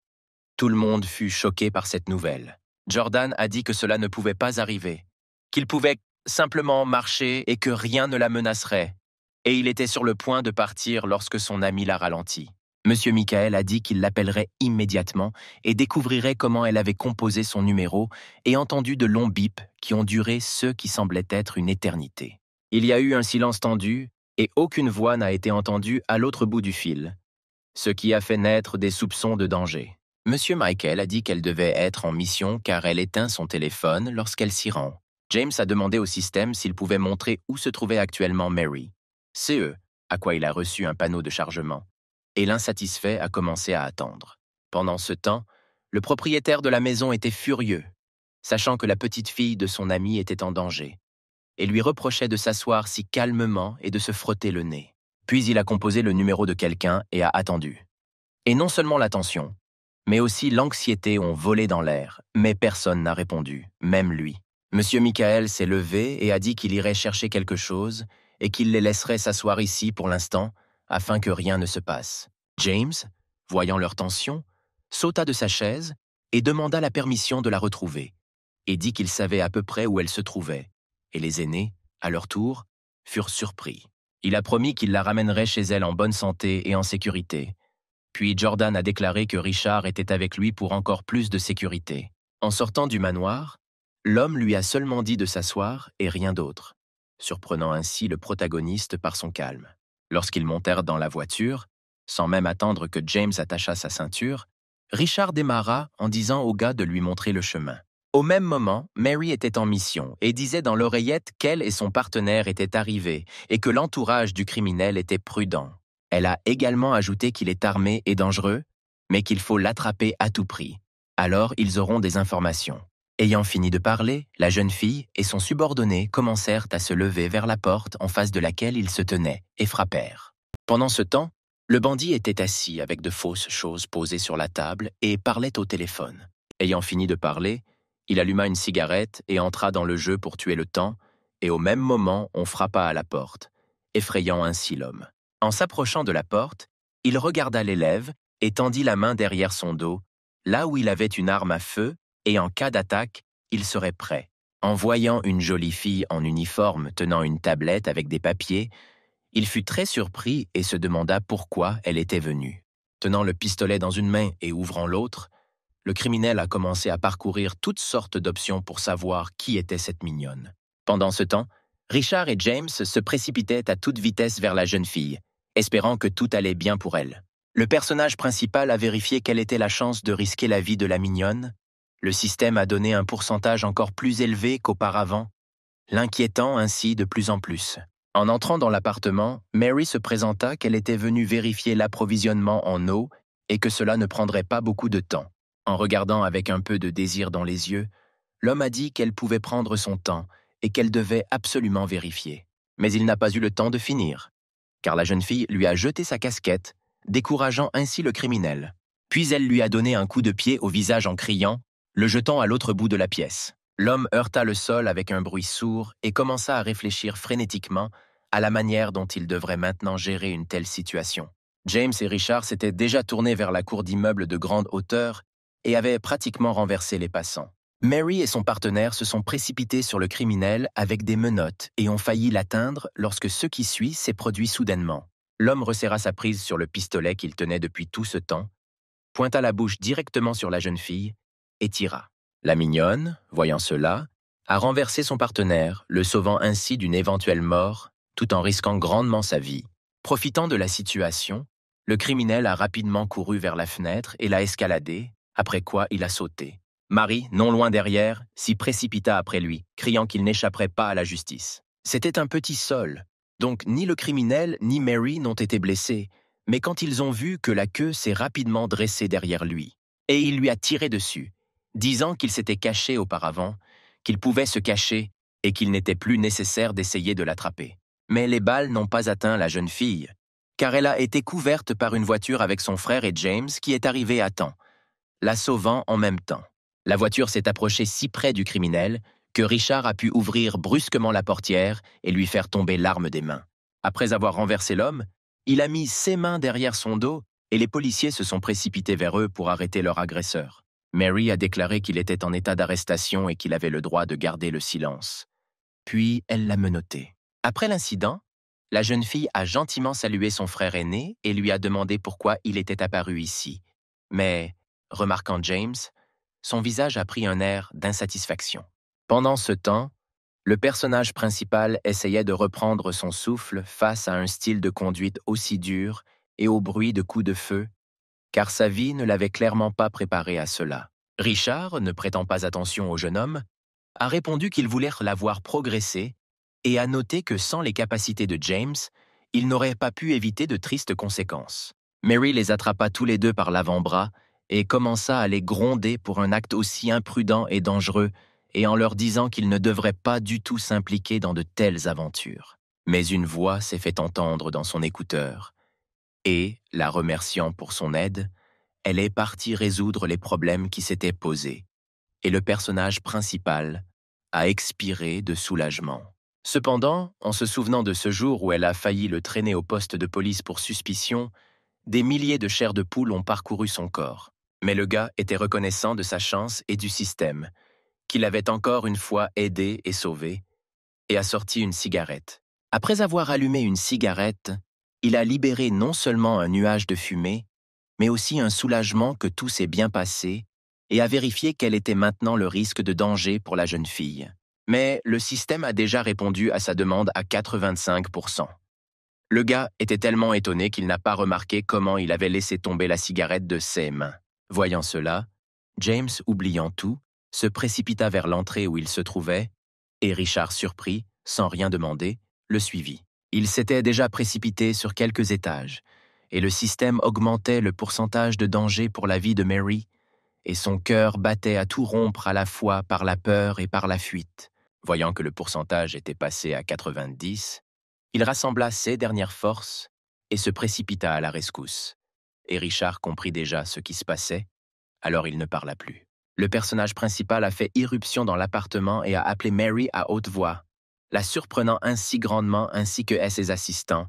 S1: Tout le monde fut choqué par cette nouvelle. Jordan a dit que cela ne pouvait pas arriver, qu'il pouvait simplement marcher et que rien ne la menacerait, et il était sur le point de partir lorsque son ami l'a ralenti. Monsieur Michael a dit qu'il l'appellerait immédiatement et découvrirait comment elle avait composé son numéro et entendu de longs bips qui ont duré ce qui semblait être une éternité. Il y a eu un silence tendu et aucune voix n'a été entendue à l'autre bout du fil, ce qui a fait naître des soupçons de danger. Monsieur Michael a dit qu'elle devait être en mission car elle éteint son téléphone lorsqu'elle s'y rend. James a demandé au système s'il pouvait montrer où se trouvait actuellement Mary. C'est eux, à quoi il a reçu un panneau de chargement. Et l'insatisfait a commencé à attendre. Pendant ce temps, le propriétaire de la maison était furieux, sachant que la petite fille de son ami était en danger, et lui reprochait de s'asseoir si calmement et de se frotter le nez. Puis il a composé le numéro de quelqu'un et a attendu. Et non seulement l'attention, mais aussi l'anxiété ont volé dans l'air, mais personne n'a répondu, même lui. Monsieur Michael s'est levé et a dit qu'il irait chercher quelque chose et qu'il les laisserait s'asseoir ici pour l'instant, afin que rien ne se passe. James, voyant leur tension, sauta de sa chaise et demanda la permission de la retrouver, et dit qu'il savait à peu près où elle se trouvait, et les aînés, à leur tour, furent surpris. Il a promis qu'il la ramènerait chez elle en bonne santé et en sécurité. Puis Jordan a déclaré que Richard était avec lui pour encore plus de sécurité. En sortant du manoir, l'homme lui a seulement dit de s'asseoir et rien d'autre, surprenant ainsi le protagoniste par son calme. Lorsqu'ils montèrent dans la voiture, sans même attendre que James attachât sa ceinture, Richard démarra en disant au gars de lui montrer le chemin. Au même moment, Mary était en mission et disait dans l'oreillette qu'elle et son partenaire étaient arrivés et que l'entourage du criminel était prudent. Elle a également ajouté qu'il est armé et dangereux, mais qu'il faut l'attraper à tout prix. Alors ils auront des informations. Ayant fini de parler, la jeune fille et son subordonné commencèrent à se lever vers la porte en face de laquelle ils se tenaient et frappèrent. Pendant ce temps, le bandit était assis avec de fausses choses posées sur la table et parlait au téléphone. Ayant fini de parler, il alluma une cigarette et entra dans le jeu pour tuer le temps, et au même moment, on frappa à la porte, effrayant ainsi l'homme. En s'approchant de la porte, il regarda l'élève et tendit la main derrière son dos, là où il avait une arme à feu, et en cas d'attaque, il serait prêt. En voyant une jolie fille en uniforme tenant une tablette avec des papiers, il fut très surpris et se demanda pourquoi elle était venue. Tenant le pistolet dans une main et ouvrant l'autre, le criminel a commencé à parcourir toutes sortes d'options pour savoir qui était cette mignonne. Pendant ce temps, Richard et James se précipitaient à toute vitesse vers la jeune fille, espérant que tout allait bien pour elle. Le personnage principal a vérifié quelle était la chance de risquer la vie de la mignonne. Le système a donné un pourcentage encore plus élevé qu'auparavant, l'inquiétant ainsi de plus en plus. En entrant dans l'appartement, Mary se présenta qu'elle était venue vérifier l'approvisionnement en eau et que cela ne prendrait pas beaucoup de temps. En regardant avec un peu de désir dans les yeux, l'homme a dit qu'elle pouvait prendre son temps et qu'elle devait absolument vérifier. Mais il n'a pas eu le temps de finir, car la jeune fille lui a jeté sa casquette, décourageant ainsi le criminel. Puis elle lui a donné un coup de pied au visage en criant, le jetant à l'autre bout de la pièce. L'homme heurta le sol avec un bruit sourd et commença à réfléchir frénétiquement à la manière dont il devrait maintenant gérer une telle situation. James et Richard s'étaient déjà tournés vers la cour d'immeuble de grande hauteur et avaient pratiquement renversé les passants. Mary et son partenaire se sont précipités sur le criminel avec des menottes et ont failli l'atteindre lorsque ce qui suit s'est produit soudainement. L'homme resserra sa prise sur le pistolet qu'il tenait depuis tout ce temps, pointa la bouche directement sur la jeune fille et tira. La mignonne, voyant cela, a renversé son partenaire, le sauvant ainsi d'une éventuelle mort, tout en risquant grandement sa vie. Profitant de la situation, le criminel a rapidement couru vers la fenêtre et l'a escaladée, après quoi il a sauté. Mary, non loin derrière, s'y précipita après lui, criant qu'il n'échapperait pas à la justice. C'était un petit sol, donc ni le criminel ni Mary n'ont été blessés, mais quand ils ont vu que la queue s'est rapidement dressée derrière lui, et il lui a tiré dessus, disant qu'il s'était caché auparavant, qu'il pouvait se cacher et qu'il n'était plus nécessaire d'essayer de l'attraper. Mais les balles n'ont pas atteint la jeune fille, car elle a été couverte par une voiture avec son frère et James qui est arrivé à temps, la sauvant en même temps. La voiture s'est approchée si près du criminel que Richard a pu ouvrir brusquement la portière et lui faire tomber l'arme des mains. Après avoir renversé l'homme, il a mis ses mains derrière son dos et les policiers se sont précipités vers eux pour arrêter leur agresseur. Mary a déclaré qu'il était en état d'arrestation et qu'il avait le droit de garder le silence. Puis elle l'a menotté. Après l'incident, la jeune fille a gentiment salué son frère aîné et lui a demandé pourquoi il était apparu ici. Mais, remarquant James, son visage a pris un air d'insatisfaction. Pendant ce temps, le personnage principal essayait de reprendre son souffle face à un style de conduite aussi dur et au bruit de coups de feu, car sa vie ne l'avait clairement pas préparé à cela. Richard, ne prêtant pas attention au jeune homme, a répondu qu'il voulait la voir progresser et a noté que sans les capacités de James, il n'aurait pas pu éviter de tristes conséquences. Mary les attrapa tous les deux par l'avant-bras et commença à les gronder pour un acte aussi imprudent et dangereux et en leur disant qu'ils ne devraient pas du tout s'impliquer dans de telles aventures. Mais une voix s'est fait entendre dans son écouteur et, la remerciant pour son aide, elle est partie résoudre les problèmes qui s'étaient posés et le personnage principal a expiré de soulagement. Cependant, en se souvenant de ce jour où elle a failli le traîner au poste de police pour suspicion, des milliers de chairs de poule ont parcouru son corps. Mais le gars était reconnaissant de sa chance et du système, qu'il avait encore une fois aidé et sauvé, et a sorti une cigarette. Après avoir allumé une cigarette, il a libéré non seulement un nuage de fumée, mais aussi un soulagement que tout s'est bien passé et a vérifié quel était maintenant le risque de danger pour la jeune fille. Mais le système a déjà répondu à sa demande à 85%. Le gars était tellement étonné qu'il n'a pas remarqué comment il avait laissé tomber la cigarette de ses mains. Voyant cela, James, oubliant tout, se précipita vers l'entrée où il se trouvait, et Richard, surpris, sans rien demander, le suivit. Il s'était déjà précipité sur quelques étages, et le système augmentait le pourcentage de danger pour la vie de Mary, et son cœur battait à tout rompre à la fois par la peur et par la fuite. Voyant que le pourcentage était passé à 90, il rassembla ses dernières forces et se précipita à la rescousse. Et Richard comprit déjà ce qui se passait, alors il ne parla plus. Le personnage principal a fait irruption dans l'appartement et a appelé Mary à haute voix, la surprenant ainsi grandement ainsi que ses assistants,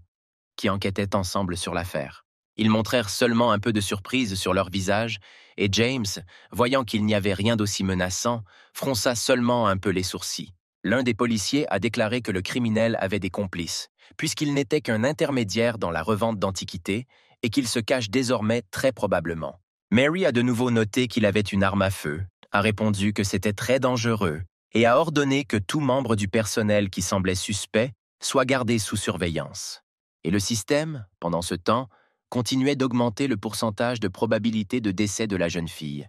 S1: qui enquêtaient ensemble sur l'affaire. Ils montrèrent seulement un peu de surprise sur leur visage, et James, voyant qu'il n'y avait rien d'aussi menaçant, fronça seulement un peu les sourcils. L'un des policiers a déclaré que le criminel avait des complices, puisqu'il n'était qu'un intermédiaire dans la revente d'antiquités et qu'il se cache désormais très probablement. Mary a de nouveau noté qu'il avait une arme à feu, a répondu que c'était très dangereux et a ordonné que tout membre du personnel qui semblait suspect soit gardé sous surveillance. Et le système, pendant ce temps, continuait d'augmenter le pourcentage de probabilité de décès de la jeune fille.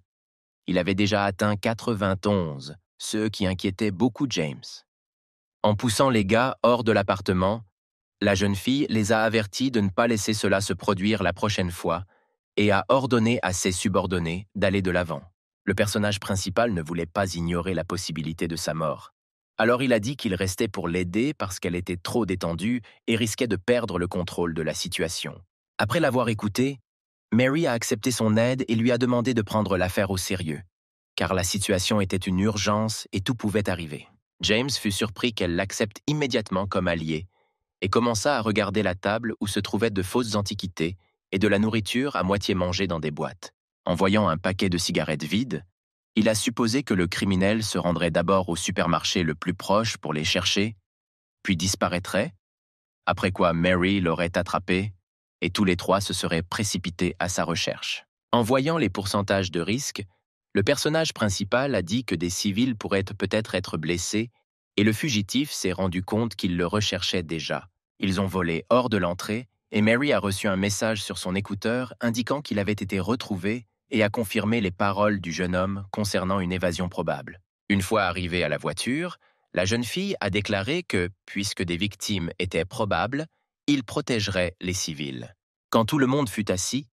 S1: Il avait déjà atteint 91, ce qui inquiétait beaucoup James. En poussant les gars hors de l'appartement, la jeune fille les a avertis de ne pas laisser cela se produire la prochaine fois et a ordonné à ses subordonnés d'aller de l'avant. Le personnage principal ne voulait pas ignorer la possibilité de sa mort. Alors il a dit qu'il restait pour l'aider parce qu'elle était trop détendue et risquait de perdre le contrôle de la situation. Après l'avoir écouté, Mary a accepté son aide et lui a demandé de prendre l'affaire au sérieux, car la situation était une urgence et tout pouvait arriver. James fut surpris qu'elle l'accepte immédiatement comme allié et commença à regarder la table où se trouvaient de fausses antiquités et de la nourriture à moitié mangée dans des boîtes. En voyant un paquet de cigarettes vides, il a supposé que le criminel se rendrait d'abord au supermarché le plus proche pour les chercher, puis disparaîtrait, après quoi Mary l'aurait attrapé et tous les trois se seraient précipités à sa recherche. En voyant les pourcentages de risque, le personnage principal a dit que des civils pourraient peut-être être blessés et le fugitif s'est rendu compte qu'il le recherchait déjà. Ils ont volé hors de l'entrée et Mary a reçu un message sur son écouteur indiquant qu'il avait été retrouvé et a confirmé les paroles du jeune homme concernant une évasion probable. Une fois arrivée à la voiture, la jeune fille a déclaré que, puisque des victimes étaient probables, il protégerait les civils. Quand tout le monde fut assis,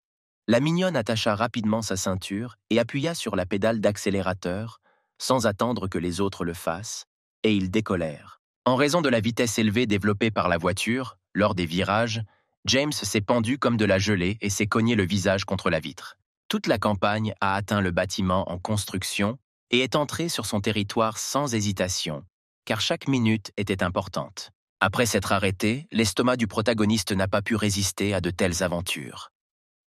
S1: la mignonne attacha rapidement sa ceinture et appuya sur la pédale d'accélérateur, sans attendre que les autres le fassent, et ils décollèrent. En raison de la vitesse élevée développée par la voiture, lors des virages, James s'est pendu comme de la gelée et s'est cogné le visage contre la vitre. Toute la campagne a atteint le bâtiment en construction et est entrée sur son territoire sans hésitation, car chaque minute était importante. Après s'être arrêté, l'estomac du protagoniste n'a pas pu résister à de telles aventures.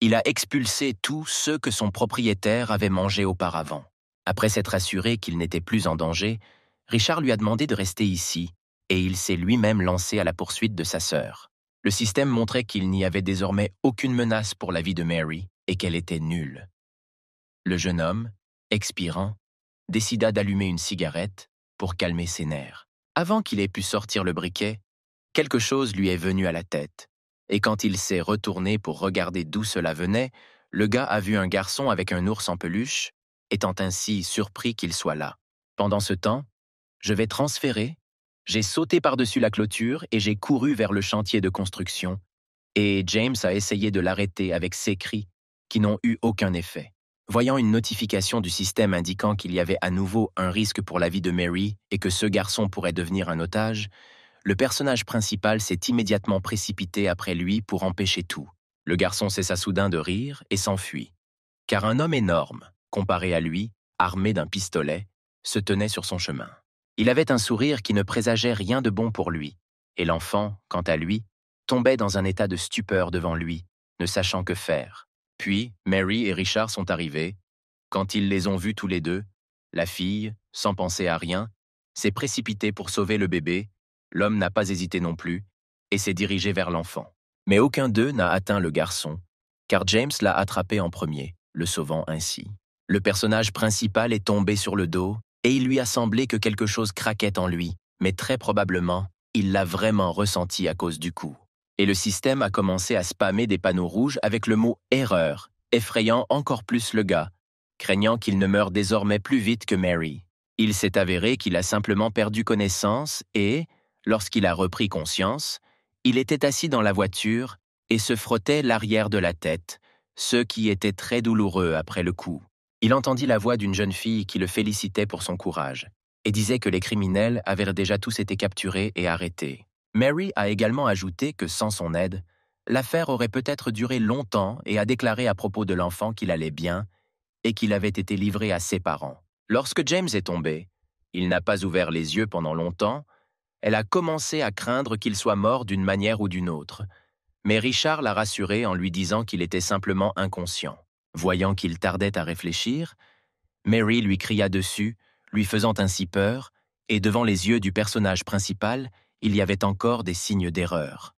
S1: Il a expulsé tous ceux que son propriétaire avait mangés auparavant. Après s'être assuré qu'il n'était plus en danger, Richard lui a demandé de rester ici, et il s'est lui-même lancé à la poursuite de sa sœur. Le système montrait qu'il n'y avait désormais aucune menace pour la vie de Mary et qu'elle était nulle. Le jeune homme, expirant, décida d'allumer une cigarette pour calmer ses nerfs. Avant qu'il ait pu sortir le briquet, quelque chose lui est venu à la tête, et quand il s'est retourné pour regarder d'où cela venait, le gars a vu un garçon avec un ours en peluche, étant ainsi surpris qu'il soit là. Pendant ce temps, je vais transférer. J'ai sauté par-dessus la clôture et j'ai couru vers le chantier de construction, et James a essayé de l'arrêter avec ses cris qui n'ont eu aucun effet. Voyant une notification du système indiquant qu'il y avait à nouveau un risque pour la vie de Mary et que ce garçon pourrait devenir un otage, le personnage principal s'est immédiatement précipité après lui pour empêcher tout. Le garçon cessa soudain de rire et s'enfuit, car un homme énorme, comparé à lui, armé d'un pistolet, se tenait sur son chemin. Il avait un sourire qui ne présageait rien de bon pour lui, et l'enfant, quant à lui, tombait dans un état de stupeur devant lui, ne sachant que faire. Puis, Mary et Richard sont arrivés. Quand ils les ont vus tous les deux, la fille, sans penser à rien, s'est précipitée pour sauver le bébé, l'homme n'a pas hésité non plus, et s'est dirigé vers l'enfant. Mais aucun d'eux n'a atteint le garçon, car James l'a attrapé en premier, le sauvant ainsi. Le personnage principal est tombé sur le dos, et il lui a semblé que quelque chose craquait en lui, mais très probablement, il l'a vraiment ressenti à cause du coup. Et le système a commencé à spammer des panneaux rouges avec le mot « erreur », effrayant encore plus le gars, craignant qu'il ne meure désormais plus vite que Mary. Il s'est avéré qu'il a simplement perdu connaissance et, lorsqu'il a repris conscience, il était assis dans la voiture et se frottait l'arrière de la tête, ce qui était très douloureux après le coup. Il entendit la voix d'une jeune fille qui le félicitait pour son courage et disait que les criminels avaient déjà tous été capturés et arrêtés. Mary a également ajouté que sans son aide, l'affaire aurait peut-être duré longtemps et a déclaré à propos de l'enfant qu'il allait bien et qu'il avait été livré à ses parents. Lorsque James est tombé, il n'a pas ouvert les yeux pendant longtemps. Elle a commencé à craindre qu'il soit mort d'une manière ou d'une autre, mais Richard l'a rassuré en lui disant qu'il était simplement inconscient. Voyant qu'il tardait à réfléchir, Mary lui cria dessus, lui faisant ainsi peur, et devant les yeux du personnage principal, il y avait encore des signes d'erreur.